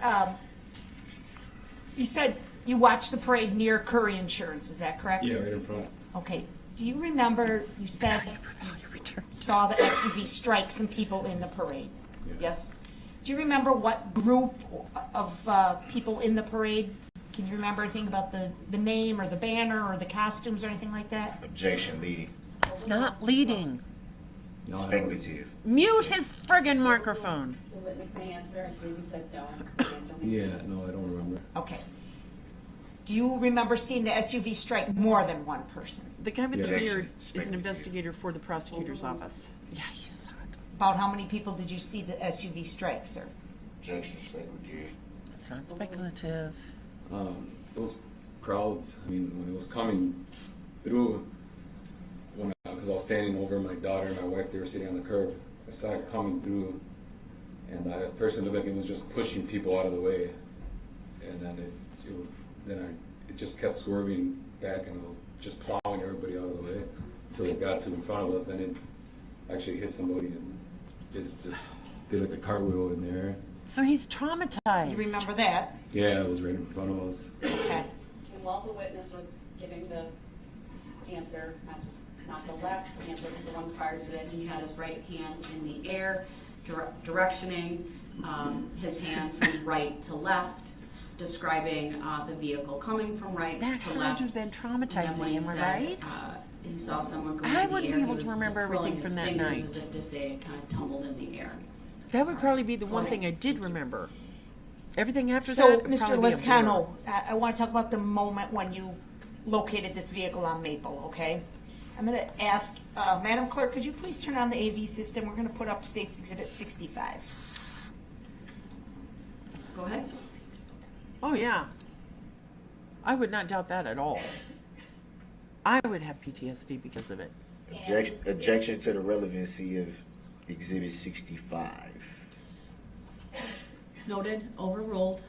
you said you watched the parade near Curry Insurance, is that correct? Yeah, right in front. Okay. Do you remember, you said you saw the SUV strike some people in the parade? Yeah. Yes? Do you remember what group of people in the parade? Can you remember anything about the name or the banner or the costumes or anything like that? Objection leading. It's not leading. No, Speculative. Mute his friggin' microphone. The witness may answer. I believe he said no. The answer may Yeah, no, I don't remember. Okay. Do you remember seeing the SUV strike more than one person? The guy with the Yeah. beard is an investigator for the prosecutor's office. Yeah, he's not. About how many people did you see the SUV strike, sir? Objection speculative. It's not speculative. Those crowds, I mean, when it was coming through, because I was standing over my daughter and my wife, they were sitting on the curb. I saw it coming through, and at first it looked like it was just pushing people out of the way, and then it just kept swerving back, and it was just plowing everybody out of the way until it got to in front of us. Then it actually hit somebody and just did like a cartwheel in the air. So he's traumatized. You remember that? Yeah, it was right in front of us. Okay. And while the witness was giving the answer, not the last answer, but the one prior to that, he had his right hand in the air, directioning his hand from right to left, describing the vehicle coming from right That to had left. to have been And then when traumatizing, he am I said, right? he saw someone going I in the wouldn't air, be able he to was remember twirling everything his from that fingers night. as if to say it kind of tumbled in the air. That would probably be the one thing I did remember. Everything after So, that would Mr. probably be a blur. Lozano, I want to talk about the moment when you located this vehicle on Maple, okay? I'm going to ask, Madam Clerk, could you please turn on the AV system? We're going to put up State's Exhibit 65. Go ahead. Oh, yeah. I would not doubt that at all. I would have PTSD because of it. Objection to the relevancy of Exhibit 65. Noted, overruled.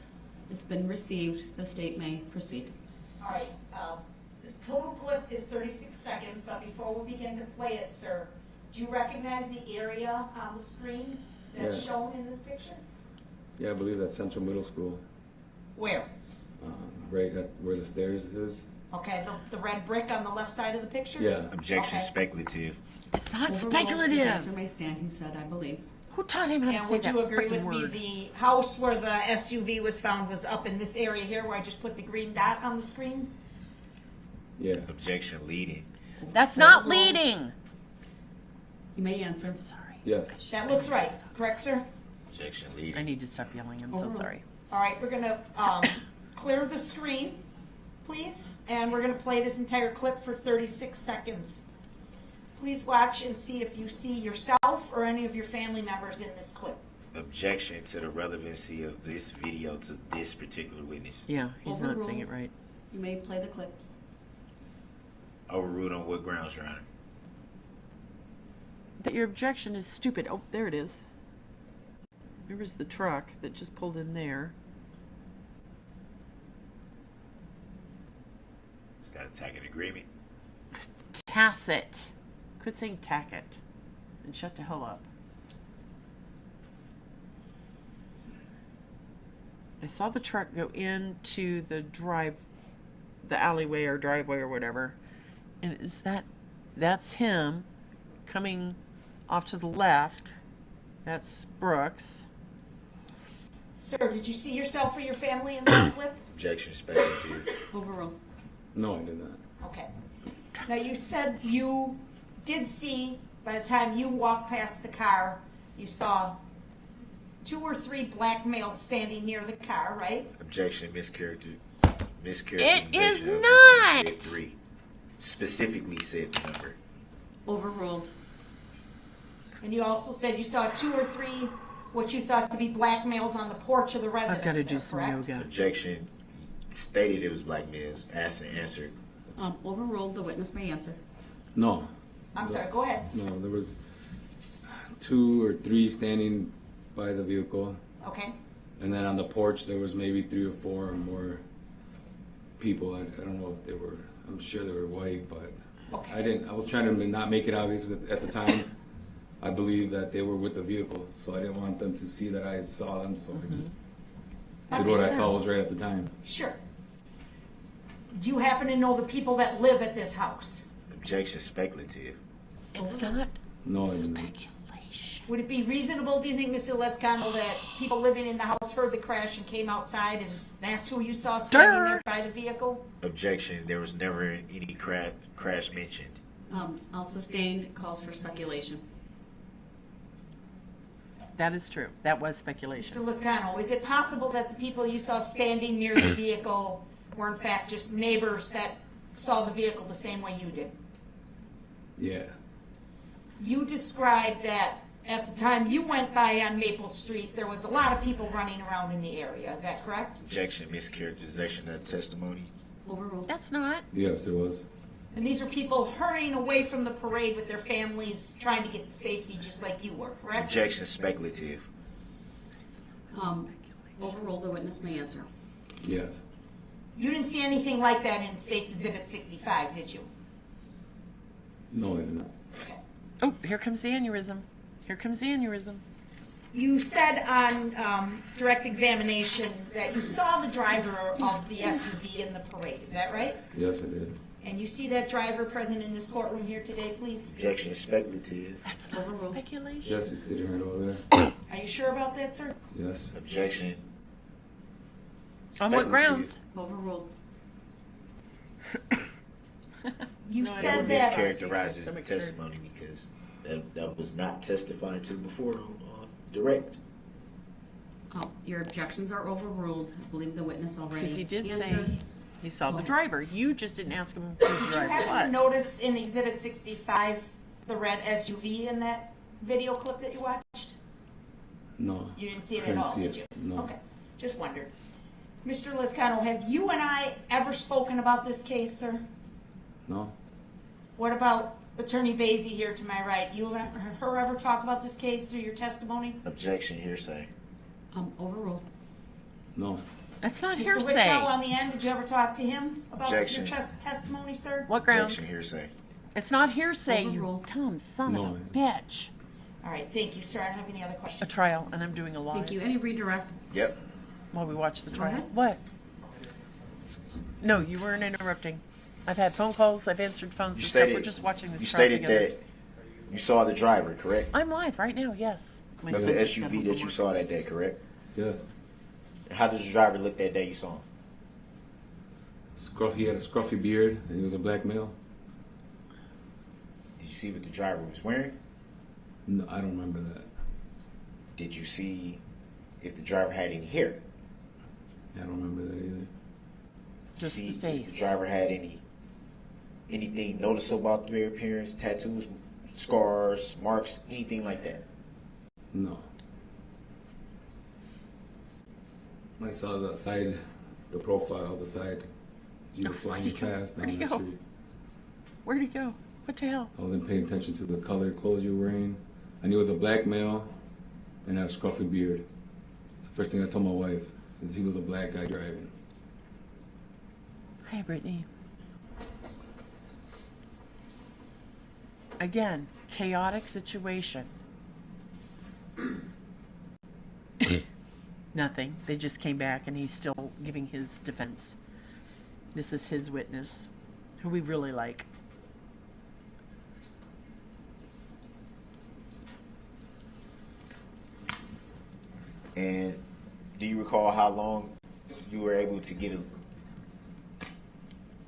It's been received. The state may proceed. All right, this total clip is 36 seconds, but before we begin to play it, sir, do you recognize the area on the screen that's Yeah. shown in this picture? Yeah, I believe that's Central Middle School, Where? right at where the stairs is. Okay, the red brick on the left side of the picture? Yeah. Objection Okay. speculative. It's not Overruled. His speculative. answer may stand, he said, I believe. Who taught him how to And say would that you agree with frickin' me, word? the house where the SUV was found was up in this area here where I just put the green dot on the screen? Yeah. Objection leading. That's not leading. You may answer. I'm sorry. Yeah. That looks right, correct, sir? Objection I leading. need to stop yelling. I'm so Overruled. sorry. All right, we're gonna clear the screen, please, and we're gonna play this entire clip for 36 seconds. Please watch and see if you see yourself or any of your family members in this clip. Objection to the relevancy of this video to this particular witness. Yeah, he's not Overruled. saying it right. You may play the clip. Overruled on what grounds, Your Honor? That your objection is stupid. Oh, there it is. There was the truck that just pulled in there. Is that a tacit agreement? Tacit. Quit saying tacket. And shut the hell up. I saw the truck go into the alleyway or driveway or whatever. And that's him coming off to the left. That's Brooks. Sir, did you see yourself or your family in that clip? Objection, speculative. Overruled. No, I did not. Okay. Now, you said you did see, by the time you walked past the car, you saw 2 or 3 black males standing near the car, right? Objection, mischaracterization. It is of not. said 3. Specifically said the number. Overruled. And you also said you saw 2 or 3 what you thought to be black males on the porch of the residence. I've got to do there, some correct? yoga. Objection, stated it was black males. Asked and answered. Overruled. The witness may answer. No. I'm sorry, go ahead. No, there was 2 or 3 standing by the vehicle, Okay. and then on the porch there was maybe 3 or 4 more people. I don't know if they were. I'm sure they were white, but Okay. I was trying to not make it obvious at the time. I believe that they were with the vehicle, so I didn't want them to see that I saw them. So I just did what I thought was right at the time. Sure. Do you happen to know the people that live at this house? Objection, speculative. It's not No, I didn't. speculation. Would it be reasonable, do you think, Mr. Lescano, that people living in the house heard the crash and came outside and that's who you saw standing there by the vehicle? Objection, there was never any crash mentioned. I'll sustain. Calls for speculation. That is true. That was speculation. Mr. Lescano, is it possible that the people you saw standing near the vehicle were in fact just neighbors that saw the vehicle the same way you did? Yeah. You described that at the time you went by on Maple Street, there was a lot of people running around in the area. Is that correct? Objection, mischaracterization of testimony. Overruled. That's not. Yes, there was. And these are people hurrying away from the parade with their families, trying to get to safety just like you were, correct? Objection, speculative. Overruled. The witness may answer. Yes. You didn't see anything like that in State's Exhibit 65, did you? No, I did not. Oh, here comes the aneurysm. Here comes the aneurysm. You said on direct examination that you saw the driver of the SUV in the parade. Is that right? Yes, I did. And you see that driver present in this courtroom here today, please? Objection, speculative. That's not speculation. Yes, he's sitting right over there. Are you sure about that, sir? Yes. Objection. On what grounds? Overruled. You No, I said don't that. Mischaracterizes the testimony because that was not testified to before on direct. Your objections are overruled. I believe the witness already Because he did say answered. he saw the Go ahead. driver. You just didn't ask him who the Did you driver happen to was. notice in Exhibit 65 the red SUV in that video clip that you watched? No. You didn't see it at Couldn't all, see did it. you? No. Okay, just wondered. Mr. Lescano, have you and I ever spoken about this case, sir? No. What about Attorney Basie here to my right? You and her ever talk about this case through your testimony? Objection, hearsay. Overruled. No. That's not Mr. hearsay. Wichow on the end, did you ever talk to him about Objection. your testimony, sir? What grounds? Objection, hearsay. It's not hearsay, you Overruled. dumb son of No. a bitch. All right, thank you, sir. I don't have any other questions. A trial, and I'm doing a live. Thank you. Any redirect? Yep. While we watch the Go trial. ahead. What? No, you weren't interrupting. I've had phone calls. I've answered phones and stuff. We're just watching this You trial stated together. that you saw the driver, correct? I'm live right now. Yes. My Of son the just got SUV home that from you work. saw that day, correct? Yes. How did the driver look that day you saw him? He had a scruffy beard, and he was a black male. Did you see what the driver was wearing? No, I don't remember that. Did you see if the driver had any hair? I don't remember that either. Just see the face. If the driver had anything noticeable about their appearance, tattoos, scars, marks, anything like that? No. I saw the side, the profile, the side. You were flying fast down Where'd he the go? street. Where'd he go? What the hell? I wasn't paying attention to the color of clothes you were wearing. I knew it was a black male and had a scruffy beard. The first thing I told my wife is he was a black guy driving. Hi, Brittany. Again, chaotic situation. Nothing. They just came back and he's still giving his defense. This is his witness, who we really like. And Do you recall how long you were able to get a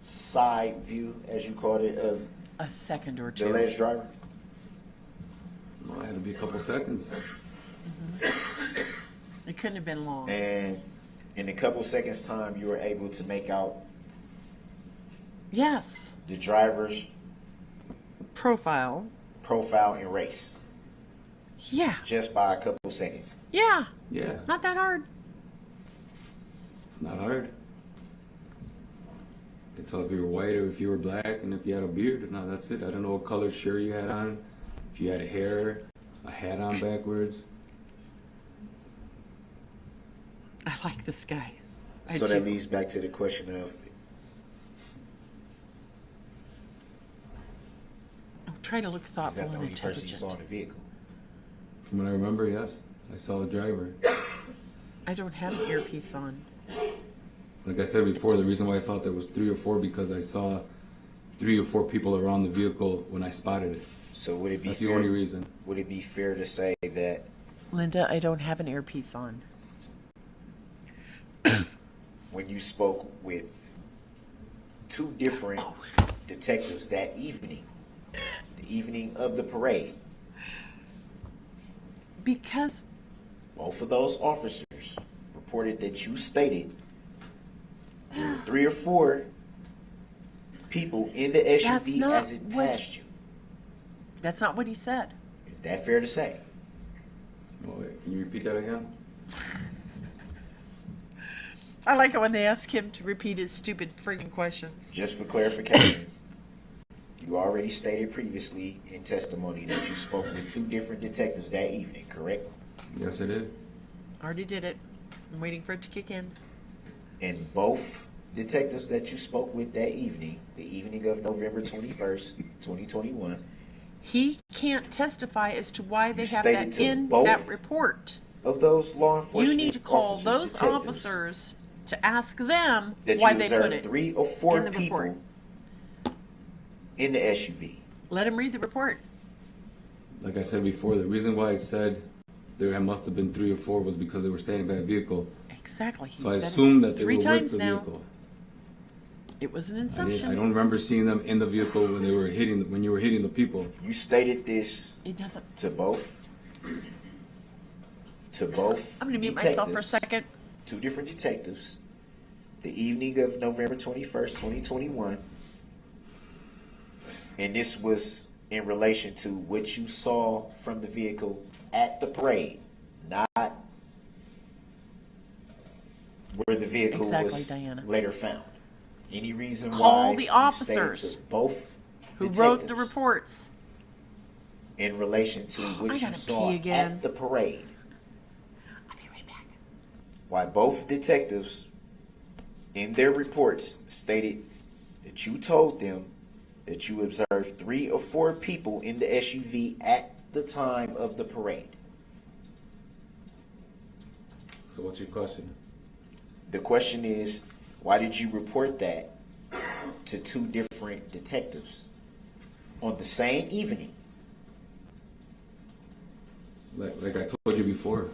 side view, as you called it, of A second or two. the alleged driver? Well, it had to be a couple seconds. It couldn't have been long. And in a couple seconds' time, you were able to make out Yes. the driver's Profile. profile and race Yeah. just by a couple seconds. Yeah. Yeah, Not that hard. it's not hard. You can tell if you were white or if you were black and if you had a beard. No, that's it. I don't know what color shirt you had on. If you had a hat on backwards. I like this guy. I So do. that leads back to the question of, Try to look is thoughtful that the and only person you intelligent. saw in the vehicle? From what I remember, yes. I saw the driver. I don't have an earpiece on. Like I said before, the reason why I thought there was 3 or 4 because I saw 3 or 4 people around the vehicle when I spotted it. So would it be That's fair, the only reason. Would it be fair to say that Linda, I don't have an earpiece on. when you spoke with 2 different detectives that evening, the evening of the parade, Because both of those officers reported that you stated there were 3 or 4 people in the That's SUV not as it what- passed you? that's not what he said. Is that fair to say? Oh, wait, can you repeat that again? I like it when they ask him to repeat his stupid friggin' questions. Just for clarification, you already stated previously in testimony that you spoke with 2 different detectives that evening, correct? Yes, I did. Already did it. I'm waiting for it to kick in. And both detectives that you spoke with that evening, the evening of November 21st, 2021, He can't testify as to why they You have stated that to in both that report. of those law enforcement You need to call officers, those detectives, officers to ask them that why you they put observed it 3 or 4 in the people report. in the SUV. Let him read the report. Like I said before, the reason why I said there must have been 3 or 4 was because they were standing by a vehicle. Exactly. He So I said assumed it that they 3 were times with the now. vehicle. It was an I assumption. don't remember seeing them in the vehicle when they were when you were hitting the people. You stated this It doesn't. to both I'm going to mute myself for a detectives, second. 2 different detectives, the evening of November 21st, 2021, and this was in relation to what you saw from the vehicle at the parade, not where the vehicle Exactly, was Diana. later found. Any reason Call why the you officers stated to both Who wrote the detectives reports? in relation to I what you gotta saw pee again. at the parade? I'll be right back. Why both detectives in their reports stated that you told them that you observed 3 or 4 people in the SUV at the time of the parade. So what's your question? The question is, why did you report that to 2 different detectives on the same evening? Like I told you before,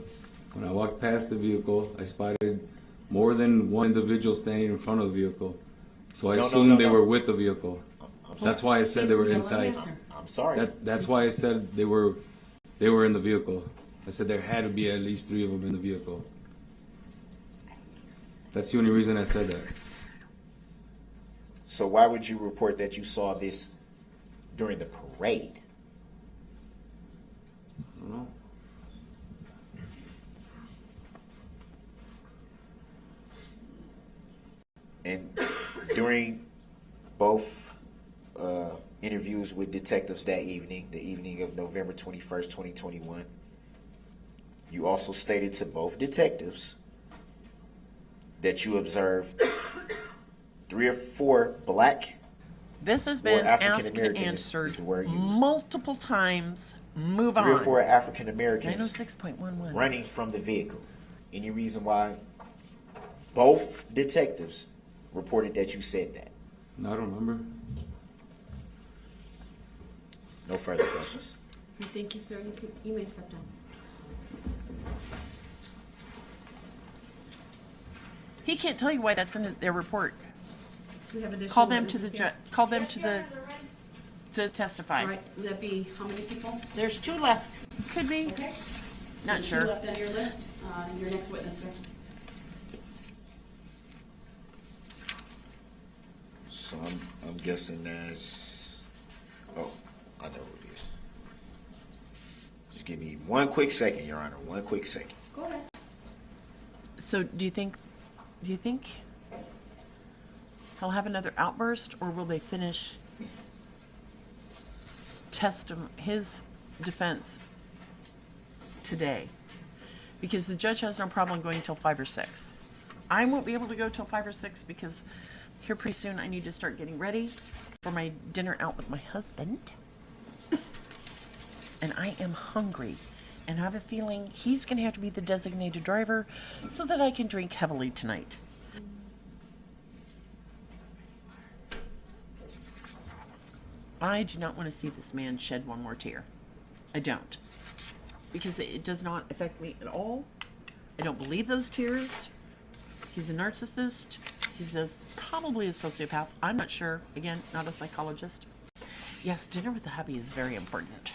when I walked past the vehicle, I spotted more than one individual standing in front of the vehicle. So I assumed they were with the vehicle. That's why I said they were inside. I'm sorry. That's why I said they were in the vehicle. I said there had to be at least 3 of them in the vehicle. That's the only reason I said that. So why would you report that you saw this during the parade? I don't know. And during both interviews with detectives that evening, the evening of November 21st, 2021, you also stated to both detectives that you observed 3 or 4 black This has or been African asked and American answered the word used. multiple times. Move 3 on. or 4 African Americans 906.11. running from the vehicle. Any reason why both detectives reported that you said that? No, I don't remember. No further questions. Thank you, sir. You may step down. He can't tell you why that's in their report. Do we have additional Call them to the witnesses here? call them to the to testify. All right, would that be how many people? There's 2 left. Could be. Okay. Not So sure. 2 left on your list. Your next witness, sir. So I'm guessing that's. Oh, I know who it is. Just give me 1 quick second, Your Honor. 1 quick second. Go ahead. So do you think he'll have another outburst, or will they finish his defense today? Because the judge has no problem going till 5 or 6. I won't be able to go till 5 or 6 because here pretty soon I need to start getting ready for my dinner out with my husband. And I am hungry. And I have a feeling he's going to have to be the designated driver so that I can drink heavily tonight. I do not want to see this man shed one more tear. I don't. Because it does not affect me at all. I don't believe those tears. He's a narcissist. He's probably a sociopath. I'm not sure. Again, not a psychologist. Yes, dinner with the hubby is very important.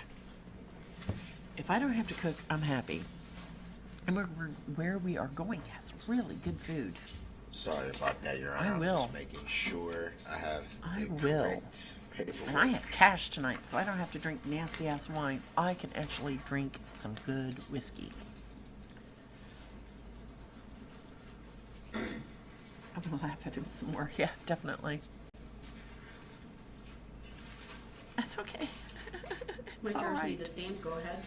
If I don't have to cook, I'm happy. And where we are going has really good food. Sorry about that, Your Honor. I will. I'm just making sure I have. I will. And I have cash tonight, so I don't have to drink nasty ass wine. I can actually drink some good whiskey. I'm gonna laugh at him some more. Yeah, definitely. That's okay. When It's all jurors right. need to stand, go ahead.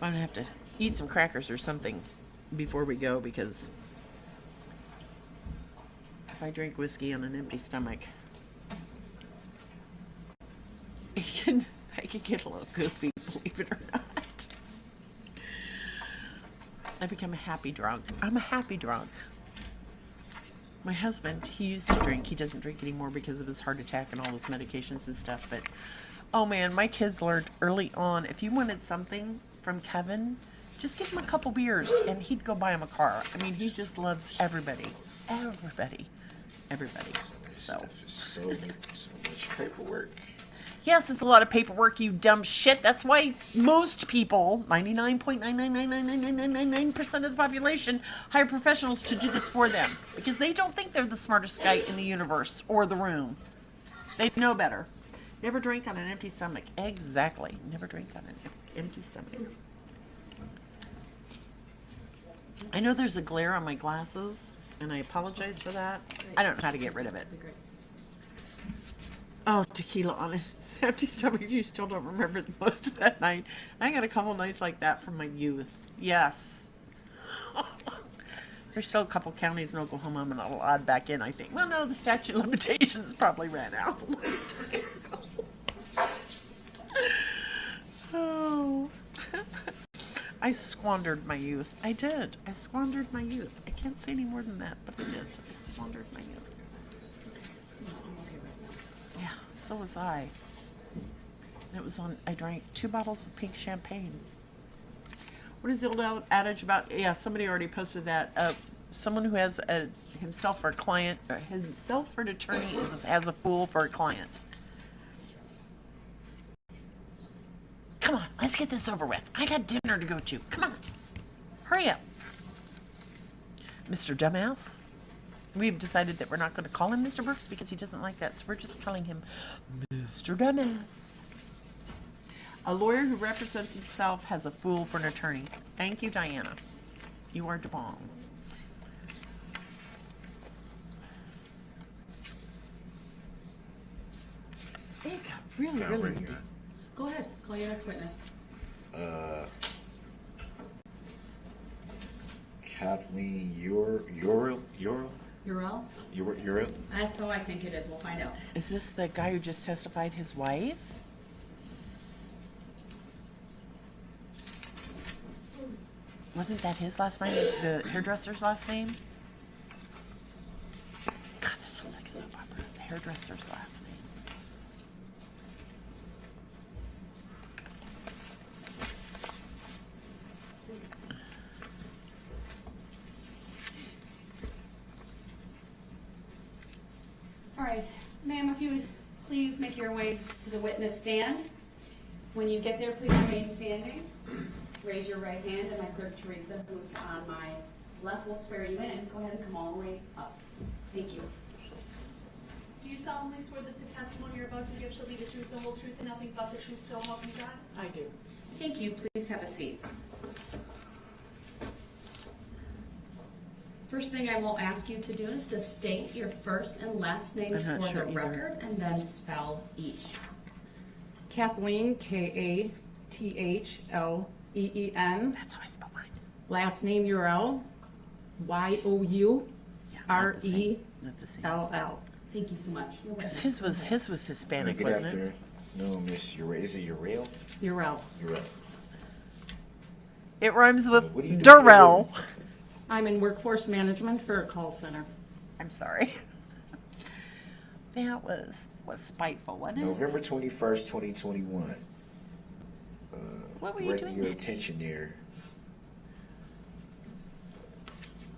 I'm gonna have to eat some crackers or something before we go, because if I drink whiskey on an empty stomach, I can get a little goofy, believe it or not. I become a happy drunk. I'm a happy drunk. My husband, he used to drink. He doesn't drink anymore because of his heart attack and all his medications and stuff. But, oh man, my kids learned early on, if you wanted something from Kevin, just give him a couple beers and he'd go buy him a car. I mean, he just loves everybody. Everybody. Everybody. So much paperwork. yes, it's a lot of paperwork, you dumb shit. That's why most people, 99.9999999% of the population, hire professionals to do this for them. Because they don't think they're the smartest guy in the universe or the room. They know better. Never drink on an empty stomach. Exactly. Never drink on an empty stomach. I know there's a glare on my glasses, and I apologize for that. I don't know how to get rid of it. Oh, tequila on an empty stomach. You still don't remember most of that night. I got a couple nights like that from my youth. Yes. There's still a couple counties in Oklahoma I'm not allowed back in, I think. Well, no, the statute of limitations probably ran out a long time ago. Oh. I squandered my youth. I did. I squandered my youth. I can't say any more than that, but I did. I squandered my youth. Yeah, so was I. And it was on, I drank 2 bottles of pink champagne. What is the old adage about? Yeah, somebody already posted that. Someone who has himself for a client, or himself for an attorney has a fool for a client. Come on, let's get this over with. I got dinner to go to. Come on. Hurry up. Mr. Dumbass. We've decided that we're not going to call him Mr. Brooks because he doesn't like that, so we're just calling him Mr. Dumbass. A lawyer who represents himself has a fool for an attorney. Thank you, Diana. You are the bomb. It got really, really windy. Go ahead, call your next witness. Kathleen Urel? Urel? That's how I think it is. We'll find out. Is this the guy who just testified, his wife? Wasn't that his last name? The hairdresser's last name? God, this sounds like a soap opera. The hairdresser's last name. All right, ma'am, if you would please make your way to the witness stand. When you get there, please remain standing. Raise your right hand, and my clerk Teresa, who's on my left, will swear you in. Go ahead and come all the way up. Thank you. Do you solemnly swear that the testimony you're about to give shall be the truth, the whole truth, and nothing but the truth, so help you God? I do. Thank you. Please have a seat. First thing I will ask you to do is to state your first and last names I'm for not sure the either. record, and then spell each. Kathleen, K-A-T-H-L-E-E-N. That's how I spell mine. Last name Urel, Y-O-U-R-E-L-L. Thank you so much. You're Because welcome. his was Hispanic, Good wasn't it? afternoon, Miss Urel. Is it Urel? Urel. Urel. It rhymes with What do you do? Durrell. I'm in workforce management for a call center. I'm sorry. That was spiteful, wasn't it? November 21st, 2021. What were you direct doing your that attention there.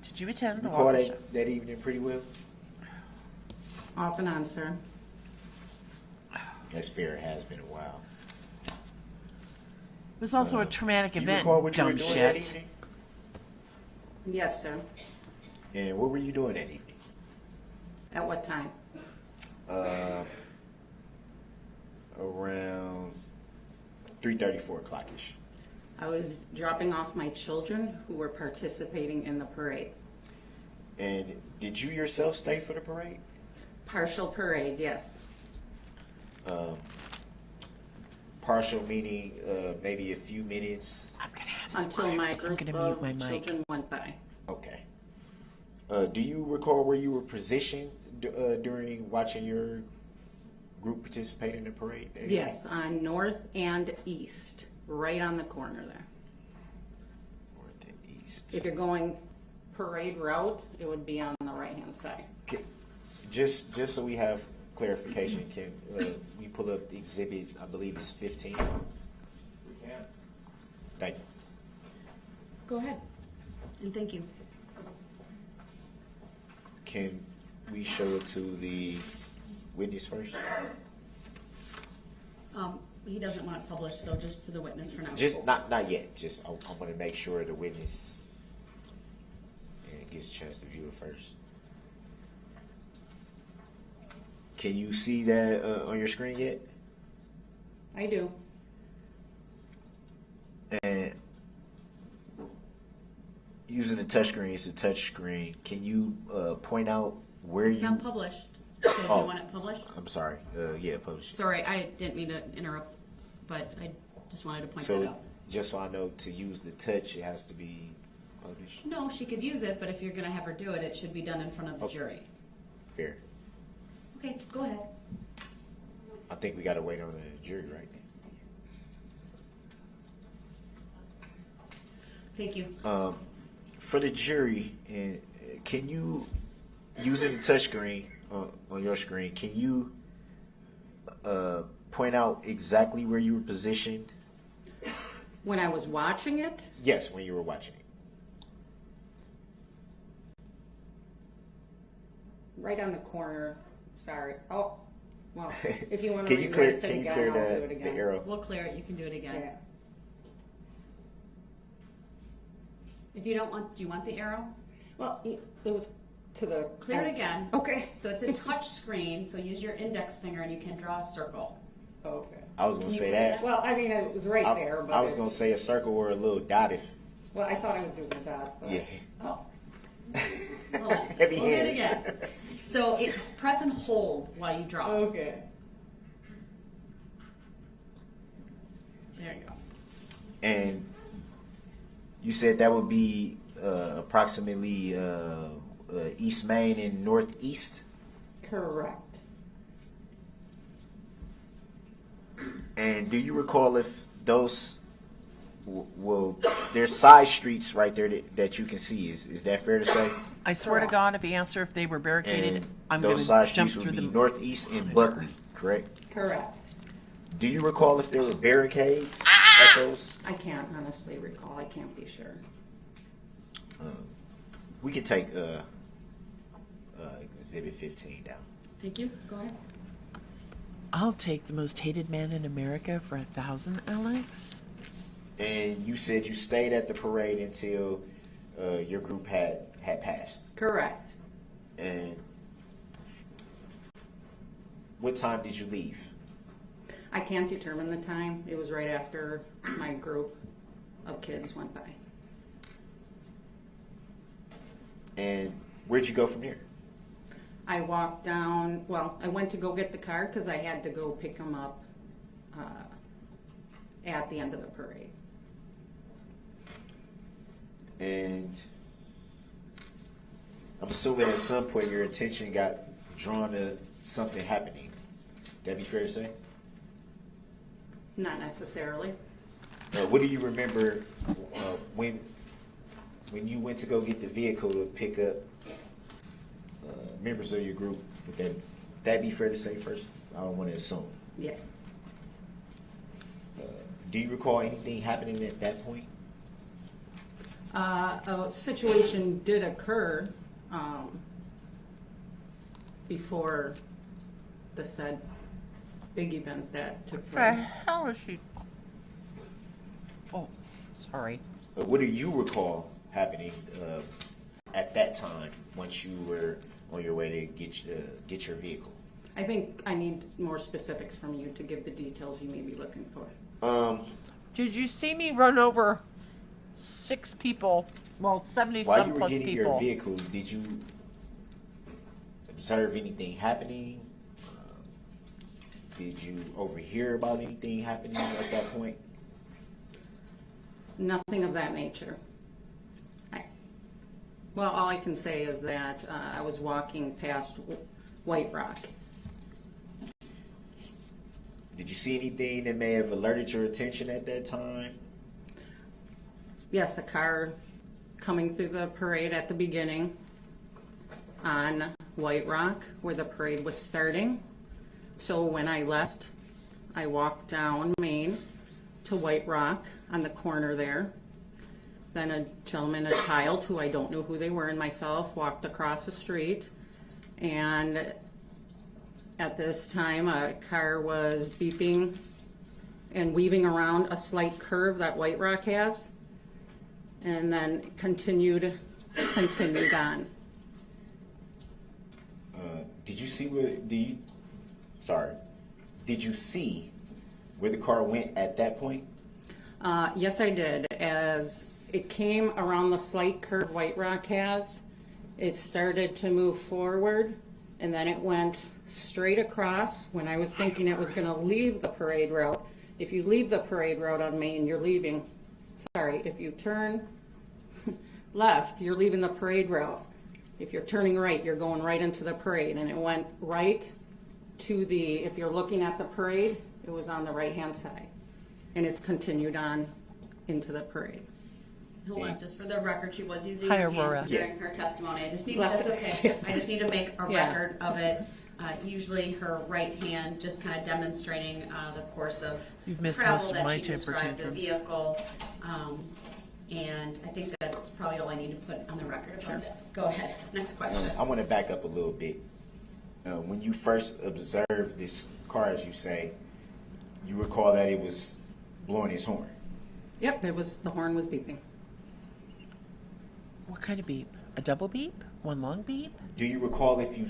Did you attend the You called walk show? that evening pretty well? Off and on, sir. That's fair. It has been a while. It was also a traumatic You event, recall what you were dumb doing that shit. evening? Yes, sir. And what were you doing that evening? At what time? Around 3:30, 4 o'clock-ish. I was dropping off my children who were participating in the parade. And did you yourself stay for the parade? Partial parade, yes. Partial meaning maybe a few minutes. I'm gonna have some Until my crackers. I'm group gonna mute of my mic. children went by. Okay. Do you recall where you were positioned during watching your group participate in the parade? Yes, on north and east, right on the corner there. North and east. If you're going parade route, it would be on the right-hand side. Okay. Just so we have clarification, can we pull up the exhibit? I believe it's 15. We can. Thank you. Go ahead. And thank you. Can we show it to the witness first? He doesn't want it published, so just to the witness for now. Just not yet. Just I want to make sure the witness gets a chance to view it first. Can you see that on your screen yet? I do. And using the touch screen, it's a touch screen. Can you point out where It's you? not published. So do you want it published? I'm sorry. Yeah, publish. Sorry, I didn't mean to interrupt, but I just wanted to point that So out. just so I know, to use the touch, it has to be published. No, she could use it, but if you're gonna have her do it, it should be done in front of the jury. Fair. Okay, go ahead. I think we got to wait on the jury, right? Thank you. For the jury, and can you, using the touch screen on your screen, can you point out exactly where you were positioned? When I was watching it, Yes, when you were watching it. right on the corner. Sorry. Oh, well, if you want Can to you erase clear- it can you again, clear I'll the- do it the again. arrow? We'll clear it. You can do it again. Yeah. If you don't want, do you want the arrow? Well, it was to the... Clear it again. Okay. So it's a touch screen, so use your index finger and you can draw a circle. Okay. I was going to Can you say clear that. Well, I mean, it was right I, there, but... I was going to say a circle or a little dot if. Well, I thought I would do with that, but... Yeah. Oh. Hold on. Heavy We'll do it hands. again. So press and hold while you draw. Okay. There you go. And you said that would be approximately East Main and Northeast? Correct. And do you recall if those there's side streets right there that you can see? Is that fair to say? I swear to God, if he answered if they were barricaded, And I'm going those to side jump streets through would be the... Northeast and Buckley, correct? Correct. Do you recall if there were barricades at those? I can't honestly recall. I can't be sure. We could take Exhibit 15 down. Thank you. Go ahead. I'll take the most hated man in America for 1,000, Alex. And you said you stayed at the parade until your group had passed. Correct. And what time did you leave? I can't determine the time. It was right after my group of kids went by. And where'd you go from here? I walked down, well, I went to go get the car because I had to go pick them up at the end of the parade. And I'm assuming at some point your attention got drawn to something happening. That'd be fair to say? Not necessarily. What do you remember when you went to go get the vehicle to pick up members of your group? Would that be fair to say first? I don't want to assume. Yeah. Do you recall anything happening at that point? A situation did occur before the said big event that took place. The hell is she? Oh, sorry. What do you recall happening at that time once you were on your way to get your vehicle? I think I need more specifics from you to give the details you may be looking for. Did you see me run over 6 people? Well, 70 While you some were plus getting people. your vehicle, did you observe anything happening? Did you overhear about anything happening at that point? Nothing of that nature. Well, all I can say is that I was walking past White Rock. Did you see anything that may have alerted your attention at that time? Yes, a car coming through the parade at the beginning on White Rock where the parade was starting. So when I left, I walked down Main to White Rock on the corner there. Then a gentleman, a child who I don't know who they were, and myself walked across the street. And at this time, a car was beeping and weaving around a slight curve that White Rock has, and then continued on. Did you see Did you see where the car went at that point? Yes, I did. As it came around the slight curve White Rock has, it started to move forward, and then it went straight across when I was thinking it was going to leave the parade route. If you leave the parade route on Main, you're leaving. Sorry, if you turn left, you're leaving the parade route. If you're turning right, you're going right into the parade, and it went right to the, if you're looking at the parade, it was on the right-hand side, and it's continued on into the parade. Hold on, just for the record, she was using Hi, her Aurora. hands during her testimony. I just need, Left. that's okay. I just need to make a Yeah. record of it. Usually her right hand just kind of demonstrating the course of You've missed travel most of that my she temper described the tantrums. vehicle. And I think that's probably all I need to put on the record about it. Go ahead, next question. I want to back up a little bit. When you first observed this car, as you say, you recall that it was blowing its horn. Yep, it was, the horn was beeping. What kind of beep? A double beep? One long beep? Do you recall if you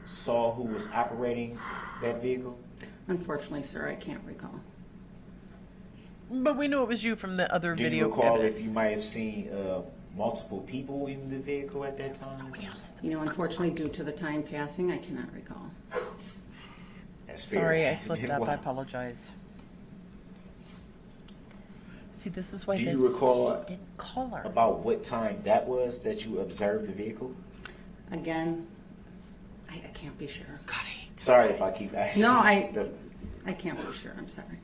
saw who was operating that vehicle? Unfortunately, sir, I can't recall. But we knew it was you from the other Do video you recall evidence. if you might have seen multiple people in the vehicle at that time? You know, unfortunately, due to the time passing, I cannot recall. That's fair. Sorry, I It's slipped been up. a I while. apologize. See, this is why Do this you recall didn't call her. about what time that was that you observed the vehicle? Again, I can't be sure. Sorry if I keep asking. No, stuff. I can't be sure. I'm sorry.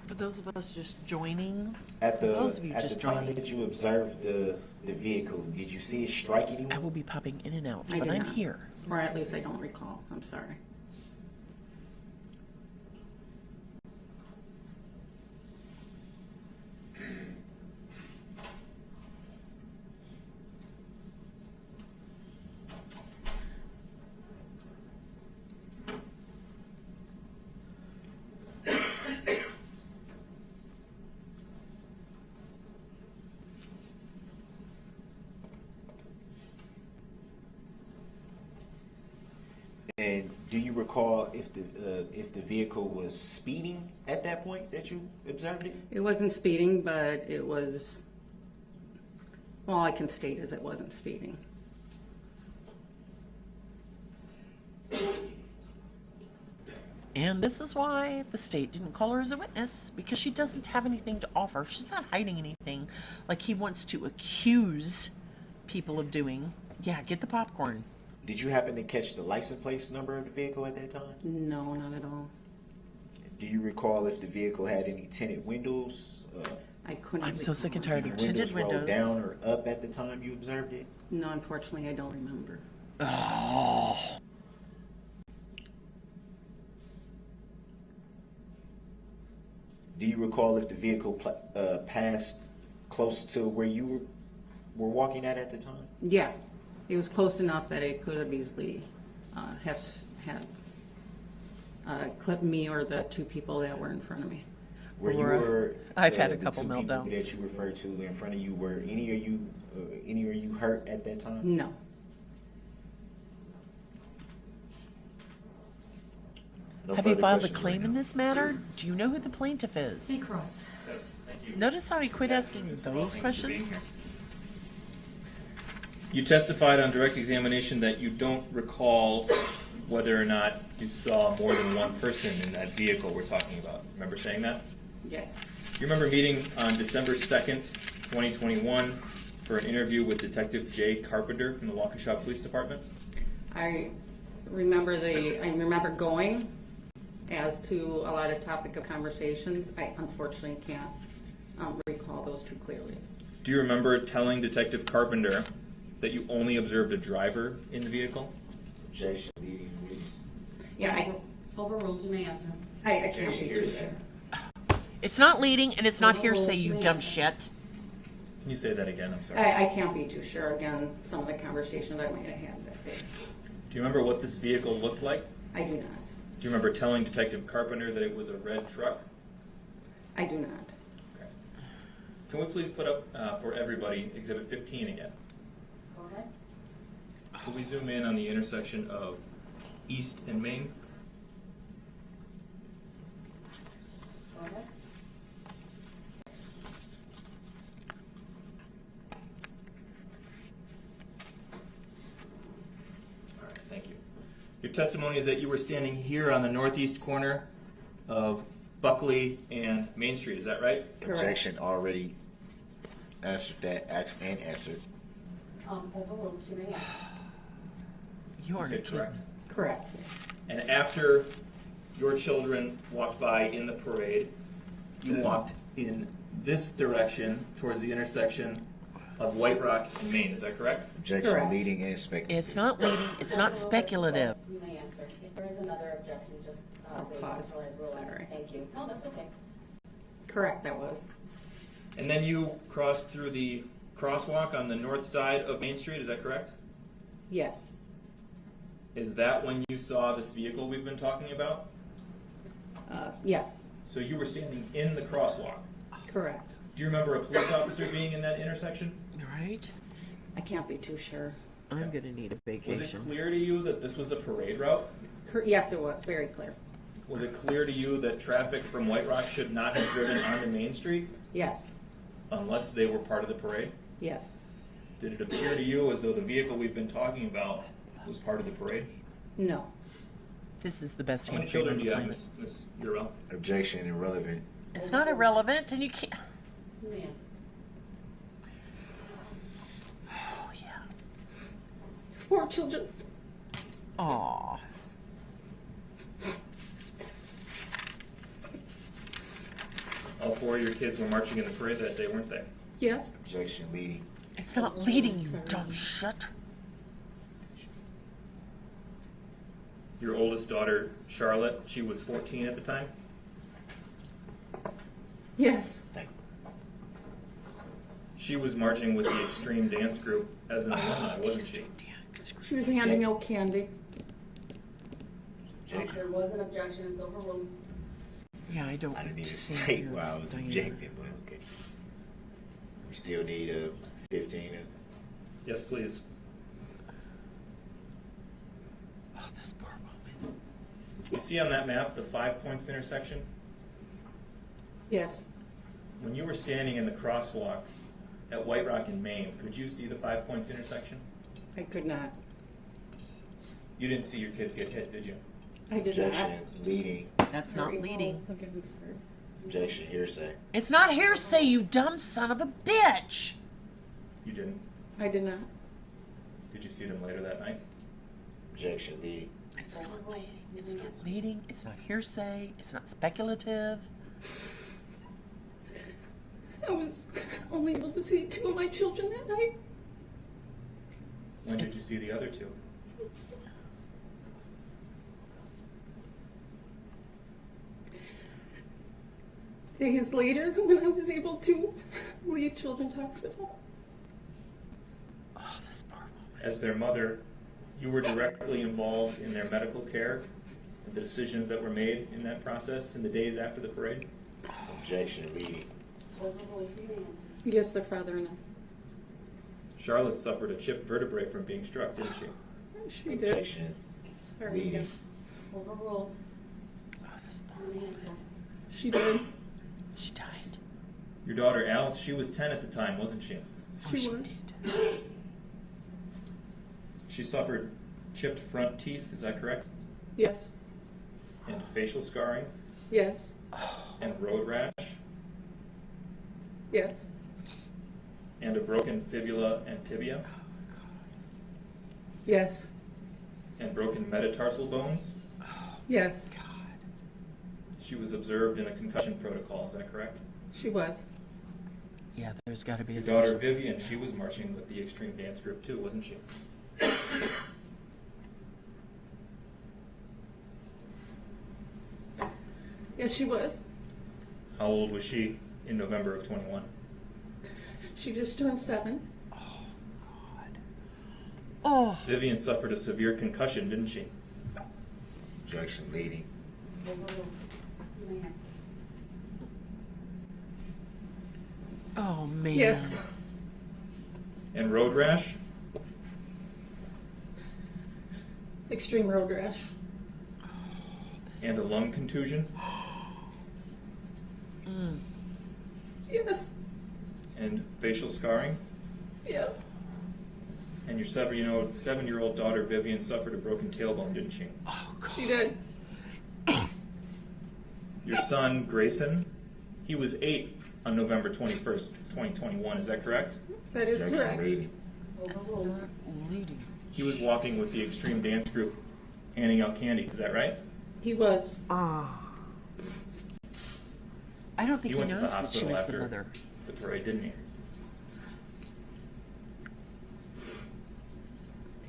For those of us just joining, At for the those of you at the just time joining, that you observed the vehicle, did you see it strike anyone? I will be popping in and out, I but did I'm not. here. Or at least I don't recall. I'm sorry. recall if the vehicle was speeding at that point that you observed it? It wasn't speeding, but it was, all I can state is it wasn't speeding. And this is why the state didn't call her as a witness, because she doesn't have anything to offer. She's not hiding anything like he wants to accuse people of doing. Yeah, get the popcorn. Did you happen to catch the license plate number of the vehicle at that time? No, not at all. Do you recall if the vehicle had any tinted windows? I couldn't. I'm so sick and tired of Windows tinted rolled windows. down or up at the time you observed it? No, unfortunately, I don't remember. Oh. Do you recall if the vehicle passed close to where you were walking at the time? Yeah, it was close enough that it could have easily have clipped me or the two people that were in front of me. Where you were, I've had a the couple two people meltdowns. that you referred to in front of you, were any of you hurt at that time? No. No Have you further filed a questions claim right in now. this matter? Do you know who the plaintiff is? Hey, Cross. Yes, thank you. Notice how he quit asking those Thank you for questions? being here. You testified on direct examination that you don't recall whether or not you saw more than one person in that vehicle we're talking about. Remember saying that? Yes. You remember meeting on December 2nd, 2021 for an interview with Detective Jay Carpenter from the Waukesha Police Department? I remember going as to a lot of topic of conversations. I unfortunately can't recall those too clearly. Do you remember telling Detective Carpenter that you only observed a driver in the vehicle? Objection, leading witness. Yeah, Overruled, you may answer. I can't be too sure. It's not leading and it's not hearsay, you dumb shit. Can you say that again? I'm sorry. I can't be too sure. Again, some of the conversations I might have had that day. Do you remember what this vehicle looked like? I do not. Do you remember telling Detective Carpenter that it was a red truck? I do not. Okay. Can we please put up for everybody Exhibit 15 again? Go ahead. Can we zoom in on the intersection of East and Main? Go ahead. All right, thank you. Your testimony is that you were standing here on the northeast corner of Buckley and Main Street, is that right? Correct. Objection, already answered that, asked and answered. Overruled, you may answer. You are Is it correct? Correct. And after your children walked by in the parade, you walked in this direction towards the intersection of White Rock and Main, is that correct? Objection, Correct. leading and speculative. It's not leading, it's not speculative. You may answer. If there is another objection, just I'll wait pause. until I rule on it. Sorry. Thank you. No, that's okay. Correct, that was. And then you crossed through the crosswalk on the north side of Main Street, is that correct? Yes. Is that when you saw this vehicle we've been talking about? Yes. So you were standing in the crosswalk. Correct. Do you remember a police officer being in that intersection? Right? I can't be too sure. I'm gonna need a Was it vacation. clear to you that this was a parade route? Yes, it was very clear. Was it clear to you that traffic from White Rock should not have driven onto Main Street Yes. unless they were part of the parade? Yes. Did it appear to you as though the vehicle we've been talking about was part of the parade? No. This is the best How many hand children do you have, planet. Miss Urel? Objection, irrelevant. It's not irrelevant and you can't. You may answer. Oh, yeah. 4 children. Aw. All 4 of your kids were marching in the parade that day, weren't they? Yes. Objection, leading. It's not leading, you dumb shit. Your oldest daughter, Charlotte, she was 14 at the time? Yes. She was marching with the Extreme Dance Group as an alumni, wasn't she? She was handing out candy. There was an objection, it's overruled. Yeah, I don't I didn't even see state your why I was Diana. objecting, but okay. We still need a 15. Yes, please. Oh, this poor woman. You see on that map the 5 points intersection? Yes. When you were standing in the crosswalk at White Rock in Maine, could you see the 5 points intersection? I could not. You didn't see your kids get hit, did you? I did not. Objection, leading. That's not leading. Objection, hearsay. It's not hearsay, you dumb son of a bitch. You didn't. I did not. Did you see them later that night? Objection, leading. It's not leading. It's not leading. It's not hearsay. It's not speculative. I was only able to see 2 of my children that night. When did you see the other 2? Days later, when I was able to leave Children's Hospital. Oh, this poor woman. As their mother, you were directly involved in their medical care and the decisions that were made in that process in the days after the parade? Objection, leading. Yes, their father and I. Charlotte suffered a chipped vertebrae from being struck, didn't she? She did. Objection, leading. Overruled. Oh, this poor woman. She did. She died. Your daughter Alice, she was 10 at the time, wasn't she? She was. She suffered chipped front teeth, is that correct? Yes. And facial scarring Yes. and road rash Yes. and a broken fibula and tibia Yes. and broken metatarsal bones. Yes. She was observed in a concussion protocol, is that correct? She was. Yeah, there's got to be a Your daughter special- Vivian, she was marching with the extreme dance group too, wasn't she? Yes, she was. How old was she in November of 21? She just turned 7. Oh. Vivian suffered a severe concussion, didn't she? Objection, leading. Oh, man. Yes. And road rash? Extreme road rash. And a lung contusion? Yes. And facial scarring? Yes. And your 7-year-old daughter Vivian suffered a broken tailbone, didn't she? She did. Your son Grayson, he was 8 on November 21st, 2021, is that correct? That is Objection, correct. leading. That's not leading. He was walking with the extreme dance group handing out candy, is that right? He was. Ah. I don't think He he went to the knows that she hospital was the after mother. the parade, didn't he?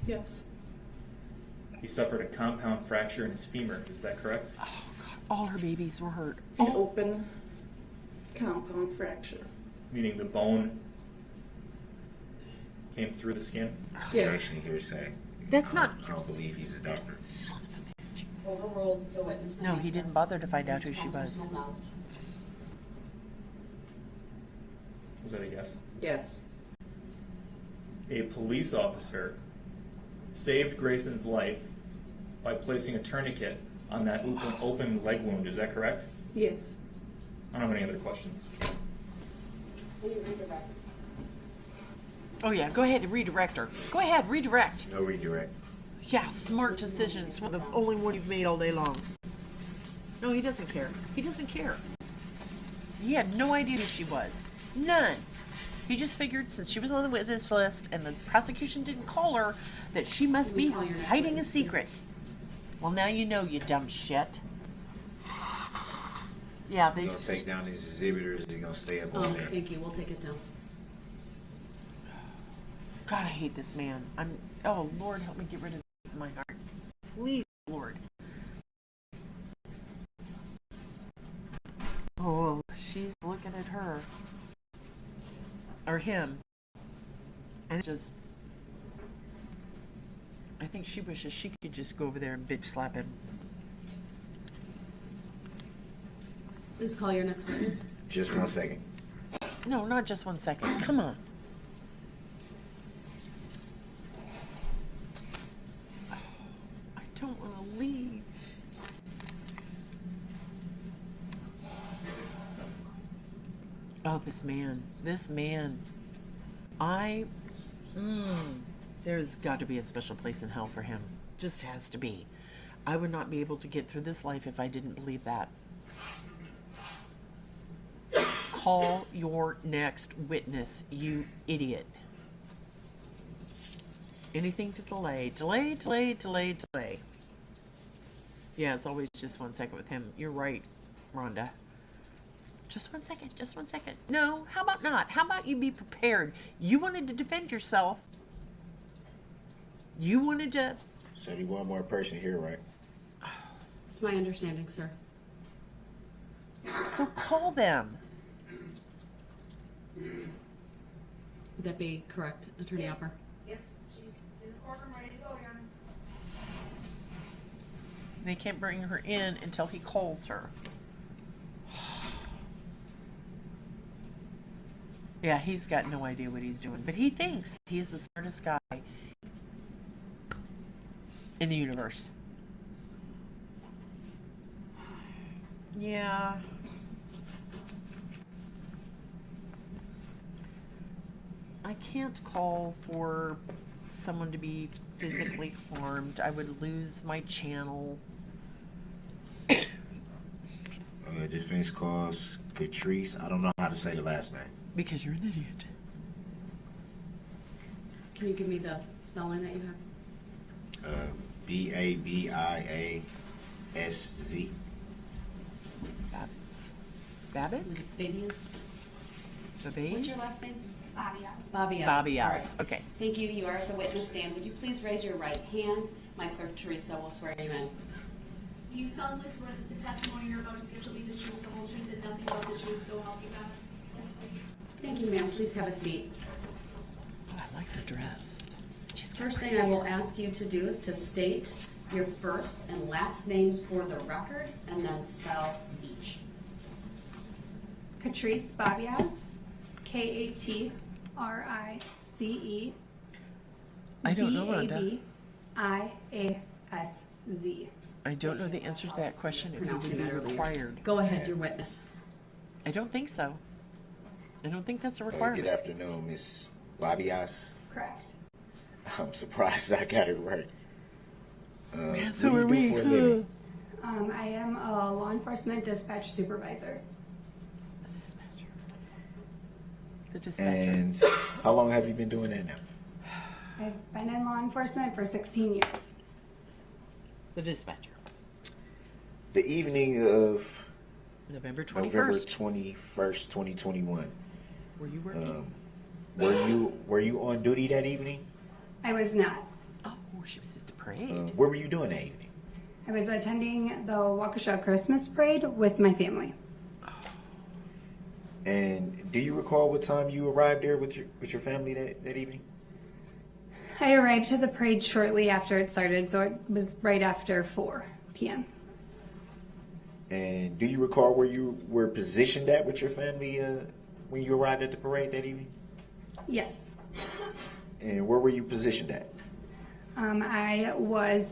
Yes. He suffered a compound fracture in his femur, is that correct? Oh, God. All her babies were hurt. An open compound fracture. Meaning the bone came through the skin? Yes. Objection, hearsay. That's not I don't believe he's a doctor. Overruled. The witness may No, he answer. didn't bother to find out who she was. Personal knowledge. Was that a yes? Yes. A police officer saved Grayson's life by placing a tourniquet on that open leg wound, is that correct? Yes. I don't have any other questions. Will you read the record? Oh, yeah. Go ahead and redirect her. Go ahead, redirect. No redirect. Yeah, smart decisions. The only one you've made all day long. No, he doesn't care. He doesn't care. He had no idea who she was. None. He just figured since she was on the witness list and the prosecution didn't call her, that she must be hiding a secret. Well, now you know, you dumb shit. Yeah, they You're gonna just... take down these exhibitors, you're gonna stay up on there. Thank you. We'll take it down. God, I hate this man. Oh, Lord, help me get rid of my heart. Please, Lord. Oh, she's looking at her. Or him. And just... I think she wishes she could just go over there and bitch slap him. Please call your next witness. Just 1 second. No, not just 1 second. Come on. I don't want to leave. Oh, this man. There's got to be a special place in hell for him. Just has to be. I would not be able to get through this life if I didn't believe that. Call your next witness, you idiot. Anything to delay. Yeah, it's always just 1 second with him. You're right, Rhonda. Just one second. No, how about not? How about you be prepared? You wanted to defend yourself. You wanted to... So you one more person here, right? It's my understanding, sir. So call them. Would that be correct, Attorney Upper? Yes, she's in the courtroom ready to go, Your Honor. They can't bring her in until he calls her. Yeah, he's got no idea what he's doing, but he thinks he's the smartest guy in the universe. Yeah. I can't call for someone to be physically harmed. I would lose my channel. Defense calls Catrice. I don't know how to say the last name. Because you're an idiot. Can you give me the spelling that you have? Babiasz. Babbitts? Babias? What's your last name? Babias. Babias. Okay. Thank you. You are at the witness stand. Would you please raise your right hand? My clerk Teresa will swear you in. Do you solemnly swear that the testimony you're about to give shall be the truth, the whole truth, and nothing but the truth, so help you God? Thank you, ma'am. Please have a seat. Oh, I like her dress. First thing I will ask you to do is to state your first and last names for the record, and then spell each. Catrice Babias, Katrice. I don't know, Rhonda. Babiasz. I don't know the answer to that question if it would be required. Go ahead, your witness. I don't think so. I don't think that's a requirement. Good afternoon, Miss Babias. Correct. I'm surprised I got it right. So what are do you do we. for a living? I am a law enforcement dispatch supervisor. The dispatcher. And how long have you been doing that now? I've been in law enforcement for 16 years. The dispatcher. The evening of November 21st. November 21st, 2021. Were you working? Were you on duty that evening? I was not. Oh, she was at the parade. What were you doing that evening? I was attending the Waukesha Christmas parade with my family. And do you recall what time you arrived there with your family that evening? I arrived to the parade shortly after it started, so it was right after 4 p.m. And do you recall where you were positioned at with your family when you arrived at the parade that evening? Yes. And where were you positioned at? I was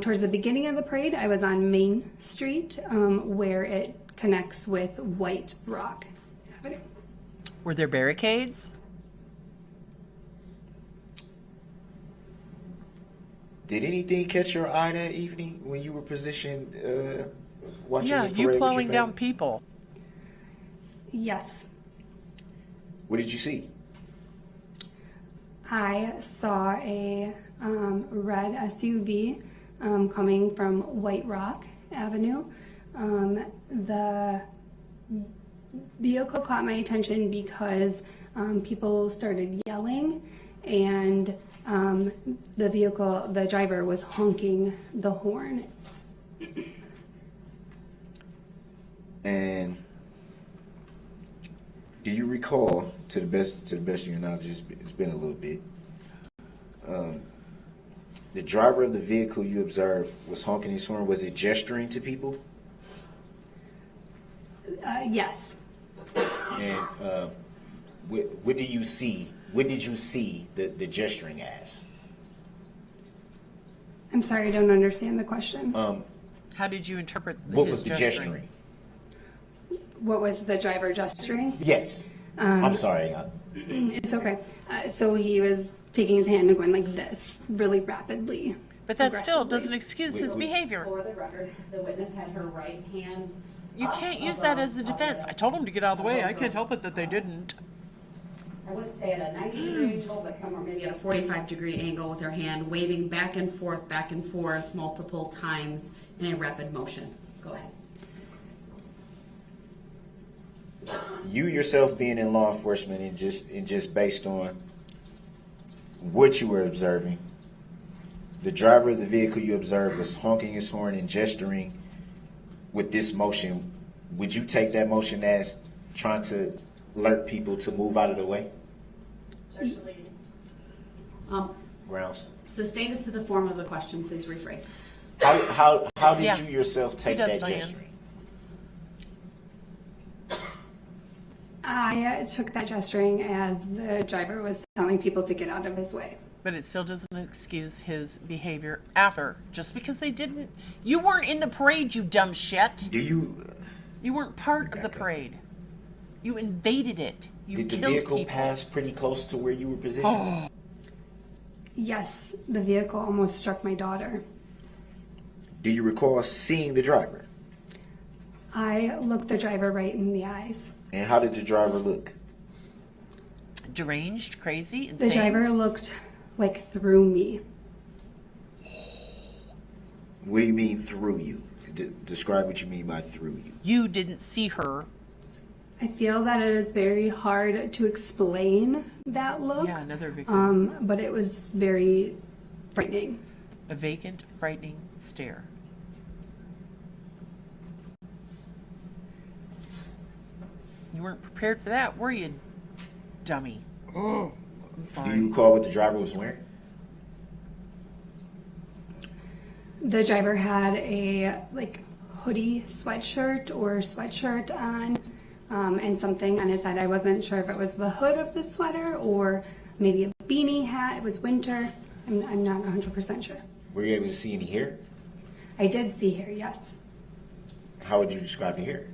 towards the beginning of the parade. I was on Main Street, where it connects with White Rock Avenue. Were there barricades? Did anything catch your eye that evening when you were positioned watching the parade you with your plowing down family? people. Yes. What did you see? I saw a red SUV coming from White Rock Avenue. The vehicle caught my attention because people started yelling, and the driver was honking the horn. And do you recall, to the best of your knowledge, it's been a little bit, the driver of the vehicle you observed was honking his horn? Was it gesturing to people? Yes. And what do you see? What did you see the gesturing as? I'm sorry, I don't understand the question. How did you interpret What his was the gesturing? What was the driver gesturing? Yes. Um, I'm sorry. It's okay. So he was taking his hand and going like this, really rapidly. But that still aggressively. doesn't excuse his behavior. For the record, the witness had her right hand. You can't use that as a defense. I told him to get out of the way. I can't help it that they didn't. I wouldn't say at a 90-degree angle, but somewhere maybe at a 45-degree angle with her hand waving back and forth multiple times in a rapid motion. Go ahead. You yourself being in law enforcement and just based on what you were observing, the driver of the vehicle you observed was honking his horn and gesturing with this motion. Would you take that motion as trying to alert people to move out of the way? Grounds. Sustain us to the form of the question. Please rephrase. How did Yeah. you yourself take He does, that Diane. gesturing? I took that gesturing as the driver was telling people to get out of his way. But it still doesn't excuse his behavior after. Just because they didn't. You weren't in the parade, you dumb shit. Do you? You weren't part of the parade. You invaded it. You Did the killed vehicle people. pass pretty close to where you were positioned? Yes, the vehicle almost struck my daughter. Do you recall seeing the driver? I looked the driver right in the eyes. And how did the driver look? Deranged, crazy, insane. The driver looked like through me. What do you mean through you? Describe what you mean by through you. You didn't see her. I feel that it is very hard to explain that look. Yeah, another victim. But it was very frightening. A vacant, frightening stare. You weren't prepared for that, were you, dummy? I'm sorry. Do you recall what the driver was wearing? The driver had a hoodie sweatshirt on, and something on his head. I wasn't sure if it was the hood of the sweater or maybe a beanie hat. It was winter. I'm not 100% sure. Were you able to see any hair? I did see hair, yes. How would you describe the hair?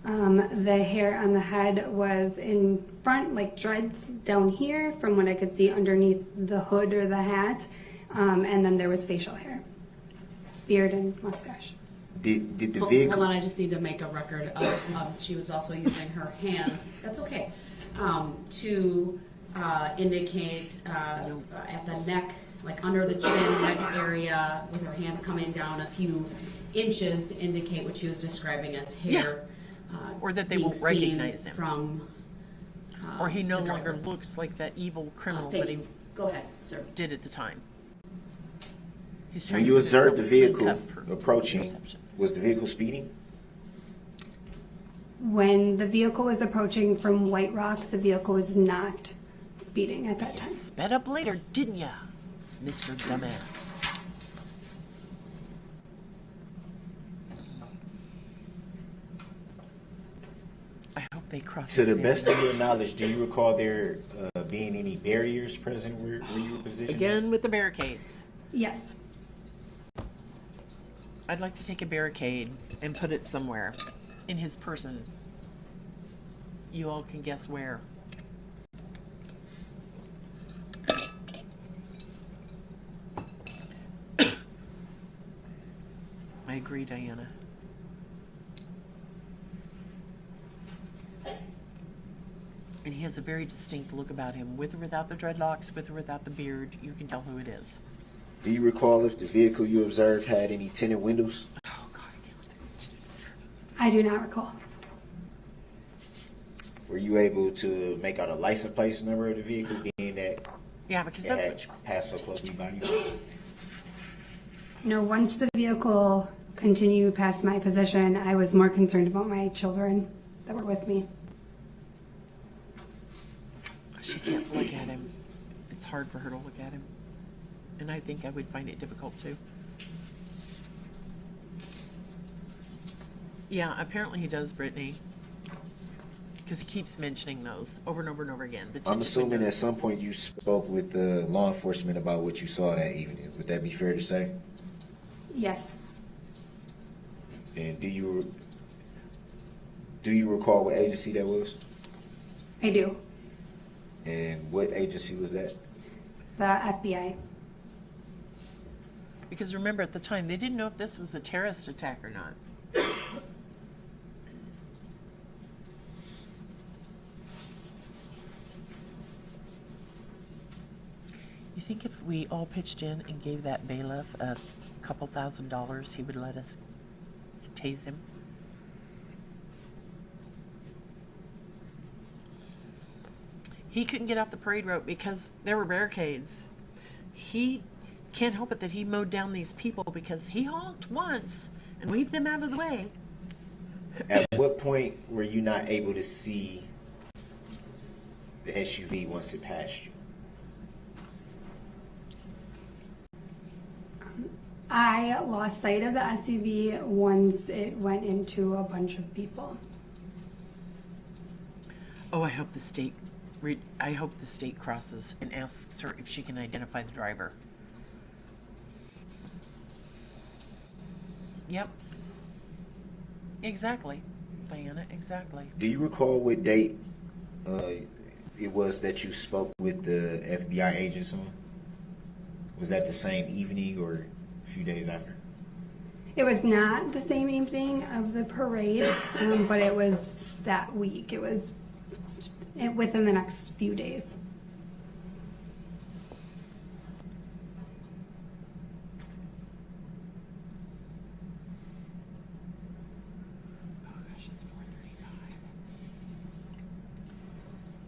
The hair on the head was in front, like dreads down here from what I could see underneath the hood or the hat. And then there was facial hair, beard and mustache. Did the Hold vehicle? on, I just need to make a record of she was also using her hands, that's okay, to indicate at the neck, like under the chin, neck area, with her hands coming down a few inches to indicate what she was describing as hair. Or that they being won't recognize seen him. From, Or he no the longer driver. looks like that evil criminal Thank that he you. Go ahead, sir. did at the time. He's When trying you to observed the get vehicle some approaching, perception. was the vehicle speeding? When the vehicle was approaching from White Rock, the vehicle was not speeding at that time. Sped up later, didn't ya, Mr. Dumbass? I hope they cross. To the best of your knowledge, do you recall there being any barriers present where you were positioned? Again with the barricades. Yes. I'd like to take a barricade and put it somewhere in his person. You all can guess where. I agree, Diana. And he has a very distinct look about him, with or without the dreadlocks, with or without the beard. You can tell who it is. Do you recall if the vehicle you observed had any tinted windows? Oh, God, I can't with that. I do not recall. Were you able to make out a license plate number of the vehicle, being that Yeah, because it that's had what she was. passed so closely by you? No, once the vehicle continued past my position, I was more concerned about my children that were with me. She can't look at him. It's hard for her to look at him. And I think I would find it difficult too. Yeah, apparently he does, Brittany. Because he keeps mentioning those over and over and over again. The I'm tinted assuming windows. at some point you spoke with the law enforcement about what you saw that evening. Would that be fair to say? Yes. And do you Do you recall what agency that was? I do. And what agency was that? The FBI. Because remember, at the time, they didn't know if this was a terrorist attack or not. You think if we all pitched in and gave that bailiff a couple $1,000s, he would let us tase him? He couldn't get off the parade route because there were barricades. He can't help it that he mowed down these people because he honked once and waved them out of the way. At what point were you not able to see the SUV once it passed you? I lost sight of the SUV once it went into a bunch of people. Oh, I hope the state crosses and asks her if she can identify the driver. Yep. Exactly, Diana, exactly. Do you recall what date it was that you spoke with the FBI agents on? Was that the same evening or a few days after? It was not the same evening of the parade, but it was that week. It was within the next few days.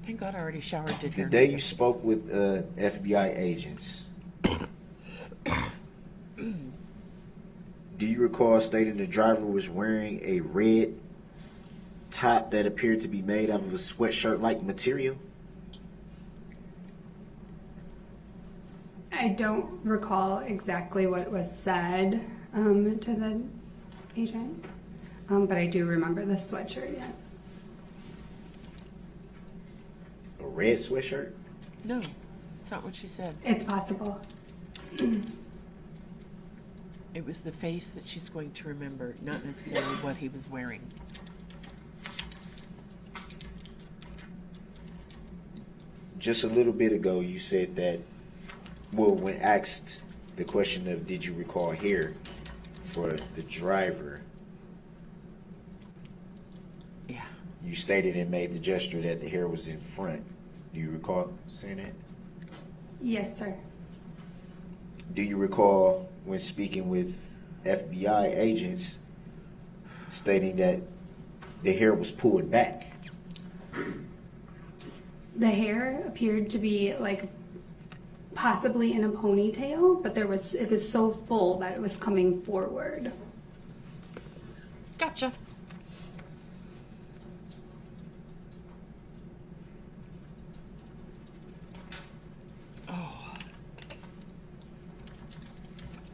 Thank God I already showered, did The her. day you spoke with FBI agents, do you recall stating the driver was wearing a red top that appeared to be made out of a sweatshirt-like material? I don't recall exactly what was said to the agent, but I do remember the sweatshirt, yes. A red sweatshirt? No, it's not what she said. It's possible. It was the face that she's going to remember, not necessarily what he was wearing. Just a little bit ago, you said that, well, when asked the question of did you recall hair for the driver, yeah, you stated and made the gesture that the hair was in front. Do you recall saying that? Yes, sir. Do you recall when speaking with FBI agents stating that the hair was pulled back? The hair appeared to be like possibly in a ponytail, but it was so full that it was coming forward. Gotcha. Oh.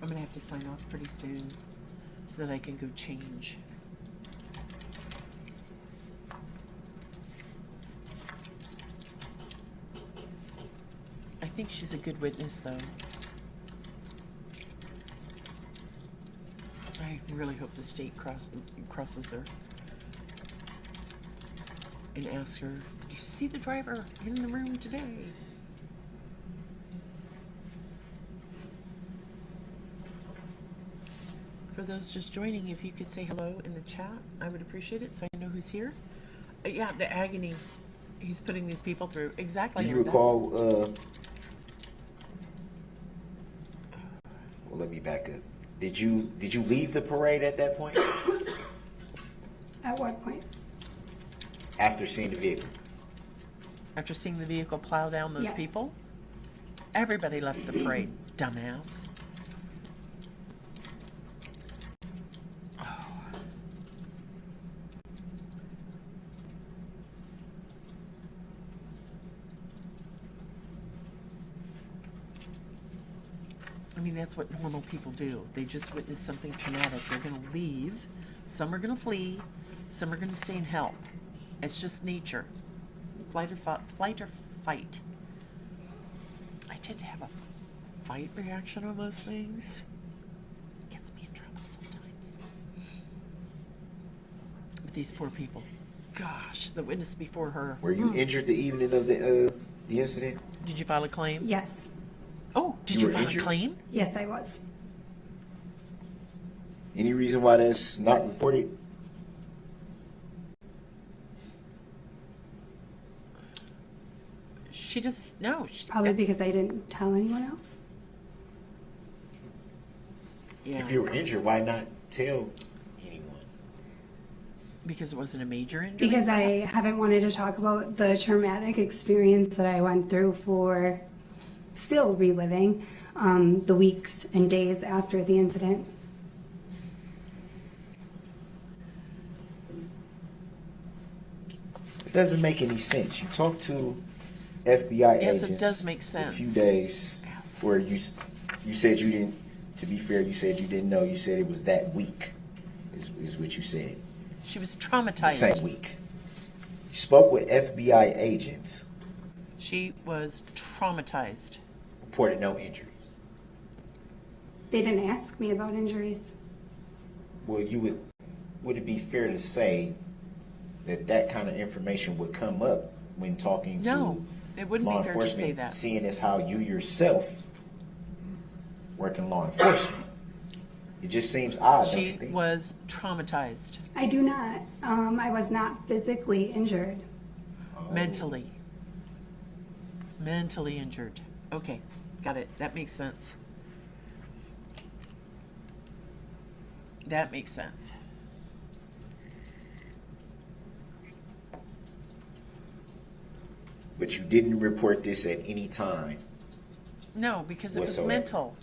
I'm gonna have to sign off pretty soon so that I can go change. I think she's a good witness, though. I really hope the state crosses her and asks her, "Did you see the driver in the room today?" For those just joining, if you could say hello in the chat, I would appreciate it so I know who's here. Yeah, the agony he's putting these people through. Exactly. Do you recall, well, let me back up. Did you leave the parade at that point? At what point? After seeing the vehicle? After seeing the vehicle plow down those Yes. people? Everybody left the parade, dumbass. I mean, that's what normal people do. They just witness something traumatic. They're going to leave. Some are going to flee. Some are going to stay and help. It's just nature. Flight or fight. I tend to have a fight reaction on most things. Gets me in trouble sometimes. But these poor people. gosh, the witness before her. Were you injured the evening of the incident? Did you file a claim? Yes. Oh, did You you were file injured? a claim? Yes, I was. Any reason why that's not reported? She just, no. Probably because I didn't tell anyone else. Yeah. If you were injured, why not tell anyone? Because it wasn't a major injury? Because I perhaps? haven't wanted to talk about the traumatic experience that I went through for still reliving the weeks and days after the incident. It doesn't make any sense. You talked to FBI Yes, agents. it does make sense. A few days where you said you didn't. To be fair, you said you didn't know. You said it was that week. Is what you said. She was The traumatized. same week. You spoke with FBI agents. She was traumatized. Reported no injuries. They didn't ask me about injuries. Well, would it be fair to say that kind of information would come up when talking No, to it wouldn't law be fair to enforcement, say that. seeing as how you yourself work in law enforcement? It just seems odd, don't you She think? was traumatized. I do not. I was not physically injured. Mentally. Mentally injured. Okay, got it. That makes sense. That makes sense. But you didn't report this at any time. No, because it was Whatsoever. mental.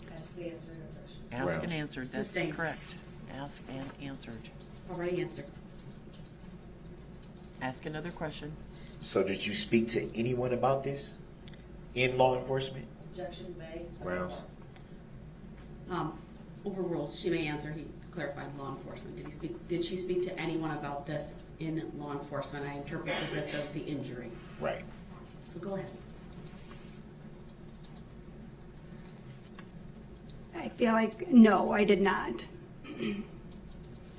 Ask Grounds. and answered. That's Sustained. correct. Ask and answered. Already answered. Ask another question. So did you speak to anyone about this in law enforcement? Objection made. Grounds. Overruled. She may answer. He clarified law enforcement. Did she speak to anyone about this in law enforcement? I interpreted this as the injury. Right. So go ahead. I feel like, no, I did not.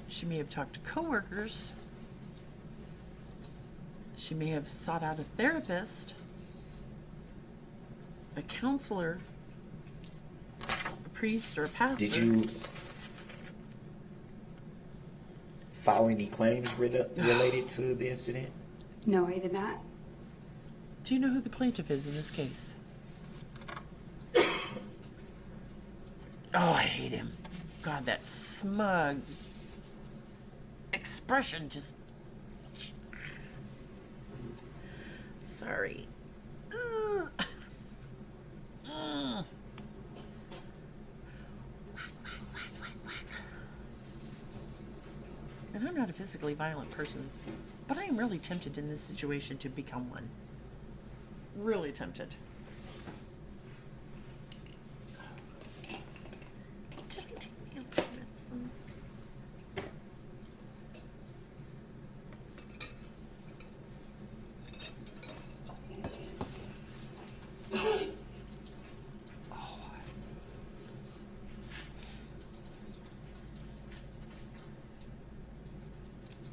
She may have talked to coworkers. She may have sought out a therapist, a counselor, a priest, or a pastor. Did you file any claims related to the incident? No, I did not. Do you know who the plaintiff is in this case? Oh, I hate him. God, that smug expression just... Sorry. Ugh. Mm. And I'm not a physically violent person, but I am really tempted in this situation to become one. Really tempted. Take me a medicine.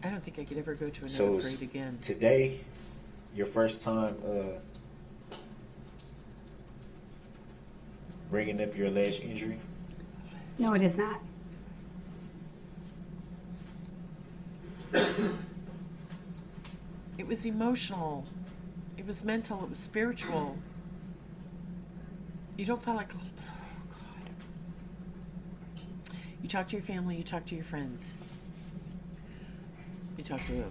I don't think I could ever go to another So parade again. today, your first time bringing up your alleged injury? No, it is not. It was emotional. It was mental. It was spiritual. You don't feel like... Oh, God. You talk to your family. You talk to your friends. You talk to a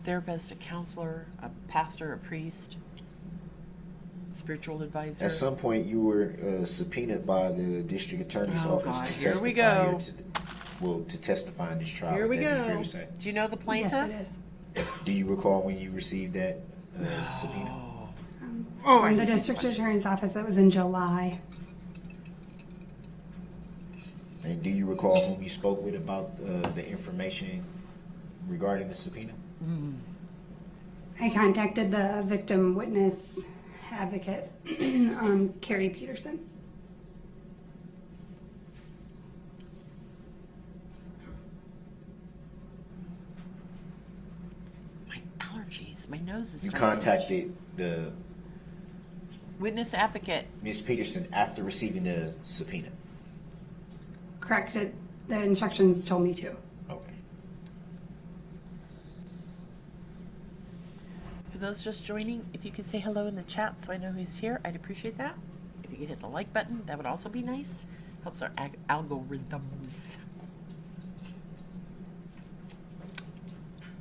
therapist, a counselor, a pastor, a priest, spiritual advisor. At some point, you were subpoenaed by the district attorney's Oh, office God. to Here we testify go. to testify in this trial. Here we Would that be fair go. to say? Do you know the plaintiff? Yes, it is. Do you recall when you received that subpoena? From the district attorney's office, it was in July. And do you recall whom you spoke with about the information regarding the subpoena? I contacted the victim witness advocate, Carrie Peterson. My allergies My nose is You starting to itch. contacted the Witness advocate. Ms. Peterson after receiving the subpoena. Correct. The instructions told me to. Okay. For those just joining, if you could say hello in the chat so I know who's here, I'd appreciate that. If you could hit the like button, that would also be nice. Helps our algorithms.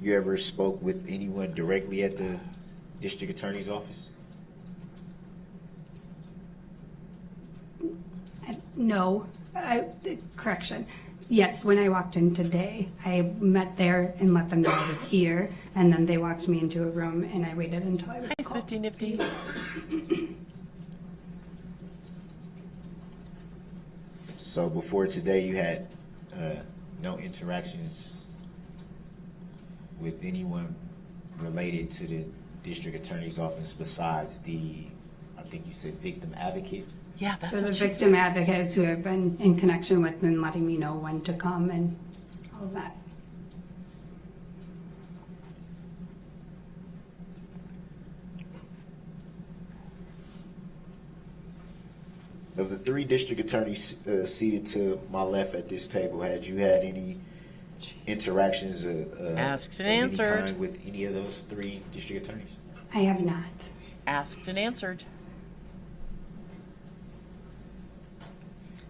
You ever spoke with anyone directly at the district attorney's office? No. Correction. Yes, when I walked in today, I met there and let them know I was here, and then they walked me into a room, and I waited until I was Hi, called. Swifty Nifty. So before today, you had no interactions with anyone related to the district attorney's office besides the, I think you said victim advocate? Yeah, that's So the what she victim said. advocates who have been in connection with and letting me know when to come and all of that. Of the three district attorneys seated to my left at this table, had you had any interactions Asked and of any answered. kind with any of those three district attorneys? I have not. Asked and answered.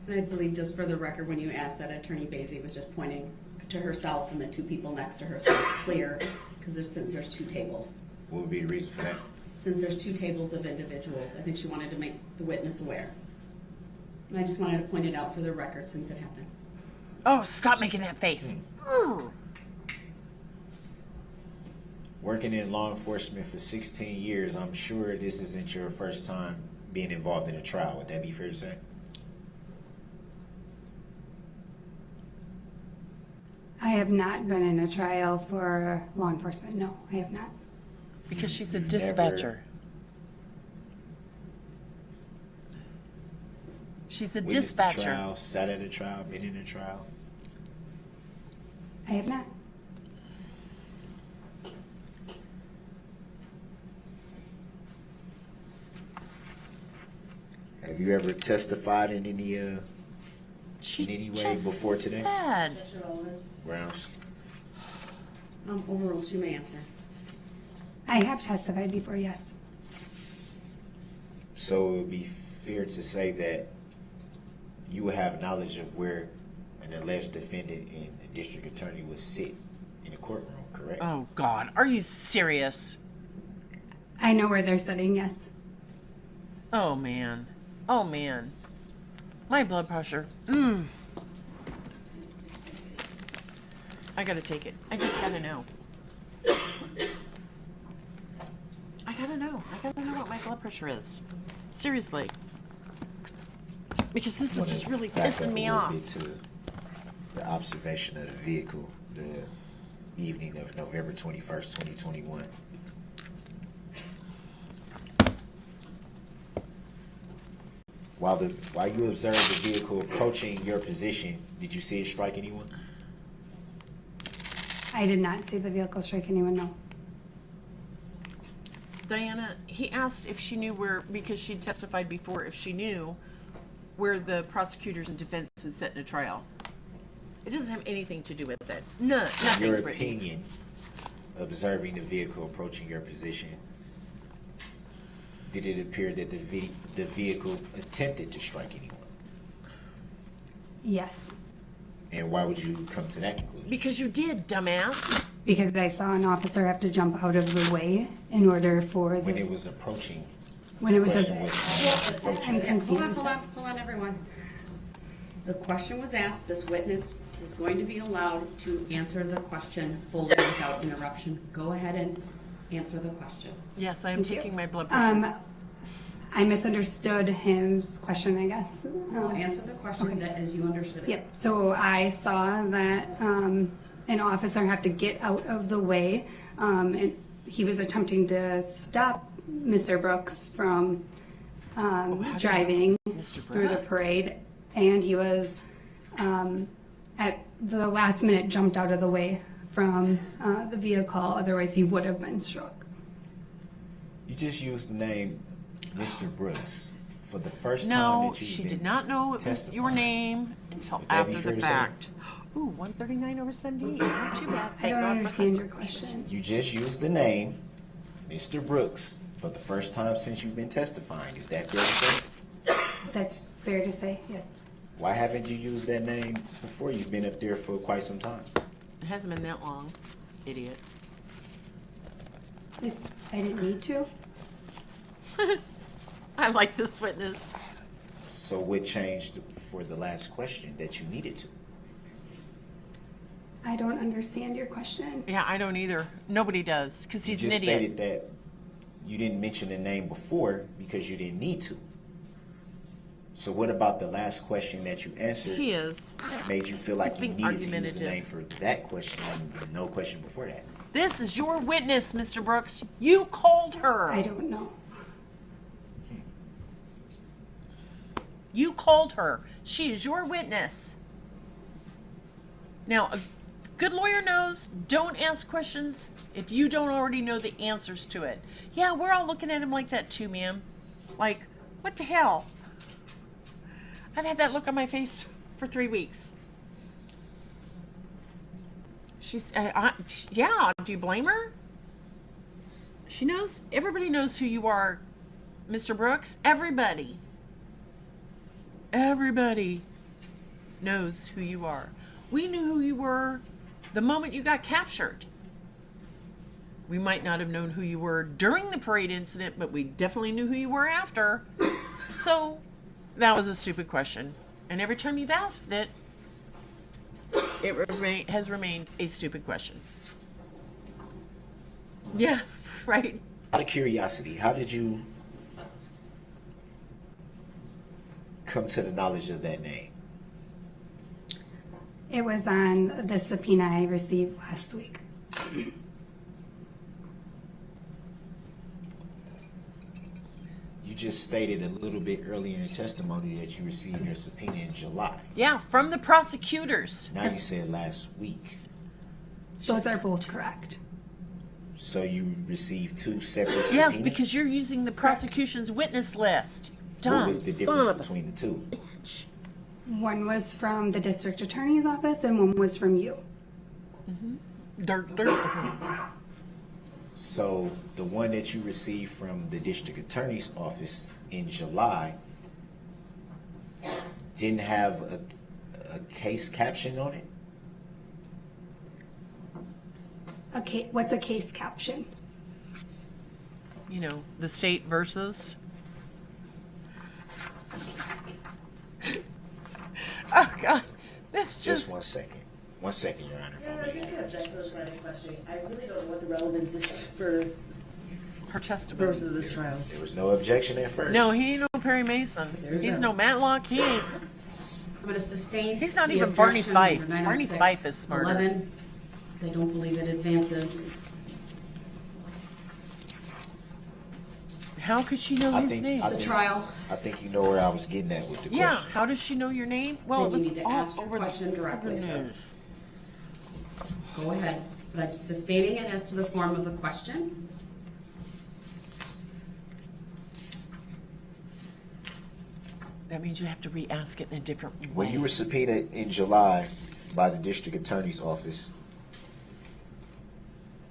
And I believe, just for the record, when you asked that, Attorney Basie was just pointing to herself and the two people next to her, so it's clear, because since there's two tables. What would be the reason for that? Since there's two tables of individuals, I think she wanted to make the witness aware. And I just wanted to point it out for the record since it happened. Oh, stop making that face. Working in law enforcement for 16 years, I'm sure this isn't your first time being involved in a trial. Would that be fair to say? I have not been in a trial for law enforcement. No, I have not. Because she's a dispatcher. She's a Witnessed a dispatcher. trial, sat at a trial, been in a trial. I have not. Have you ever testified in any way just before today? said. Grounds. Overruled, you may answer. I have testified before, yes. So it would be fair to say that you would have knowledge of where an alleged defendant and the district attorney would sit in a courtroom, correct? Oh, God. Are you serious? I know where they're sitting, yes. Oh, man. Oh, man. My blood pressure. I gotta take it. I just gotta know. I gotta know. I gotta know what my blood pressure is. Seriously. Because this is just really Back up pissing me a little off. bit to the observation of the vehicle the evening of November 21st, 2021. While you observed the vehicle approaching your position, did you see it strike anyone? I did not see the vehicle strike anyone, no. Diana, he asked if she knew where, because she testified before, if she knew where the prosecutors and defense would sit in a trial. It doesn't have anything to do with it. Nothing. Your Brittany. opinion, observing the vehicle approaching your position, did it appear that the vehicle attempted to strike anyone? Yes, And why would you come to that conclusion? Because you did, dumbass. because I saw an officer have to jump out of the way in order for When the, it was approaching, when it was question a, was I'm approaching. confused. Hold on, everyone. The question was asked, this witness is going to be allowed to answer the question fully without interruption. Go ahead and answer the question. Yes, I am taking my blood pressure. I misunderstood his question, I guess. Answer the question that as you understood it. Yep, so I saw that an officer have to get out of the way, and he was attempting to stop Mr. Brooks from driving through the parade, and he was at the last minute jumped out of the way from the vehicle, otherwise he would have been struck. You just used the name Mr. Brooks for the first time No, that you've she been did not know it was testifying. your name until Would that be after fair the to say? fact. Ooh, 139 over 78. Not too bad. I Thank don't God for understand some- your question. You just used the name Mr. Brooks for the first time since you've been testifying. Is that fair to say? That's fair to say, yes. Why haven't you used that name before? You've been up there for quite some time. It hasn't been that long, idiot. I didn't need to. I like this witness. So what changed for the last question that you needed to? I don't understand your question. Yeah, I don't either. Nobody does, because he's You an just idiot. stated that you didn't mention the name before because you didn't need to. So what about the last question that you answered He is. made you feel like He's you being needed to use the argumentative. name for that question and no question before that? This is your witness, Mr. Brooks. You called her. I don't know. You called her. She is your witness. Now, a good lawyer knows don't ask questions if you don't already know the answers to it. Yeah, we're all looking at him like that too, ma'am. Like, what the hell? I've had that look on my face for 3 weeks. She's, yeah, do you blame her? She knows, everybody knows who you are, Mr. Brooks. Everybody. Everybody knows who you are. We knew who you were the moment you got captured. We might not have known who you were during the parade incident, but we definitely knew who you were after. So that was a stupid question. And every time you've asked it, it has remained a stupid question. Yeah, right. Out of curiosity, how did you come to the knowledge of that name? It was on the subpoena I received last week. You just stated a little bit earlier in testimony that you received your subpoena in July. Yeah, from the prosecutors. Now you said last week. Those are both correct. So you received two separate subpoenas? Yes, because you're using the prosecution's witness list. Dumb What was the son difference of a- between the two? One was from the district attorney's office and one was from you. Dirt, dirt. So the one that you received from the district attorney's office in July didn't have a case caption on it? Okay, what's a case caption? You know, the state versus. Oh God, this Just just. 1 second. 1 second, Your Honor. If I may. I really don't know what the relevance is for Her testimony. purposes of this trial. There was no objection at first. No, he ain't no Perry Mason. There's He's no. no Matlock. He ain't. I'm going to sustain. He's not the even Barney objection Fife. under Barney 906, Fife is smarter. 11, 'cause I don't believe it advances. How could she know his name? The trial. I think you know where I was getting at with the Yeah, question. how does she know your name? Well, Then it was you need to all ask your over question the directly, freaking sir. news. Go ahead. But I'm sustaining it as to the form of the question. That means you have to re-ask it in a different way. When you were subpoenaed in July by the district attorney's office,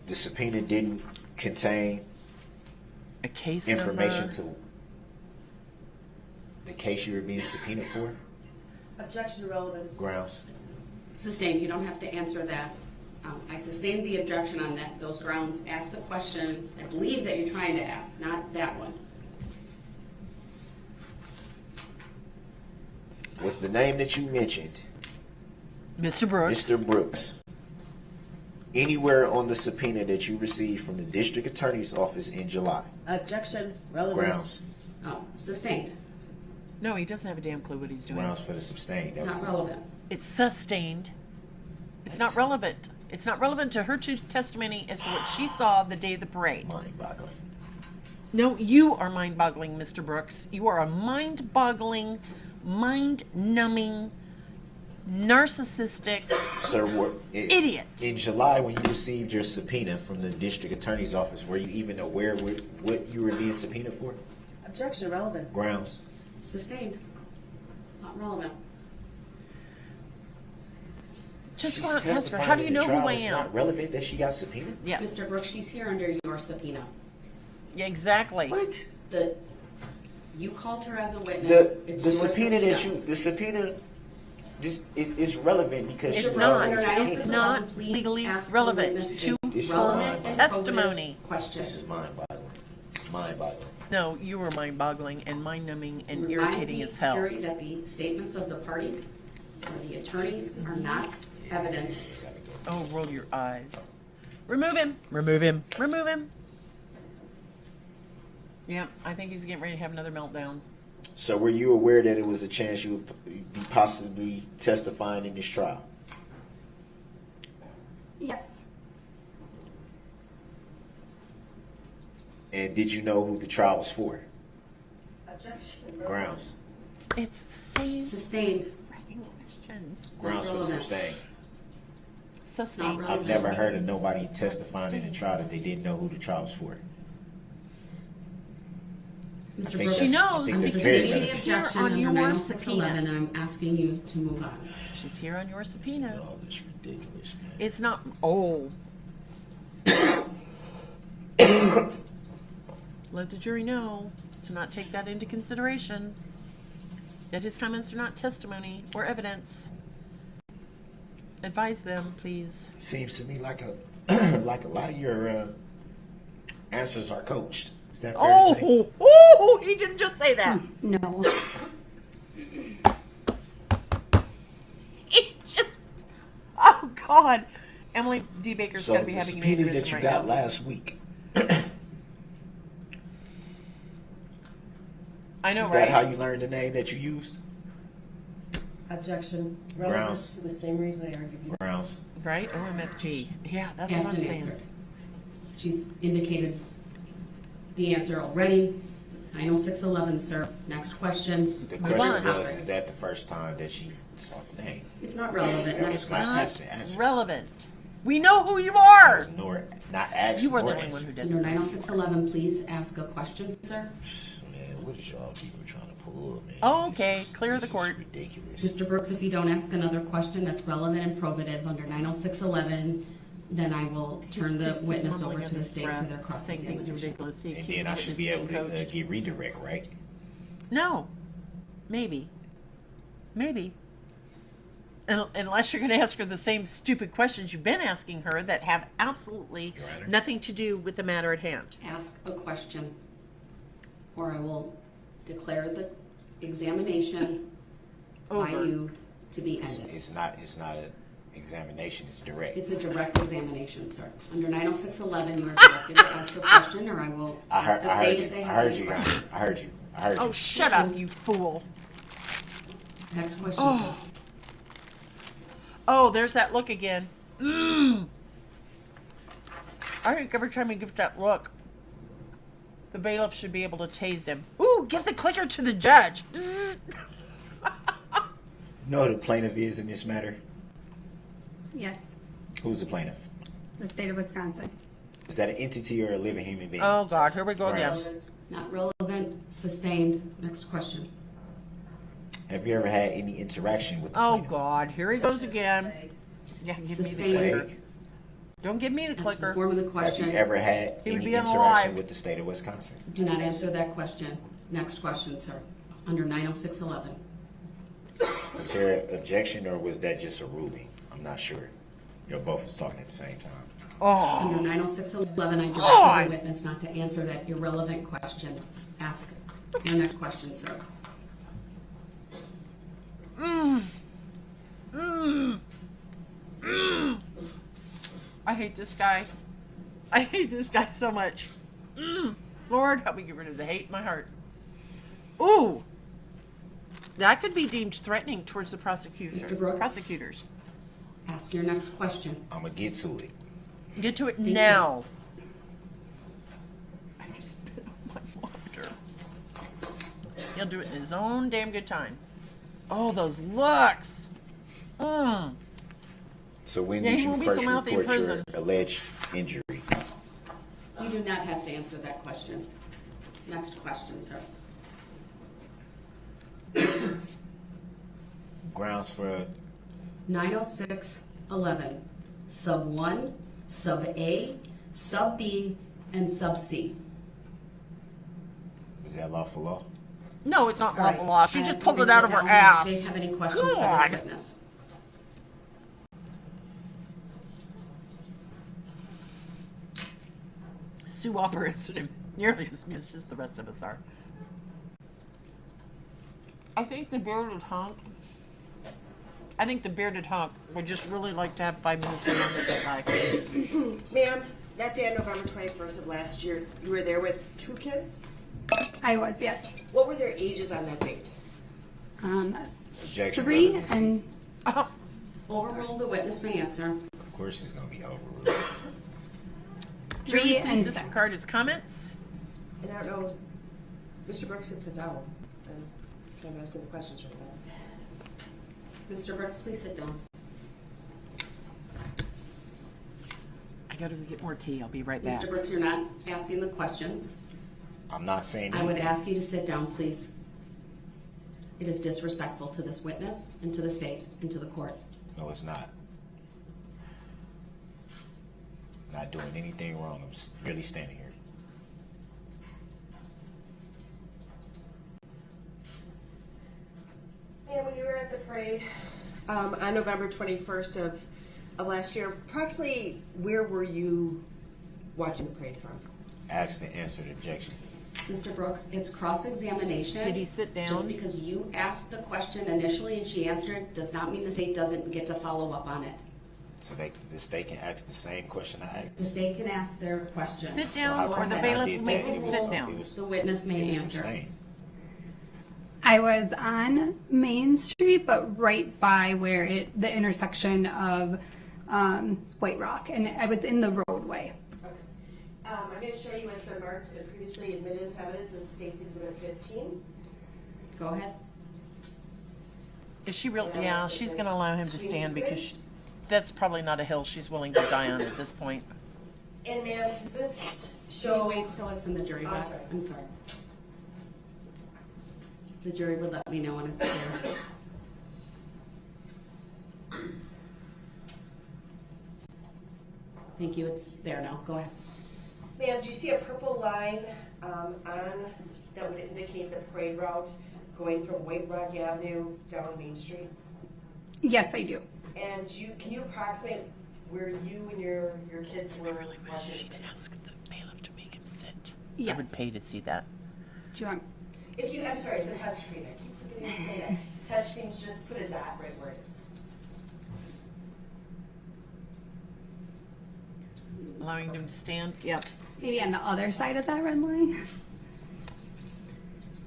the subpoena didn't contain a case information number. to the case you were being subpoenaed for? Objection to relevance. Grounds? Sustained. You don't have to answer that. I sustained the objection on that. Those grounds. Ask the question I believe that you're trying to ask, not that one. Was the name that you mentioned, Mr. Brooks. Mr. Brooks, anywhere on the subpoena that you received from the district attorney's office in July? Objection, relevance. Grounds. Oh, sustained. No, he doesn't have a damn clue what he's doing. Grounds for the sustained. That Not was relevant. It's sustained. It's not relevant. It's not relevant to her testimony as to what she saw the day of the parade. Mind-boggling. No, you are mind-boggling, Mr. Brooks. You are a mind-boggling, mind-numbing, narcissistic Sir, idiot. In July, when you received your subpoena from the district attorney's office, were you even aware what you were being subpoenaed for? Objection, relevance. Grounds. Sustained. Not relevant. Just go out and ask her, how do you know who I It's am? not relevant that she got subpoenaed? Yes. Mr. Brooks, she's here under your subpoena. Yeah, exactly. What? You called her as a witness. It's The your subpoena that the subpoena is relevant because It's she not. was already It's subpoenaed. not legally relevant to testimony. Question. This is mind-boggling. Mind-boggling. No, you were mind-boggling and mind-numbing and Remind irritating the as hell. jury that the statements of the parties or the attorneys are not evidence. Oh, roll your eyes. Remove him. Remove him. Remove him. Yeah, I think he's getting ready to have another meltdown. So were you aware that it was a chance you would be possibly testifying in this trial? Yes. And did you know who the trial was for? Objection. Grounds. It's the same Sustained. question. Grounds for relevant. sustained. Sustained. Not I've never heard of nobody testifying in a trial that they didn't know who the trial was for. Mr. think Brooks, that's- I I'm think that's sustaining very the relevant. objection On under your 90611 and I'm asking you to move on. She's here on your subpoena. Oh, that's ridiculous, man. It's not. Oh. Let the jury know to not take that into consideration. That his comments are not testimony or evidence. Advise them, please. Seems to me like a like a lot of your answers are coached. Is that fair to say? Oh, he didn't just say that. No. He just. Oh God, Emily D. Baker's So got to be the having an subpoena aneurysm that you right got now. last week, I know, is right? that how you learned the name that you used? Objection, Grounds. relevance for the same reason I argued before. Grounds. Right? OMFG. Yeah, that's Asked what I'm and saying. answered. She's indicated the answer already. 90611, sir. Next question. The Move question on. was, is that the first time that she saw the name? It's not relevant. That Next was my question. answer. Relevant. We know who you are. Nor not asked. You are the nor only one answered. who does Under it. 90611, please ask a question, sir. Man, what is y'all people trying to pull up, man? Oh, okay. Clear the court. Ridiculous. Mr. Brooks, if you don't ask another question that's relevant and probative under 90611, then I will turn the witness over to the state for their Saying things cross-examination. ridiculous. He And accused then I the should be witness able of to being coached. get redirect, right? No. Maybe. Maybe. Unless you're going to ask her the same stupid questions you've been asking her that have absolutely Your Honor. nothing to do with the matter at hand. Ask a question, or I will declare the examination by Over. you to be ended. It's not an examination. It's direct. It's a direct examination, sir. Under 90611, you are directed to ask a question, or I will ask the state if they I have heard any you, Your Honor. questions. I heard you. I heard you. Oh, shut up, you fool. Next question. Oh. Oh, there's that look again. I think every time he gives that look, the bailiff should be able to tase him. Ooh, give the clicker to the judge. Bzzz. You know who the plaintiff is in this matter? Yes. Who's the plaintiff? The state of Wisconsin. Is that an entity or a living human being? Oh, God, here we go again. Grounds. Not relevant, sustained. Next question. Have you ever had any interaction with the Oh, plaintiff? God, here he goes again. Yeah, give me the Sustained. clicker. Don't give me the As to the clicker. form of the Have question, you ever had He would any be interaction unalive. with the state of Wisconsin? do not answer that question. Next question, sir. Under 90611. Was there an objection or was that just a ruling? I'm not sure. You both was talking at the same time. Under Oh, 90611, I direct God. the witness not to answer that irrelevant question. Ask your next question, sir. I hate this guy. I hate this guy so much. Lord, help me get rid of the hate in my heart. Ooh, that could be deemed threatening towards the Mr. Brooks? prosecutors. Ask your next question. I'm going to get to it. Get to it Thank you. now. I just spit on my monitor. He'll do it in his own damn good time. Oh, those looks. So when Yeah, did he you won't be first so mouthy in report your prison. alleged injury? You do not have to answer that question. Next question, sir. Grounds for 906.11, sub 1, sub A, sub B, and sub C. is that lawful law? No, it's not All right. lawful law. She I just have pulled to it out of sit her down. Does ass. the state have any questions for God. this witness? Sue Whopper isn't nearly as missed as the rest of us are. I think the bearded hunk would just really like to have 5 minutes alone with that guy. Ma'am, that day on November 21st of last year, you were there with 2 kids? I was, yes. What were their ages on that date? Objection. 3 relevancy. and Overrule, the witness may answer. Of course it's going to be overruled. 3 Please and 6. disregard his comments. And I don't know, Mr. Brooks can sit down. I'm kind of asking the questions right now. Mr. Brooks, please sit down. I gotta go get more tea. I'll be right back. Mr. Brooks, you're not asking the questions. I'm not saying I would anything. ask you to sit down, please. It is disrespectful to this witness and to the state and to the court. No, it's not. Not doing anything wrong. I'm really standing here. Ma'am, when you were at the parade on November 21st of last year, approximately where were you watching the parade from? Asked and answered objection. Mr. Brooks, it's cross-examination. Did he sit down? Just because you asked the question initially and she answered it does not mean the state doesn't get to follow up on it. So the state can ask the same question I asked. The state can ask their question. Sit So down, how or come the when I bailiff did will make that, you it was- sit it down. was- The witness may it was answer. sustained? I was on Main Street, but right by where the intersection of White Rock, and I was in the roadway. I'm going to show you what's been marked and previously admitted into evidence as State's Exhibit 15. Go ahead. Is she real? Yeah, she's gonna allow him to stand because that's probably not a hill she's willing to die on at this point. And ma'am, does this Should we show... wait until it's in the jury I'm box? sorry. I'm sorry. The jury would let me know when it's there. Thank you, it's there now. Go ahead. Ma'am, do you see a purple line on that would indicate the parade route going from White Rock Avenue down Main Street? Yes, I do. And can you approximate where you and your kids were? I really wish she'd ask the bailiff to make him sit. Yes. I would pay to see that. Do you want? If you, I'm sorry, it's a touchscreen. I keep forgetting to say that. Touchscreens, just put a dot right where it is. Allowing him to stand? Yep. Maybe on the other side of that red line.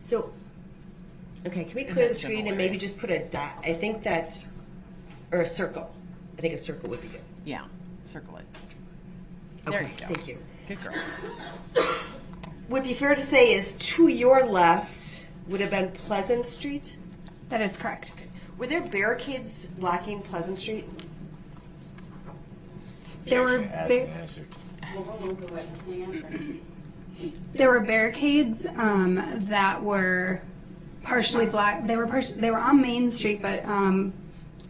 So, okay, can we In clear the that screen general and maybe area. just put a dot? I think that, or a circle. I think a circle would be good. Yeah. Circle it. There Okay, you go. thank you. Good girl. Would be fair to say is to your left would have been Pleasant Street. That is correct. Were there barricades blocking Pleasant Street? There were Asked and answered. The witness may answer. There were barricades that were partially black. They were on Main Street, but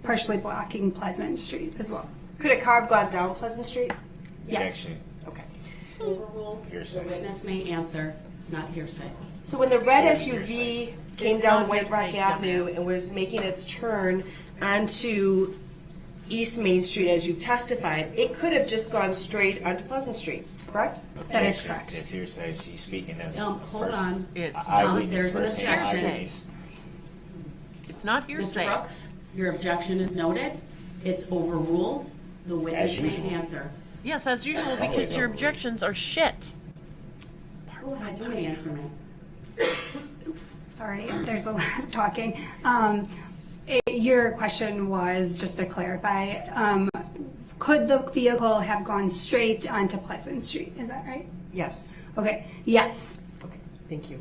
partially blocking Pleasant Street as well. Could a car have gone down Pleasant Street? Objection. Okay. Overruled, the Hearsay. witness may answer. It's not hearsay. So when the red Yes, SUV came It's down not White Rock hearsay, Avenue dumbass. and was making its turn onto East Main Street, as you testified, it could have just gone straight onto Pleasant Street, correct? That is Objection. correct. It's hearsay. She's speaking as a Hold first on. It's eyewitness, there's an first-hand objection. eyewitness. It's not Mr. hearsay. Brooks, your objection is noted. It's overruled. The witness As may usual. answer. Yes, as usual, Always because your overruled. objections are shit. Go ahead, you may answer me. Sorry, there's a lot of talking. Your question was, just to clarify, could the vehicle have gone straight onto Pleasant Street? Is that right? Yes. Okay, yes. Okay, thank you.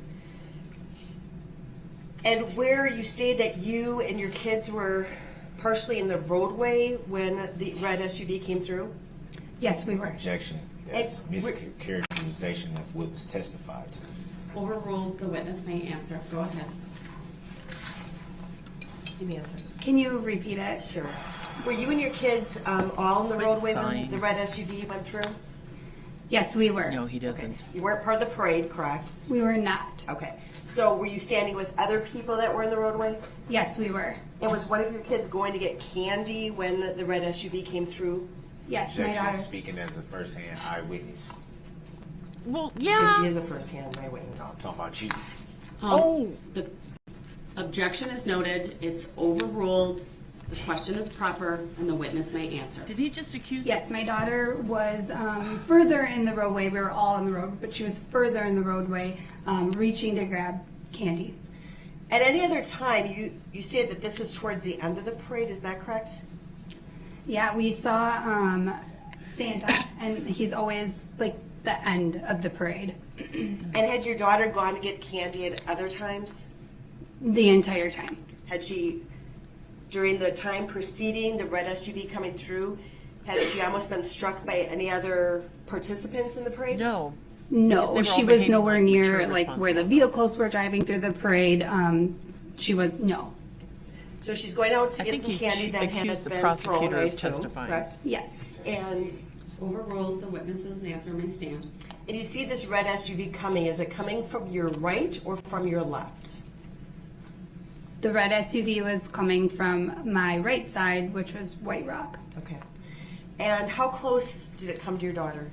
And where you stated that you and your kids were partially in the roadway when the red SUV came through? Yes, we were. Objection. That's mischaracterization of what was testified to. Overruled, the witness may answer. Go ahead. Give me an answer. Can you repeat it? Sure. Were you and your kids all in the Quit roadway sighing. when the red SUV went through? Yes, we were. No, he doesn't. You weren't part of the parade, correct? We were not. Okay. So were you standing with other people that were in the roadway? Yes, we were. And was one of your kids going to get candy when the red SUV came through? Yes, my Objection. daughter. Speaking as a first-hand eyewitness. Well, Because she is a first-hand eyewitness. No, I'm talking about you. The objection is noted. It's overruled. The question is proper, and the witness may answer. Did he just accuse? Yes, my daughter was further in the roadway. We were all in the road, but she was further in the roadway, reaching to grab candy. At any other time, you stated that this was towards the end of the parade. Is that correct? Yeah, we saw Santa, and he's always like the end of the parade. And had your daughter gone to get candy at other times? The entire time. Had she, during the time preceding the red SUV coming through, had she almost been struck by any other participants in the parade? No. Because they No, were she all was behaving nowhere like near mature, like where the responsible vehicles were driving through the parade. She was no. So she's going out to I get think some he candy that had accused the been prosecutor thrown, I of assume, testifying. correct? Yes. And Overruled, the witness's answer may stand. and you see this red SUV coming. Is it coming from your right or from your left? The red SUV was coming from my right side, which was White Rock. Okay. And how close did it come to your daughter?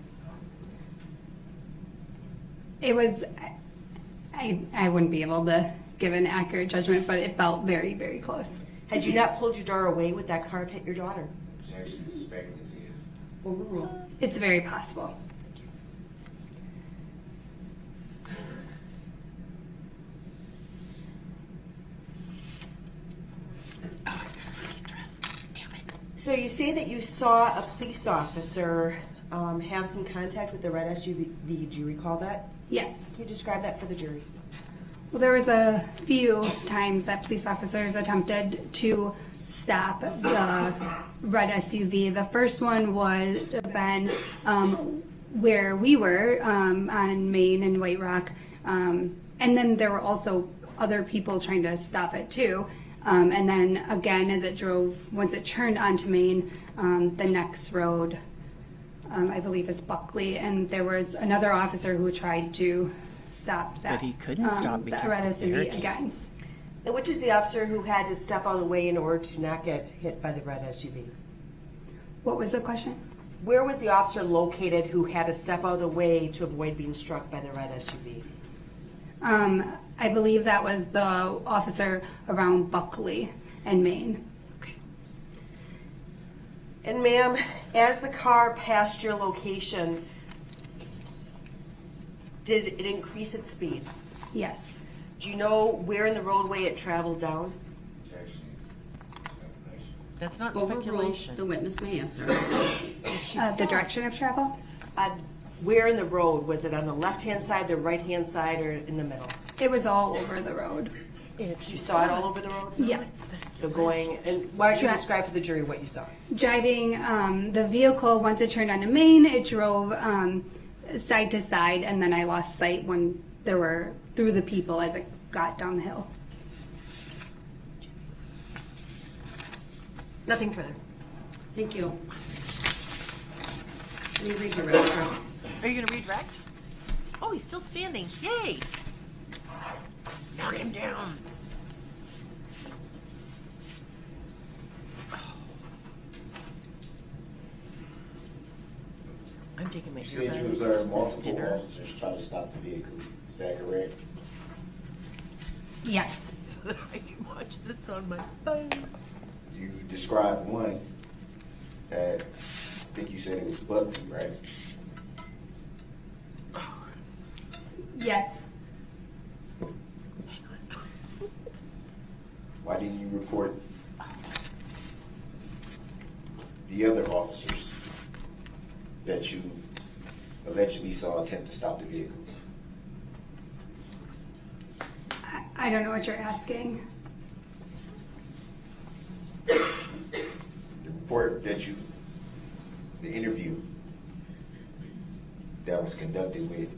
It was, I wouldn't be able to give an accurate judgment, but it felt very, very close. Had you not pulled your daughter away, would that car have hit your daughter? Objection. Speculative. Overruled. It's very possible. So you say that you saw a police officer have some contact with the red SUV. Do you recall that? Yes. Can you describe that for the jury? Well, there was a few times that police officers attempted to stop the red SUV. The first one would have been where we were on Main and White Rock. And then there were also other people trying to stop it too. And then again, as it drove, once it turned onto Main, the next road, I believe is Buckley. And there was another officer who tried to stop that. But he couldn't stop because that red of the SUV barricades. again. And which is the officer who had to step out of the way in order to not get hit by the red SUV? What was the question? Where was the officer located who had to step out of the way to avoid being struck by the red SUV? I believe that was the officer around Buckley and Maine. And ma'am, as the car passed your location, did it increase its speed? Yes. Do you know where in the roadway it traveled down? Objection. Speculation. That's not Overruled, speculation. the witness may answer. The direction of travel? Where in the road? Was it on the left-hand side, the right-hand side, or in the middle? It was all over the road. You saw it all over the road? Yes. So going, and why don't you describe for the jury what you saw? Driving the vehicle, once it turned onto Main, it drove side to side, and then I lost sight when there were through the people as it got down the hill. Nothing further. Thank you. Let me read your record. Are you going to read rect? Oh, he's still standing. Yay! Knock him down. I'm taking my You said you earbuds. observed multiple Dinner. officers try to stop the vehicle. Is that correct? Yes. So that I can watch this on my phone. You described one that I think you said it was Buckley, right? Yes. Why didn't you report the other officers that you allegedly saw attempt to stop the vehicle? I don't know what you're asking. report that the interview that was conducted with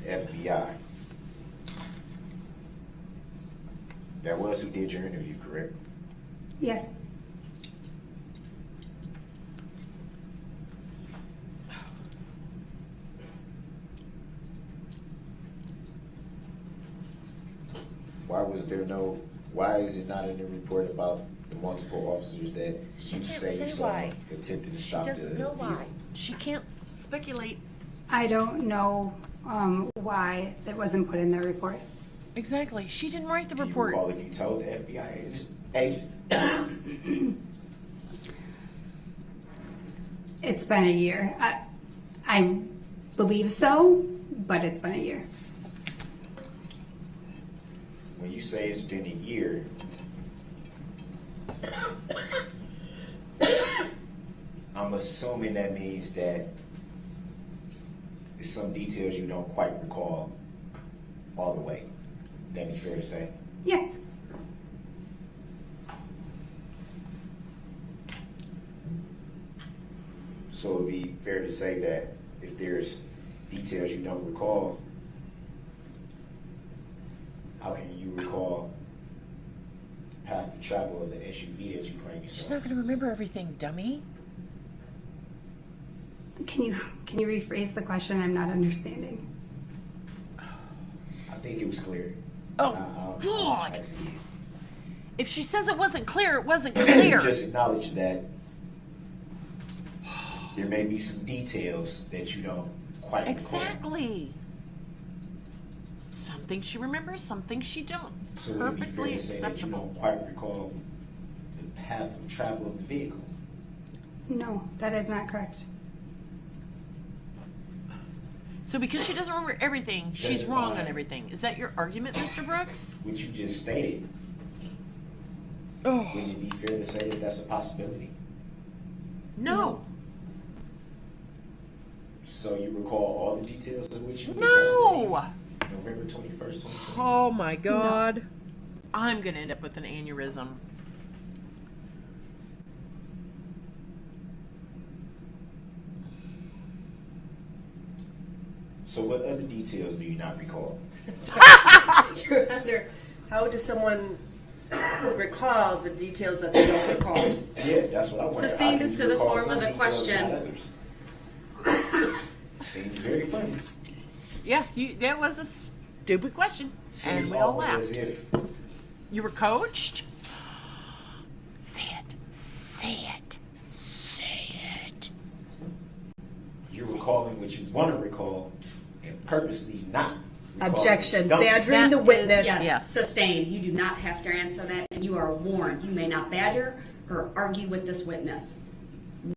FBI, that was who did your interview, correct? Yes. Why is it not in the report about the multiple officers that She you can't say say saw why. attempted to She stop the doesn't know vehicle? why. She can't speculate. I don't know why it wasn't put in the report. Exactly. She didn't write the Do you report. recall if you told the FBI agents? It's been a year. I believe so, but it's been a year. When you say it's been a year, I'm assuming that means that there's some details you don't quite recall all the way. That'd be fair to say? Yes. So it would be fair to say that if there's details you don't recall, how can you recall path of travel of the SUV that you claim you She's saw? not going to remember everything, dummy. Can you rephrase the question? I'm not understanding. I think it was clear. Oh, God. Actually, If she says it wasn't clear, it wasn't clear. just acknowledge that there may be some details that you don't quite recall. Exactly. Some things she remembers, some things she don't. So it would be fair Perfectly to say that you acceptable. don't quite recall the path of travel of the vehicle. No, that is not correct. So because she doesn't remember everything, she's wrong on everything. Is that your argument, Mr. Brooks? Which you just stated. Oh. Wouldn't it be fair to say that that's a possibility? No. So you recall all the details of which you No. November 21st, 2020? Oh my God. I'm going to end up with an aneurysm. So what other details do you not recall? You're under, how does someone recall the details that they don't recall? Yeah, that's what I wanted. Sustained is to the form of the question. Seems very funny. Yeah, that was a stupid question. And Seems we all almost laughed. as if You were coached? Say it. Say it. Say it. you're recalling what you want to recall and purposely not recalling. Objection. Don't. Badgering the witness. Yes, sustained. You do not have to answer that. You are warned. You may not badger or argue with this witness.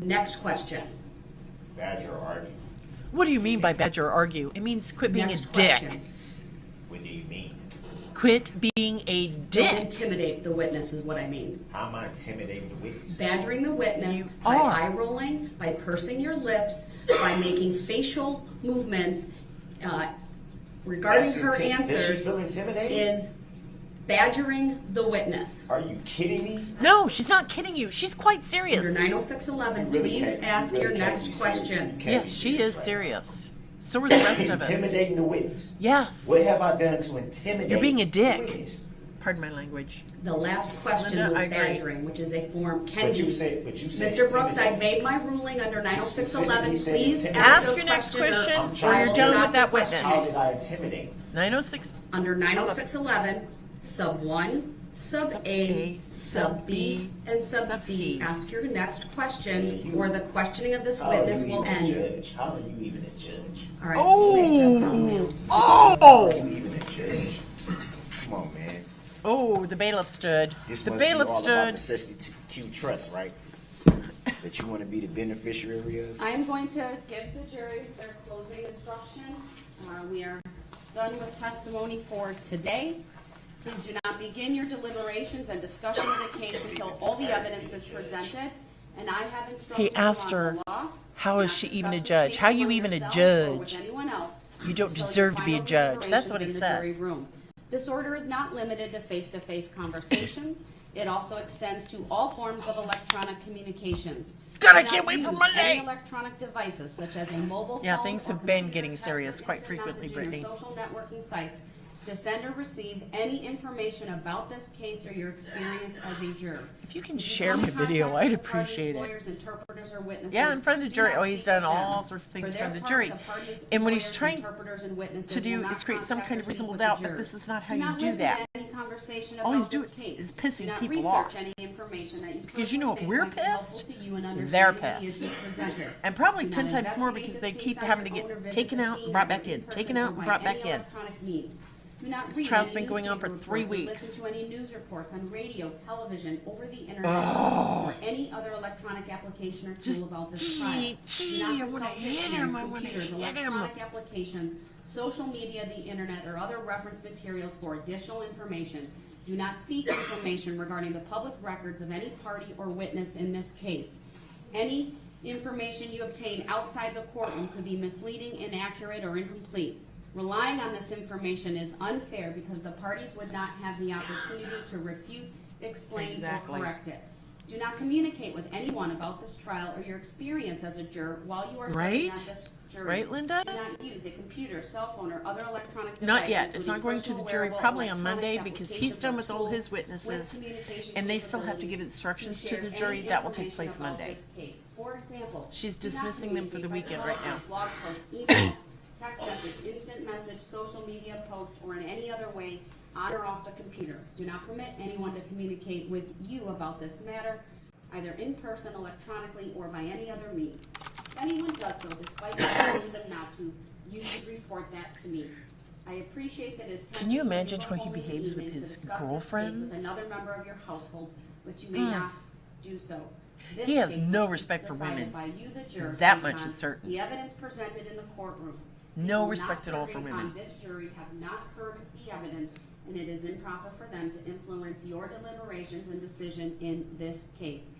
Next question. Badger or argue. What do you mean by badger or argue? It means quit being Next a dick. question. What do you mean? Quit being a Don't dick. intimidate the witness is what I mean. How am I intimidating the witness? Badgering the witness You by are. eye rolling, by pursing your lips, by making facial movements regarding That's her Does she answers feel intimidated? is badgering the witness. Are you kidding me? No, she's not kidding you. She's quite Under serious. 90611, You really please can't- you ask really your can't next be serious. question. You can't be Yes, she is right serious. So are the rest of us. Intimidating the witness. Yes. What have I done to intimidate You're being a the dick. witness? Pardon my language. The last question Linda, was I agree. badgering, which is a form can But you be. said Mr. Brooks, I intimidate. made my ruling under 90611. You said Please intimidate. ask Ask a your next question, or I'm or trying you're to done stop with that the question. How witness. did I intimidate? 906. Under 90611, sub 1, sub A, sub B, and sub C. Ask your next question, or the questioning of this How are witness you will even a end. judge? How are you even a judge? All right. Oh! How Oh! are you even a judge? Come on, man. Oh, the bailiff stood. This The must be bailiff all about the stood. 62 trust, right? That you want to be the beneficiary of? I am going to give the jury their closing instruction. We are done with testimony for today. Please do not begin your deliberations and discussion of the case until all the evidence is presented. And I have instructed He asked you on her, the law how is not she to even a discuss judge? this How case you among even a yourself or with judge? anyone else You don't until deserve your to be a final judge. That's what he deliberations in the said. jury room. This order is not limited to face-to-face conversations. It also extends to all forms of electronic communications. God, I Do can't not wait for use Monday. Any electronic devices such as a mobile Yeah, phone things or have been computer, getting text, serious or quite instant frequently, messaging or Brittany. social networking sites to send or receive any information about this case or your experience as a juror. If you can If you share come my in video, contact I'd with the parties, appreciate it. lawyers, interpreters, or witnesses, Yeah, in front of the do jury. not Oh, he's speak done with them. all sorts of things For in their front of the part, jury. the parties, And what he's lawyers, trying interpreters, and witnesses to do will not is create some contact kind or of speak reasonable with the doubt, but jurors. this is not how Do you not do listen that. to any conversation All about he's doing this case. is pissing Do not people research off. any information that you Because you know, if personally we're think might be helpful pissed, to you in they're understanding the pissed. issues presented. And probably Do 10 not times more investigate because this they case keep on having to your own or get visit taken the out scene and brought either back in, in person taken or out and by brought any back in. electronic means. Do not This read trial's any been going on for newspaper 3 reports or weeks. Listen to any news reports on radio, television, over the internet, Ugh. or any other electronic application or tool Just about this trial. Do not I wanna consult hit him, dictionaries, I wanna computers, hit him. electronic applications, social media, the internet, or other reference materials for additional information. Do not seek information regarding the public records of any party or witness in this case. Any information you obtain outside the courtroom could be misleading, inaccurate, or incomplete. Relying on this information is unfair because the parties would not have the opportunity to refute, explain, Exactly. or correct it. Do not communicate with anyone about this trial or your experience as a juror while you are serving Right? on this jury. Right, Linda? Do not use a computer, cell phone, or other electronic device. Not yet. It's including not going to the personal jury wearable probably on electronics, Monday because he's applications, done or with all tools his witnesses with communication and they still have to give capabilities instructions to share the any jury. That will take information place about Monday. this case. For example, She's do not dismissing them for the communicate weekend by right now. telephone, blog post, email, text message, instant message, social media post, or in any other way on or off the computer. Do not permit anyone to communicate with you about this matter, either in person, electronically, or by any other means. If anyone does so, despite telling them not to, you should report that to me. I appreciate that it's Can you tempting to imagine leave how a he home in the behaves with evening to his discuss this case girlfriends? with another member of your household, but you may Mm. not do so. This He has case no must be respect for decided women. by you, the juror, That based much on is certain. The evidence presented in the courtroom. No People not respect at all for serving women. on this jury have not heard the evidence, and it is improper for them to influence your deliberations and decision in this case.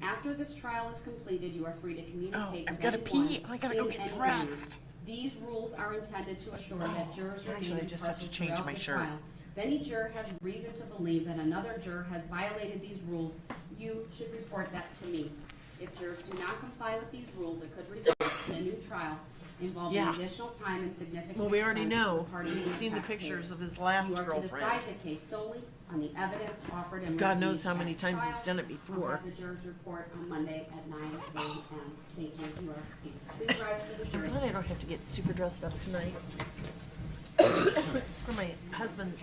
After this trial is completed, you are free to communicate I've with gotta anyone pee. I gotta go in get any dressed. manner. These rules are intended to assure that jurors remain Actually, I just have to impartial change throughout my the shirt. trial. If any juror has reason to believe that another juror has violated these rules, you should report that to me. If jurors do not comply with these rules, it could result in a new trial involving Yeah. additional time and significant Well, we already expense know. for parties We've and seen the taxpayers. pictures of his last You are to girlfriend. decide the case solely on the evidence offered and God knows received how many at times trial. he's done it I'll before. have the jurors report on Monday at 9 a.m. Thank you. You are excused. Please rise for the I'm jury. glad I don't have to get super dressed up tonight. It's for my husband.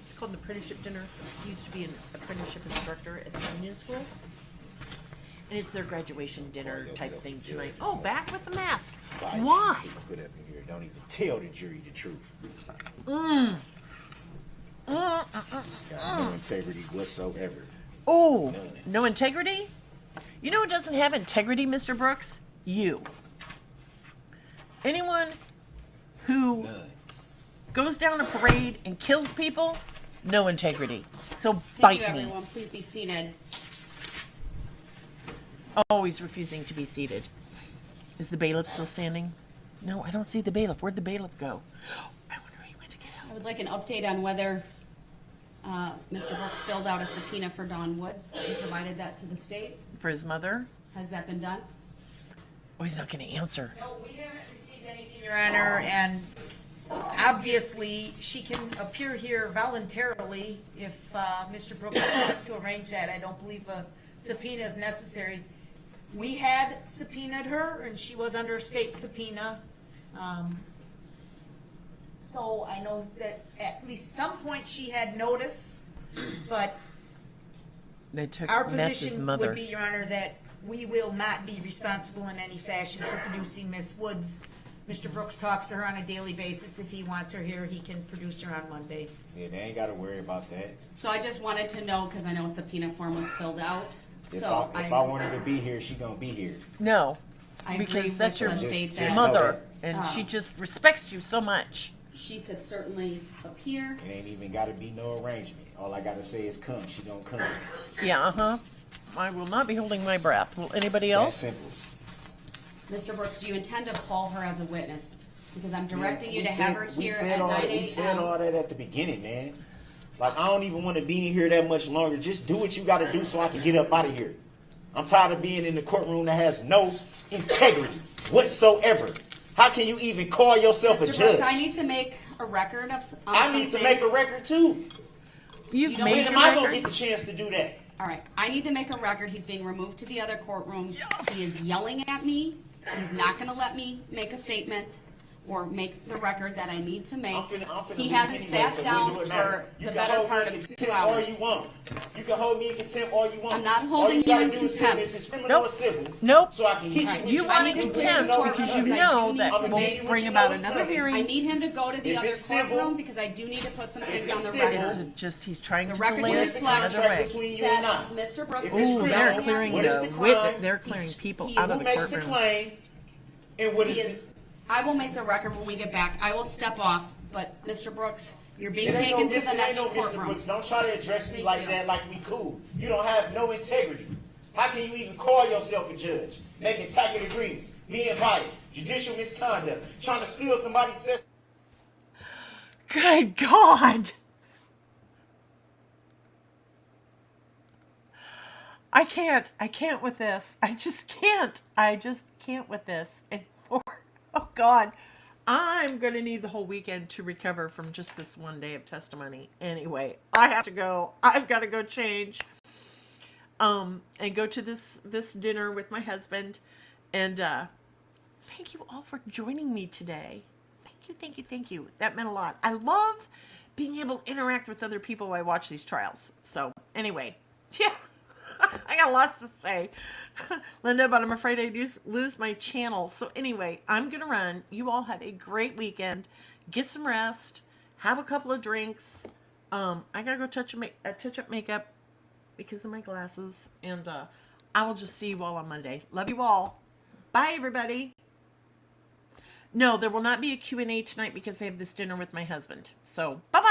It's called the apprenticeship dinner. He used to be an apprenticeship instructor at the union school. And it's their graduation dinner type thing tonight. Oh, back with the mask. Why? Put up in here. Don't even tell the jury the truth. Got no integrity whatsoever. Oh, no integrity? You know who doesn't have integrity, Mr. Brooks? You. Anyone who goes down a parade and kills people, no integrity. So Thank bite you, me. everyone. Please be seated. Always refusing to be seated. Is the bailiff still standing? No, I don't see the bailiff. Where'd the bailiff go? I would like an update on whether Mr. Brooks filled out a subpoena for Dawn Woods and provided that to the state. For his mother? Has that been done? Oh, he's not going to answer. No, we haven't received anything, Your Honor, and obviously, she can appear here voluntarily if Mr. Brooks wants to arrange that. I don't believe a subpoena is necessary. We had subpoenaed her, and she was under state subpoena. So I know that at least some point she had notice, but They took our Matt's position mother. would be, Your Honor, that we will not be responsible in any fashion for producing Miss Woods. Mr. Brooks talks to her on a daily basis. If he wants her here, he can produce her on Monday. Yeah, they ain't got to worry about that. So I just wanted to know, because I know a subpoena form was filled out. If So I want her to be here, she gonna be here. No, I agree because with that's your the state that- mother, and Oh. she just respects you so much. She could certainly appear. It ain't even got to be no arrangement. All I got to say is come. She gonna come. Yeah, I will not be holding my breath. Will anybody else? That's simple. Mr. Brooks, do you intend to call her as a witness? Because I'm directing you We to said- have her we here said at all 9 that- We said a.m. all that at the beginning, man. Like, I don't even want to be in here that much longer. Just do what you got to do so I can get up out of here. I'm tired of being in the courtroom that has no integrity whatsoever. How can you even call yourself a Mr. judge? Brooks, I need to make a record of some I need to make a record too. You've don't made need the to When am I record. gonna get the chance to do that? All right, I need to make a record. He's being removed to the other courtroom. He is yelling at me. He's not going to let me make a statement or make the record that I need to make. I'm finna He leave hasn't anyway, sat so down what do it for matter? the You can better hold part me in of 2 contempt all hours. you want. You can hold me in contempt all you want. I'm not All holding you gotta in do is say contempt. if it's criminal Nope. or civil. Nope. So I can hit you Right. with You your want I in need to contempt go to because court you because I know do need that to won't make- bring you about know another something. hearing. I need him to go to the If other it's civil- courtroom because I do need to put some things it's on the civil- record. It's just he's trying The to record delay should it reflect another Contract way. between you and I. That Mr. Brooks If is it's Ooh, criminal, they're yelling clearing at what me. is the the crime? they're clearing people He's- out Who of the makes the courtroom. claim? And what He is is, I will make the record when we get back. I will step off, but Mr. Brooks, you're being It ain't taken no to Mr. the next Mr. courtroom. Brooks. Don't try to address me Thank like you. that, like we cool. You don't have no integrity. How can you even call yourself a judge? Making tacit agreements, being biased, judicial misconduct, trying to steal somebody's system. Good God. I can't with this. I just can't with this anymore. Oh God. I'm going to need the whole weekend to recover from just this one day of testimony. Anyway, I have to go. I've got to go change. And go to this dinner with my husband. And thank you all for joining me today. Thank you. That meant a lot. I love being able to interact with other people while I watch these trials. So anyway, yeah, I got lots to say, Linda, but I'm afraid I lose my channel. So anyway, I'm going to run. You all have a great weekend. Get some rest. Have a couple of drinks. I got to go touch up makeup because of my glasses. And I will just see you all on Monday. Love you all. Bye, everybody. No, there will not be a Q&A tonight because I have this dinner with my husband. So, bye-bye.